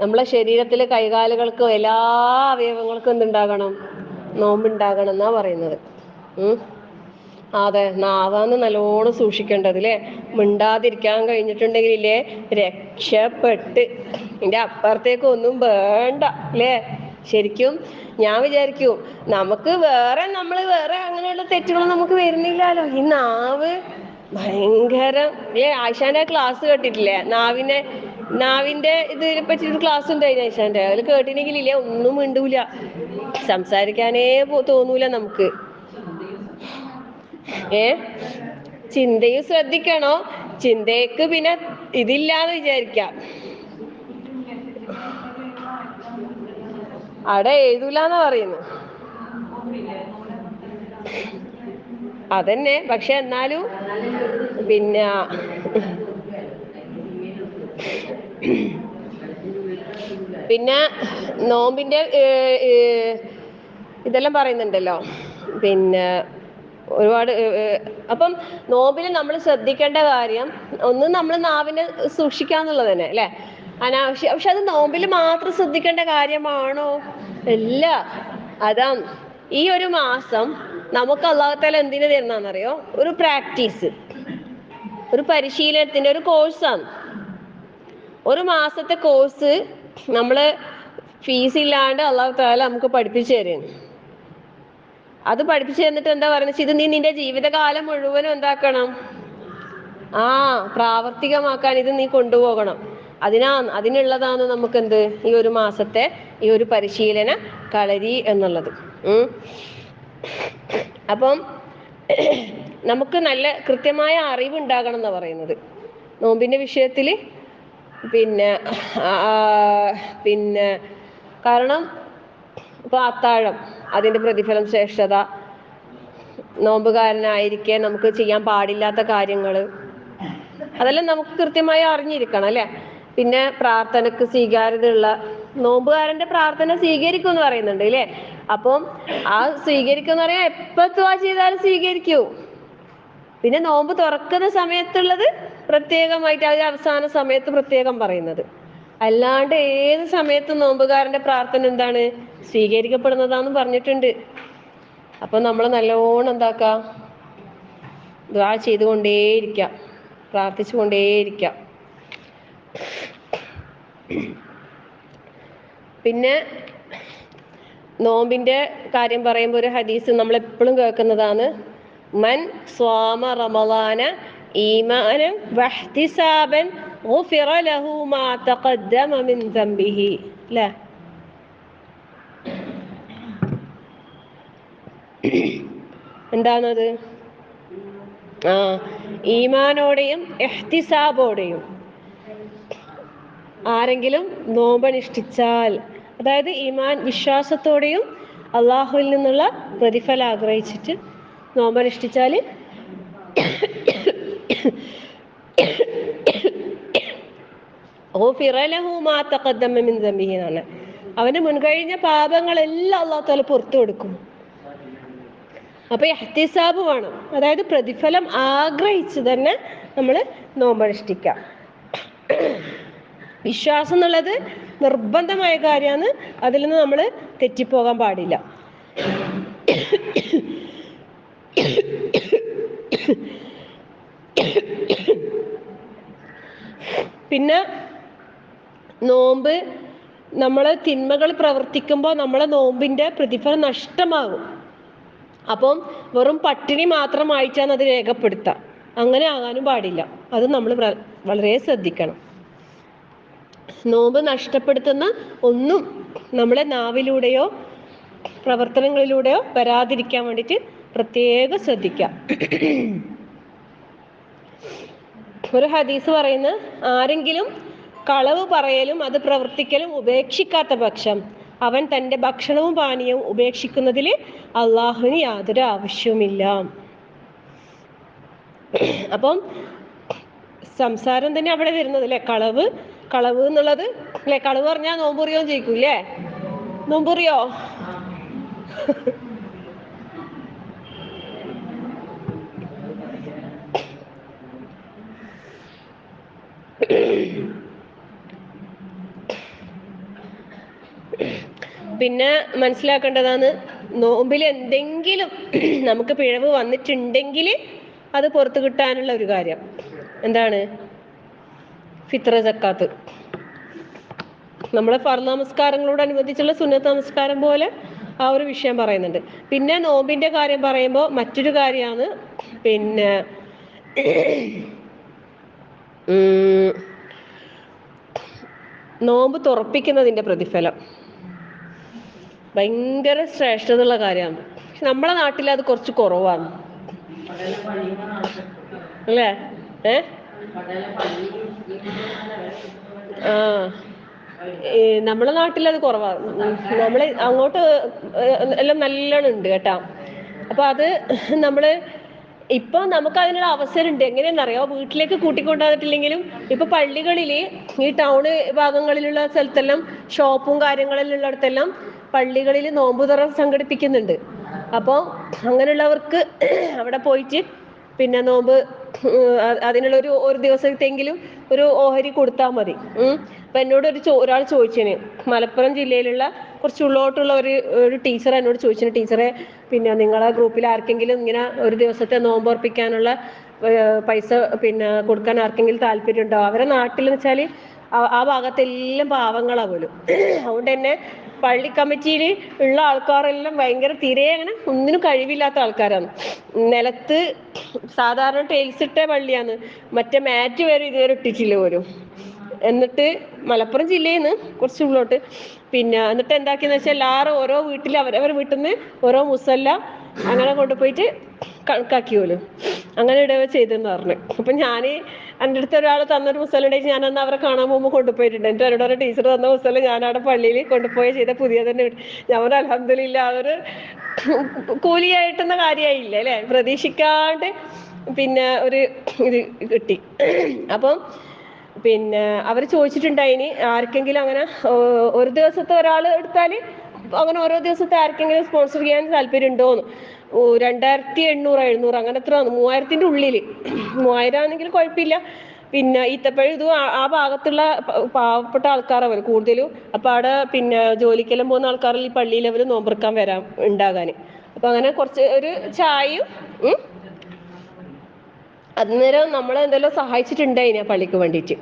നമ്മളെ ശരീരത്തിലെ കൈകാലുകൾക്കും എല്ലാ അവയവങ്ങൾക്കും എന്തുണ്ടാകണം? നോമ്പുണ്ടാകണം എന്നാ പറയുന്നത്. അതെ, നാവാന്ന് നല്ലോണം സൂക്ഷിക്കേണ്ടത് അല്ലേ? മിണ്ടാതിരിക്കാൻ കഴിഞ്ഞിട്ടുണ്ടെങ്കിൽ ഇല്ലേ രക്ഷപ്പെട്ട്, ഇതിന്റെ അപ്പുറത്തേക്ക് ഒന്നും വേണ്ട അല്ലേ? ശരിക്കും ഞാൻ വിചാരിക്കും നമ്മൾ വേറെ അങ്ങനെയുള്ള തെറ്റുകൾ നമുക്ക് വരുന്നില്ലല്ലോ. ഈ നാവ് ഭയങ്കര ആയിഷാന്റെ ക്ലാസ് കേട്ടിട്ടില്ലേ? നാവിന്റെ ഇതിനെ പറ്റിയൊരു ക്ലാസ് ഉണ്ടായിരുന്നു ആയിഷാന്റെ. അതിൽ കേട്ടിട്ടുണ്ടെങ്കിൽ ഇല്ലേ ഒന്നും മിണ്ടൂല, സംസാരിക്കാനേ തോന്നൂല നമുക്ക്. ചിന്തയും ശ്രദ്ധിക്കണോ? ചിന്തയ്ക്ക് പിന്നെ ഇതില്ലാന്ന് വിചാരിക്കാം, അവിടെ എഴുതൂലെന്നാ പറയുന്നു. അതന്നെ, പക്ഷെ എന്നാലും പിന്നെ പിന്നെ നോമ്പിന്റെ ഇതെല്ലാം പറയുന്നുണ്ടല്ലോ. പിന്നെ ഒരുപാട് അപ്പം നോമ്പിന് നമ്മൾ ശ്രദ്ധിക്കേണ്ട കാര്യം ഒന്ന്, നമ്മൾ നാവിനെ സൂക്ഷിക്കാന്നുള്ളത് തന്നെ അല്ലെ, അനാവശ്യം. പക്ഷെ അത് നോമ്പിൽ മാത്രം ശ്രദ്ധിക്കേണ്ട കാര്യമാണോ? അല്ല. അതാ ഈ ഒരു മാസം നമുക്ക് അല്ലാഹു തആല എന്തിനു തരുന്നറിയോ? ഒരു പ്രാക്ടീസ്, ഒരു പരിശീലനത്തിന്റെ ഒരു കോഴ്സാണ്. ഒരു മാസത്തെ കോഴ്സ് നമ്മള് ഫീസ് ഇല്ലാണ്ട് അല്ലാഹു തആല നമുക്ക് പഠിപ്പിച്ചു തരും. അത് പഠിപ്പിച്ചു തന്നിട്ട് എന്താ പറയുന്നത്? ഇത് നീ നിന്റെ ജീവിതകാലം മുഴുവനും എന്താക്കണം? പ്രാവർത്തികമാക്കാൻ ഇത് നീ കൊണ്ടുപോകണം. അതിനുള്ളതാണ് നമുക്ക് എന്ത്, ഈ ഒരു മാസത്തെ ഈ ഒരു പരിശീലന കളരി എന്നുള്ളത്. അപ്പം നമുക്ക് നല്ല കൃത്യമായ അറിവുണ്ടാകണം എന്നാ പറയുന്നത് നോമ്പിന്റെ വിഷയത്തില്. പിന്നെ കാരണം ഇപ്പൊ അത്താഴം, അതിന്റെ പ്രതിഫലം, ശ്രേഷ്ഠത, നോമ്പുകാരനായിരിക്കെ നമുക്ക് ചെയ്യാൻ പാടില്ലാത്ത കാര്യങ്ങള്, അതെല്ലാം നമുക്ക് കൃത്യമായി അറിഞ്ഞിരിക്കണം അല്ലെ. പിന്നെ പ്രാർത്ഥനക്ക് സ്വീകാര്യതയുള്ള, നോമ്പുകാരന്റെ പ്രാർത്ഥന സ്വീകരിക്കും എന്ന് പറയുന്നുണ്ട് അല്ലേ. അപ്പം ആ സ്വീകരിക്കും എന്ന് പറയാൻ എപ്പോ ദുആ ചെയ്താലും സ്വീകരിക്കൂ. പിന്നെ നോമ്പ് തുറക്കുന്ന സമയത്തുള്ളത് പ്രത്യേകമായിട്ട് അത് അവസാന സമയത്ത് പ്രത്യേകം പറയുന്നത്, അല്ലാണ്ട് ഏത് സമയത്തും നോമ്പുകാരന്റെ പ്രാർത്ഥന എന്താണ്? സ്വീകരിക്കപ്പെടുന്നതാന്ന് പറഞ്ഞിട്ടുണ്ട്. അപ്പൊ നമ്മൾ നല്ലോണം എന്താക്കാം? ദുആ ചെയ്തുകൊണ്ടേയിരിക്കാം, പ്രാർത്ഥിച്ചു കൊണ്ടേയിരിക്കാം. പിന്നെ നോമ്പിന്റെ കാര്യം പറയുമ്പോൾ ഒരു ഹദീസ് നമ്മൾ എപ്പോഴും കേൾക്കുന്നതാണ്, മൻ സ്വാമ റമളാന ഈമാനൻ വഹ്തിസാബൻ ഗുഫിറ ലഹു മാ തഖദ്ദമ മിൻ ദംബിഹി. അല്ലേ? എന്താണത്? ഈമാനോടെയും ഇഹ്തിസാബോടെയും ആരെങ്കിലും നോമ്പനുഷ്ഠിച്ചാൽ, അതായത് ഈമാൻ വിശ്വാസത്തോടെയും അള്ളാഹുവിൽ നിന്നുള്ള പ്രതിഫലം ആഗ്രഹിച്ചിട്ട് നോമ്പനുഷ്ഠിച്ചാൽ അവന്റെ മുൻകഴിഞ്ഞ പാപങ്ങളെല്ലാം അള്ളാഹു തആല പുറത്തു കൊടുക്കും. അപ്പൊ ഇഹ്തിസാബ് വേണം, അതായത് പ്രതിഫലം ആഗ്രഹിച്ച് തന്നെ നമ്മൾ നോമ്പനുഷ്ഠിക്കാം. വിശ്വാസം എന്നുള്ളത് നിർബന്ധമായ കാര്യമാണ്, അതിൽ നിന്ന് നമ്മൾ തെറ്റിപ്പോകാൻ പാടില്ല. പിന്നെ നോമ്പ് നമ്മൾ തിന്മകൾ പ്രവർത്തിക്കുമ്പോൾ നമ്മളെ നോമ്പിന്റെ പ്രതിഫലം നഷ്ടമാകും. അപ്പം വെറും പട്ടിണി മാത്രമായിട്ടാണ് അത് രേഖപ്പെടുത്താം. അങ്ങനെ ആകാനും പാടില്ല, അത് നമ്മൾ വളരെ ശ്രദ്ധിക്കണം. നോമ്പ് നഷ്ടപ്പെടുത്തുന്ന ഒന്നും നമ്മളെ നാവിലൂടെയോ പ്രവർത്തനങ്ങളിലൂടെയോ വരാതിരിക്കാൻ വേണ്ടിയിട്ട് പ്രത്യേകം ശ്രദ്ധിക്കാം. ഒരു ഹദീസ് പറയുന്ന, ആരെങ്കിലും കളവ് പറയലും അത് പ്രവർത്തിക്കലും ഉപേക്ഷിക്കാത്ത പക്ഷം അവൻ തൻ്റെ ഭക്ഷണവും പാനീയവും ഉപേക്ഷിക്കുന്നതിൽ അള്ളാഹുവിന് യാതൊരു ആവശ്യവുമില്ല. അപ്പം സംസാരം തന്നെ അവിടെ വരുന്നത് അല്ലെ, കളവ് എന്നുള്ളത് അല്ലെ. കളവ് പറഞ്ഞാൽ നോമ്പുറിയോന്ന് ചോദിക്കൂല്ലേ? നോമ്പുറിയോ? പിന്നെ മനസ്സിലാക്കേണ്ടതാണ്, നോമ്പിൽ എന്തെങ്കിലും നമുക്ക് പിഴവ് വന്നിട്ടുണ്ടെങ്കിൽ അത് പുറത്തു കിട്ടാനുള്ള ഒരു കാര്യം എന്താണ്? ഫിത്ർ, സക്കാത്ത്. നമ്മളെ ഫർള് നമസ്കാരങ്ങളോടനുബന്ധിച്ചുള്ള സുന്നത്ത് നമസ്കാരം പോലെ ആ ഒരു വിഷയം പറയുന്നുണ്ട്. പിന്നെ നോമ്പിന്റെ കാര്യം പറയുമ്പോൾ മറ്റൊരു കാര്യമാണ് പിന്നെ നോമ്പ് തുറപ്പിക്കുന്നതിന്റെ പ്രതിഫലം ഭയങ്കര ശ്രേഷ്ഠതയുള്ള കാര്യമാണ്. പക്ഷെ നമ്മളെ നാട്ടിൽ അത് കുറച്ച് കുറവാണ് അല്ലേ? ആ നമ്മളെ നാട്ടിലത് കുറവാണ്. നമ്മള് അങ്ങോട്ട് എല്ലാം നല്ലോണം ഉണ്ട് കേട്ടാ. അപ്പൊ അത് നമ്മള് ഇപ്പൊ നമുക്ക് അതിനുള്ള അവസരം ഉണ്ട്. എങ്ങനെയാണെന്നറിയോ? വീട്ടിലേക്ക് കൂട്ടിക്കൊണ്ടുവന്നിട്ടില്ലെങ്കിലും ഇപ്പൊ പള്ളികളില് ഈ ടൗണ് ഭാഗങ്ങളിലുള്ള സ്ഥലത്തെല്ലാം ഷോപ്പും കാര്യങ്ങളെല്ലാം ഉള്ളിടത്തെല്ലാം പള്ളികളിൽ നോമ്പുതുറ സംഘടിപ്പിക്കുന്നുണ്ട്. അപ്പോൾ അങ്ങനെയുള്ളവർക്ക് അവിടെ പോയിട്ട് പിന്നെ നോമ്പ് അതിനുള്ള ഒരു ദിവസത്തെങ്കിലും ഒരു ഓഹരി കൊടുത്താൽ മതി. അപ്പൊ എന്നോട് ഒരാൾ ചോദിച്ചേന്, മലപ്പുറം ജില്ലയിലുള്ള കുറച്ച് ഉള്ളോട്ടുള്ള ഒരു ടീച്ചർ എന്നോട് ചോദിച്ചു, ടീച്ചറെ പിന്നെ നിങ്ങളെ ഗ്രൂപ്പിൽ ആർക്കെങ്കിലും ഇങ്ങനെ ഒരു ദിവസത്തെ നോമ്പ് ഉറപ്പിക്കാനുള്ള പൈസ പിന്നെ കൊടുക്കാൻ ആർക്കെങ്കിലും താല്പര്യം ഉണ്ടോ? അവരെ നാട്ടിലെന്ന് വെച്ചാൽ ആ ഭാഗത്തെല്ലാം പാവങ്ങളാ പോലും. അതുകൊണ്ട് തന്നെ പള്ളി കമ്മിറ്റിയിൽ ഉള്ള ആൾക്കാരെല്ലാം ഭയങ്കര തീരെ അങ്ങനെ ഒന്നിനും കഴിവില്ലാത്ത ആൾക്കാരാണ്. നിലത്ത് സാധാരണ ടൈൽസ് ഇട്ട പള്ളിയാണ്, മറ്റേ മാറ്റ് വരെ ഇതുവരെ ഇട്ടിട്ടില്ല പോലും. എന്നിട്ട് മലപ്പുറം ജില്ലയിൽ നിന്ന് കുറച്ച് ഉള്ളോട്ട് പിന്നെ എന്നിട്ട് എന്താക്കിയെന്ന് വെച്ചാൽ എല്ലാവരും ഓരോ വീട്ടിൽ അവരവർ വീട്ടിൽ നിന്ന് ഓരോ മുസല്ല അങ്ങനെ കൊണ്ടുപോയിട്ട് കണക്കാക്കി പോലും. അങ്ങനെ ഇടവ ചെയ്തെന്ന് പറഞ്ഞു. അപ്പം ഞാൻ എൻ്റെ അടുത്ത് ഒരാൾ തന്നൊരു മുസല്ല ഉണ്ടെങ്കിൽ ഞാനന്ന് അവരെ കാണാൻ പോകുമ്പോൾ കൊണ്ടുപോയിട്ടുണ്ട്. എന്നിട്ട് അവരോട് ടീച്ചർ തന്ന മുസല്ല ഞാനവിടെ പള്ളിയിൽ കൊണ്ടുപോയി ചെയ്ത പുതിയ തന്നെ. ഞാൻ പറഞ്ഞു അൽഹംദുലില്ലാ, അതൊരു കൂലിയായിട്ടുന്ന കാര്യമായില്ല അല്ലേ? പ്രതീക്ഷിക്കാണ്ട് പിന്നെ ഒരു ഇത് കിട്ടി. അപ്പം പിന്നെ അവർ ചോദിച്ചിട്ടുണ്ടായിനി ആർക്കെങ്കിലും അങ്ങനെ ഒരു ദിവസത്തെ ഒരാൾ എടുത്താൽ അങ്ങനെ ഓരോ ദിവസത്തെ ആർക്കെങ്കിലും സ്പോൺസർ ചെയ്യാൻ താല്പര്യം ഉണ്ടോന്ന്. 2800 700 അങ്ങനെ എത്ര 3000ന്റെ ഉള്ളിൽ. 3000 ആണെങ്കിൽ കുഴപ്പമില്ല. പിന്നെ ഈത്തപ്പഴം ഇതും ആ ഭാഗത്തുള്ള പാവപ്പെട്ട ആൾക്കാരാണ് കൂടുതലും. അപ്പൊ അവിടെ പിന്നെ ജോലിക്കെല്ലാം പോകുന്ന ആൾക്കാരിൽ ഈ പള്ളിയിൽ അവർ നോമ്പെറുക്കാൻ വരാൻ ഉണ്ടാകാൻ. അപ്പൊ അങ്ങനെ കുറച്ച് ഒരു ചായയും അന്നേരം നമ്മളെന്തെല്ലോ സഹായിച്ചിട്ടുണ്ടായിന് ആ പള്ളിക്ക് വേണ്ടിയിട്ട്.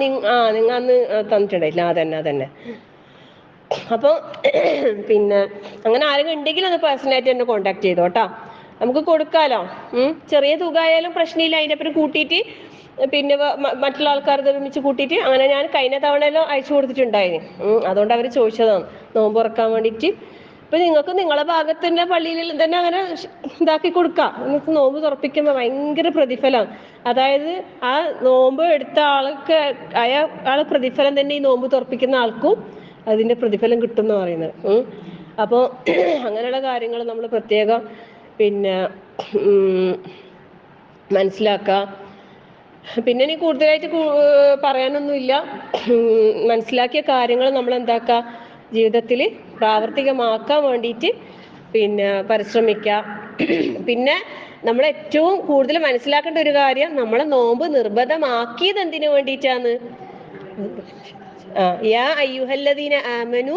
നിങ്ങൾ അന്ന് തന്നിട്ടുണ്ടായില്ല. അതന്നെ. അപ്പൊ പിന്നെ അങ്ങനെ ആരെങ്കിലും ഉണ്ടെങ്കിൽ ഒന്ന് പേഴ്സണലായിട്ട് എന്നെ കോണ്ടാക്ട് ചെയ്തോ കേട്ടോ. നമുക്ക് കൊടുക്കാലോ. ചെറിയ തുക ആയാലും പ്രശ്നമില്ല. അതിൻ്റെ അപ്പുറം കൂട്ടിയിട്ട് പിന്നെ മറ്റുള്ള ആൾക്കാർ ഒരുമിച്ച് കൂട്ടിയിട്ട് അങ്ങനെ ഞാൻ കഴിഞ്ഞ തവണയെല്ലാം അയച്ചു കൊടുത്തിട്ടുണ്ടായിന്. അതുകൊണ്ട് അവർ ചോദിച്ചതാണ് നോമ്പ് തുറക്കാൻ വേണ്ടിയിട്ട്. ഇപ്പൊ നിങ്ങൾക്ക് നിങ്ങളെ ഭാഗത്തിന്റെ പള്ളിയിൽ തന്നെ അങ്ങനെ ഇതാക്കി കൊടുക്കാം. നിങ്ങൾക്ക് നോമ്പ് തുറപ്പിക്കുമ്പോൾ ഭയങ്കര പ്രതിഫലമാണ്. അതായത് ആ നോമ്പ് എടുത്ത ആൾക്ക് അയാളെ പ്രതിഫലം തന്നെ ഈ നോമ്പ് തുറപ്പിക്കുന്ന ആൾക്കും അതിന്റെ പ്രതിഫലം കിട്ടും എന്ന് പറയുന്നത്. അപ്പോൾ അങ്ങനെയുള്ള കാര്യങ്ങൾ നമ്മൾ പ്രത്യേകം പിന്നെ മനസ്സിലാക്കുക. പിന്നെ ഇനി കൂടുതലായിട്ട് പറയാനൊന്നുമില്ല. മനസ്സിലാക്കിയ കാര്യങ്ങൾ നമ്മൾ എന്താക്കുക, ജീവിതത്തിൽ പ്രാവർത്തികമാക്കാൻ വേണ്ടിയിട്ട് പിന്നെ പരിശ്രമിക്കുക. പിന്നെ നമ്മൾ ഏറ്റവും കൂടുതൽ മനസ്സിലാക്കേണ്ട ഒരു കാര്യം, നമ്മളെ നോമ്പ് നിർബന്ധമാക്കിയത് എന്തിനു വേണ്ടിയിട്ടാണ്? യാ അയ്യുഹല്ലദീന ആമനു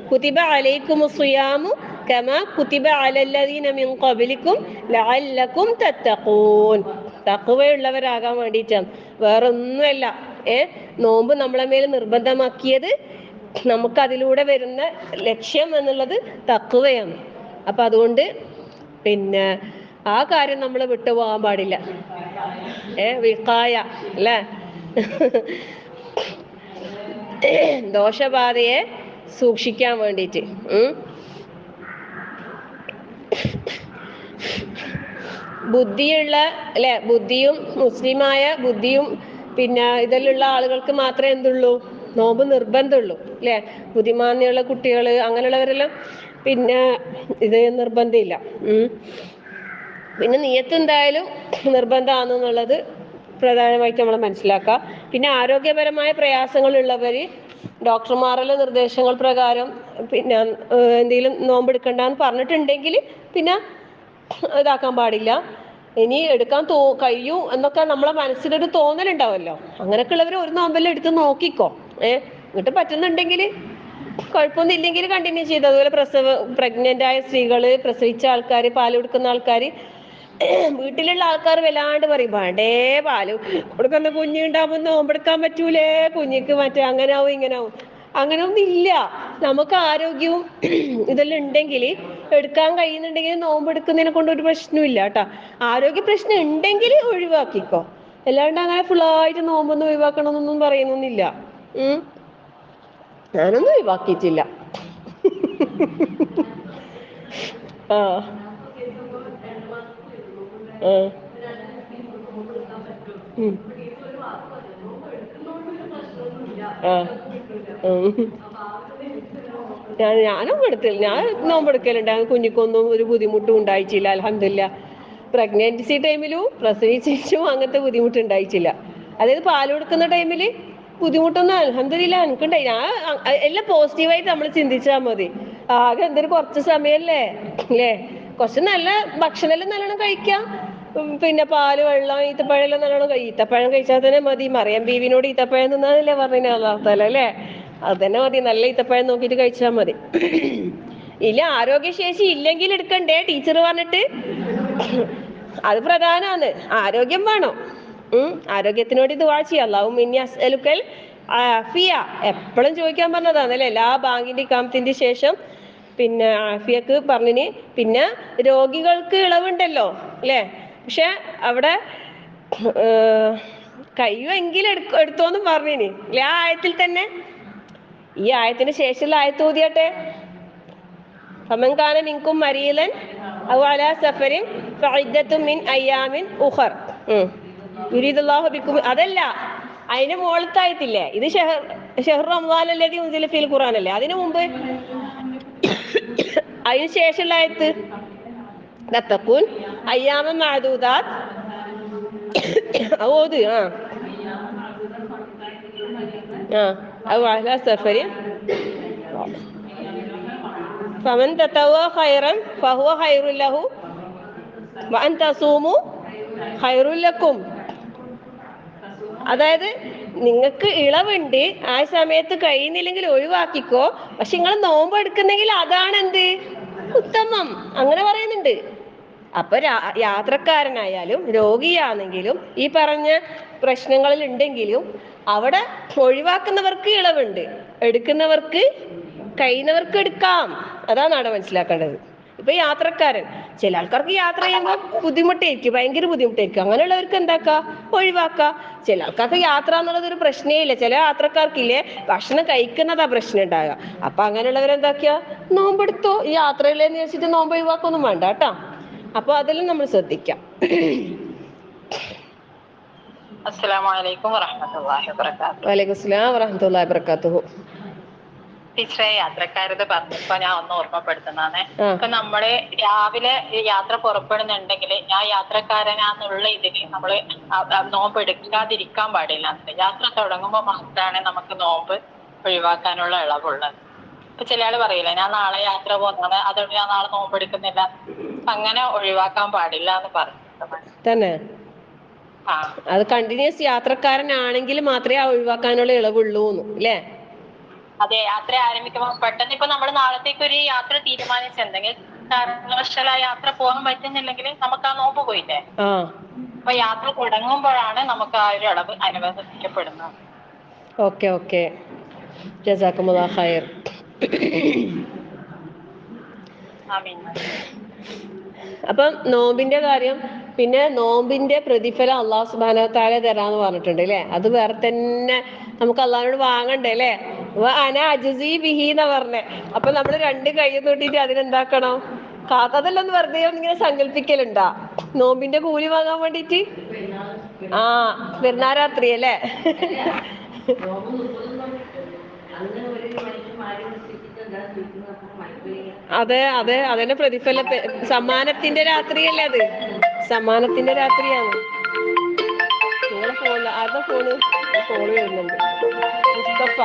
കുതിബ അലൈക്കുമുസ് സിയാമു കമാ കുതിബ അലല്ലദീന മിൻ ഖബ്ലിക്കും ലഅല്ലക്കും തത്തഖൂൻ. തഖ്വയുള്ളവരാകാൻ വേണ്ടിയിട്ടാണ്, വേറൊന്നുമല്ല. നോമ്പ് നമ്മളെ മേൽ നിർബന്ധമാക്കിയത് നമുക്ക് അതിലൂടെ വരുന്ന ലക്ഷ്യം എന്നുള്ളത് തഖ്വയാണ്. അപ്പൊ അതുകൊണ്ട് പിന്നെ ആ കാര്യം നമ്മൾ വിട്ടുപോകാൻ പാടില്ല. വിഖായ അല്ലേ? ദോഷബാധയെ സൂക്ഷിക്കാൻ വേണ്ടിയിട്ട്. ബുദ്ധിയുള്ള അല്ലെ, ബുദ്ധിയും മുസ്ലിമായ ബുദ്ധിയും പിന്നെ ഇതിലുള്ള ആളുകൾക്ക് മാത്രമേ എന്തുള്ളൂ, നോമ്പ് നിർബന്ധമുള്ളൂ അല്ലെ? ബുദ്ധിമാന്യമുള്ള കുട്ടികൾ അങ്ങനെയുള്ളവരെല്ലാം പിന്നെ ഇത് നിർബന്ധമില്ല. പിന്നെ നിയത്ത് എന്തായാലും നിർബന്ധമാണെന്നുള്ളത് പ്രധാനമായിട്ട് നമ്മൾ മനസ്സിലാക്കുക. പിന്നെ ആരോഗ്യപരമായ പ്രയാസങ്ങളുള്ളവർ ഡോക്ടർമാരുടെ നിർദ്ദേശങ്ങൾ പ്രകാരം പിന്നെ എന്തെങ്കിലും നോമ്പെടുക്കണ്ടെന്ന് പറഞ്ഞിട്ടുണ്ടെങ്കിൽ പിന്നെ ഇതാക്കാൻ പാടില്ല. ഇനി എടുക്കാൻ കഴിയൂ എന്നൊക്കെ നമ്മളെ മനസ്സിലൊരു തോന്നലുണ്ടാവുമല്ലോ. അങ്ങനെയൊക്കെ ഉള്ളവർ ഒരു നോമ്പെല്ലാം എടുത്ത് നോക്കിക്കോ. എന്നിട്ട് പറ്റുന്നുണ്ടെങ്കിൽ കുഴപ്പമൊന്നും ഇല്ലെങ്കിൽ കണ്ടിന്യൂ ചെയ്തു. അതുപോലെ പ്രഗ്നന്റ് ആയ സ്ത്രീകള്, പ്രസവിച്ച ആൾക്കാർ, പാല് കൊടുക്കുന്ന ആൾക്കാർ, വീട്ടിലുള്ള ആൾക്കാർ വല്ലാണ്ട് പറയും വേണ്ടേ പാല് കൊടുക്കുന്ന കുഞ്ഞുണ്ടാവുമ്പോൾ നോമ്പെടുക്കാൻ പറ്റൂലേ, കുഞ്ഞിക്ക് മറ്റേ അങ്ങനാവും ഇങ്ങനാവും. അങ്ങനെയൊന്നും ഇല്ല. നമുക്ക് ആരോഗ്യവും ഇതെല്ലാം ഉണ്ടെങ്കിൽ എടുക്കാൻ കഴിയുന്നുണ്ടെങ്കിൽ നോമ്പെടുക്കുന്നതിനെ കൊണ്ട് ഒരു പ്രശ്നമില്ല കേട്ടോ. ആരോഗ്യ പ്രശ്നം ഉണ്ടെങ്കിൽ ഒഴിവാക്കിക്കോ. അല്ലാണ്ട് അങ്ങനെ ഫുള്ളായിട്ട് നോമ്പൊന്നും ഒഴിവാക്കണമെന്നൊന്നും പറയുന്നൊന്നുമില്ല. ഞാനൊന്നും ഒഴിവാക്കിയിട്ടില്ല. ആ ആ ഞാനും എടുത്തില്ല. ഞാൻ നോമ്പെടുക്കലുണ്ട്. കുഞ്ഞിക്കൊന്നും ഒരു ബുദ്ധിമുട്ടും ഉണ്ടായിട്ടില്ല, അൽഹംദുലില്ലാ. പ്രഗ്നൻസി ടൈമിലും പ്രസവിച്ചും അങ്ങനത്തെ ബുദ്ധിമുട്ട് ഉണ്ടായിട്ടില്ല. അതായത് പാല് കൊടുക്കുന്ന ടൈമില് ബുദ്ധിമുട്ടൊന്നും അൽഹംദുലില്ലാ എനിക്കുണ്ടായി. ഞാൻ എല്ലാം പോസിറ്റീവായിട്ട് നമ്മൾ ചിന്തിച്ചാൽ മതി. ആകെ എന്തൊരു കുറച്ച് സമയല്ലേ അല്ലേ? കുറച്ച് നല്ല ഭക്ഷണം എല്ലാം നല്ലോണം കഴിക്കാം. പിന്നെ പാല്, വെള്ളം, ഈത്തപ്പഴം എല്ലാം നല്ലോണം ഈത്തപ്പഴം കഴിച്ചാൽ തന്നെ മതി. മറിയം ബീവിനോട് ഈത്തപ്പഴം തിന്നാന്നല്ലേ പറഞ്ഞ അല്ലാഹു തആല അല്ലേ? അത് തന്നെ മതി. നല്ല ഈത്തപ്പഴം നോക്കിയിട്ട് കഴിച്ചാൽ മതി. ഇല്ല ആരോഗ്യശേഷി ഇല്ലെങ്കിൽ എടുക്കണ്ടേ ടീച്ചർ പറഞ്ഞിട്ട്. അത് പ്രധാനമാണ്. ആരോഗ്യം വേണം. ആരോഗ്യത്തിനോട് ദുആ ചെയ്യാം. അല്ലാഹുമ്മ ഇന്നി അസ്അലുക്കൽ ആഫിയ എപ്പോഴും ചോദിക്കാൻ പറഞ്ഞതാണല്ലേ എല്ലാ ബാങ്കിന്റെ ഇഖാമത്തിന്റെ ശേഷം. പിന്നെ ആഫിയക്ക് പറഞ്ഞിന്. പിന്നെ രോഗികൾക്ക് ഇളവുണ്ടല്ലോ അല്ലേ? പക്ഷെ അവിടെ കഴിയുമെങ്കിലും എടുത്തോന്നും പറഞ്ഞിന് അല്ലെ ആ ആയത്തിൽ തന്നെ. ഈ ആയത്തിന് ശേഷമുള്ള ആയത്ത് ഓതിയാട്ടെ. ഫമൻ കാന മിൻകും മരീലൻ ഔ അലാ സഫരിൻ ഫഇദ്ദത്തും മിൻ അയ്യാമിൻ ഉഖർ. യുരീദുല്ലാഹു ബിക്കും അതല്ല, അതിന് മുകളിലത്തെ ആയത്തില്ലേ? ഇത് ഷഹ്റു റമദാൻ അല്ലദീ ഉൻസില ഫീൽ ഖുർആൻ അല്ലേ? അതിനു മുമ്പ് അതിന് ശേഷമുള്ള ആയത്ത് തത്തഖൂൻ അയ്യാമൻ മഅദൂദാത്ത്. ഓത്. ഔ അലാ സഫരിൻ ഫമൻ തതവ്വഅ ഖൈറൻ ഫഹുവ ഖൈറുൻ ലഹു വഅൻ തസൂമു ഖൈറുൻ ലക്കും. അതായത് നിങ്ങൾക്ക് ഇളവുണ്ട്, ആ സമയത്ത് കഴിയുന്നില്ലെങ്കിൽ ഒഴിവാക്കിക്കോ. പക്ഷെ നിങ്ങൾ നോമ്പ് എടുക്കുന്നെങ്കിൽ അതാണ് എന്ത് ഉത്തമം. അങ്ങനെ പറയുന്നുണ്ട്. അപ്പൊ യാത്രക്കാരനായാലും രോഗിയാണെങ്കിലും ഈ പറഞ്ഞ പ്രശ്നങ്ങളിൽ ഉണ്ടെങ്കിലും അവിടെ ഒഴിവാക്കുന്നവർക്ക് ഇളവുണ്ട്, എടുക്കുന്നവർക്ക് കഴിയുന്നവർക്ക് എടുക്കാം. അതാണ് അവിടെ മനസ്സിലാക്കേണ്ടത്. ഇപ്പൊ യാത്രക്കാരൻ, ചില ആൾക്കാർക്ക് യാത്ര ചെയ്യുമ്പോൾ ബുദ്ധിമുട്ടായിരിക്കും, ഭയങ്കര ബുദ്ധിമുട്ടായിരിക്കും. അങ്ങനെയുള്ളവർക്ക് എന്താക്കാം, ഒഴിവാക്കാം. ചില ആൾക്കാർക്ക് യാത്ര എന്നുള്ളത് ഒരു പ്രശ്നേ ഇല്ല. ചില യാത്രക്കാർക്കില്ലേ ഭക്ഷണം കഴിക്കുന്നതാ പ്രശ്നം ഉണ്ടാകുക. അപ്പൊ അങ്ങനെയുള്ളവരെന്താക്കിയാ നോമ്പെടുത്തോ. ഈ യാത്രയില്ലെന്ന് വെച്ചിട്ട് നോമ്പ് ഒഴിവാക്കൊന്നും വേണ്ട കേട്ടാ. അപ്പൊ അതെല്ലാം നമ്മൾ ശ്രദ്ധിക്കാം. അസ്സലാമു അലൈക്കും വറഹ്മത്തുള്ളാഹി വബറകാതുഹു. വലൈക്കും അസ്സലാം വറഹ്മത്തുള്ളാഹി വബറകാതുഹു. ടീച്ചറെ യാത്രക്കാരത് പറഞ്ഞപ്പോ ഞാൻ ഒന്ന് ഓർമ്മപ്പെടുത്തുന്നതാണ്. ഇപ്പൊ നമ്മള് രാവിലെ യാത്ര പുറപ്പെടുന്നുണ്ടെങ്കിൽ ഞാൻ യാത്രക്കാരനാന്നുള്ള ഇതില് നമ്മള് നോമ്പ് എടുക്കാതിരിക്കാൻ പാടില്ല. യാത്ര തുടങ്ങുമ്പോൾ മാത്രമാണ് നമുക്ക് നോമ്പ് ഒഴിവാക്കാനുള്ള ഇളവുള്ളത്. ഇപ്പൊ ചില ആള് പറയില്ല ഞാൻ നാളെ യാത്ര പോകുന്നതാണ് അതുകൊണ്ട് ഞാൻ നാളെ നോമ്പ് എടുക്കുന്നില്ല. അങ്ങനെ ഒഴിവാക്കാൻ പാടില്ല എന്ന് പറഞ്ഞിട്ടുണ്ട് തന്നെ. അത് കണ്ടിന്യൂസ് യാത്രക്കാരനാണെങ്കിൽ മാത്രമേ ആ ഒഴിവാക്കാനുള്ള ഇളവുള്ളൂ അല്ലേ? അതെ, യാത്ര ആരംഭിക്കുമ്പോൾ പെട്ടെന്ന് ഇപ്പൊ നമ്മൾ നാളത്തേക്ക് ഒരു യാത്ര തീരുമാനിച്ചിട്ടുണ്ടെങ്കിൽ കാരണവശാൽ ആ യാത്ര പോകാൻ പറ്റുന്നില്ലെങ്കിൽ നമുക്ക് ആ നോമ്പ് പോയില്ലേ. അപ്പൊ യാത്ര തുടങ്ങുമ്പോഴാണ് നമുക്ക് ആ ഒരു ഇളവ് അനുവദിക്കപ്പെടുന്നത്. ഓക്കെ ഓക്കെ, ജസാക്കുമുല്ലാഹ് ഖൈർ. അപ്പം നോമ്പിന്റെ കാര്യം, പിന്നെ നോമ്പിന്റെ പ്രതിഫലം അള്ളാഹു സുബ്ഹാനഹു വ തആല തരാന്ന് പറഞ്ഞിട്ടുണ്ട് അല്ലേ? അത് വേറെ തന്നെ നമുക്ക് അള്ളാഹിനോട് വാങ്ങണ്ടേ അല്ലേ? അന അജ്സി ബിഹി എന്നാ പറഞ്ഞേ. അപ്പൊ നമ്മൾ രണ്ട് കൈ തൊട്ടിട്ട് അതിനെന്താക്കണം, അതെല്ലാം വെറുതെ ഇങ്ങനെ സങ്കല്പിക്കലുണ്ടാ നോമ്പിന്റെ കൂലി വാങ്ങാൻ വേണ്ടിട്ട്. പെരുന്നാൾ രാത്രി അല്ലേ? അതെ അതെ, അതിന്റെ പ്രതിഫലം സമ്മാനത്തിന്റെ രാത്രിയല്ലേ അത്? സമ്മാനത്തിന്റെ രാത്രിയാണ്. നിങ്ങളെ ഫോണിൽ ആരുടെ ഫോണ് വരുന്നുണ്ട്? മുസ്തഫ.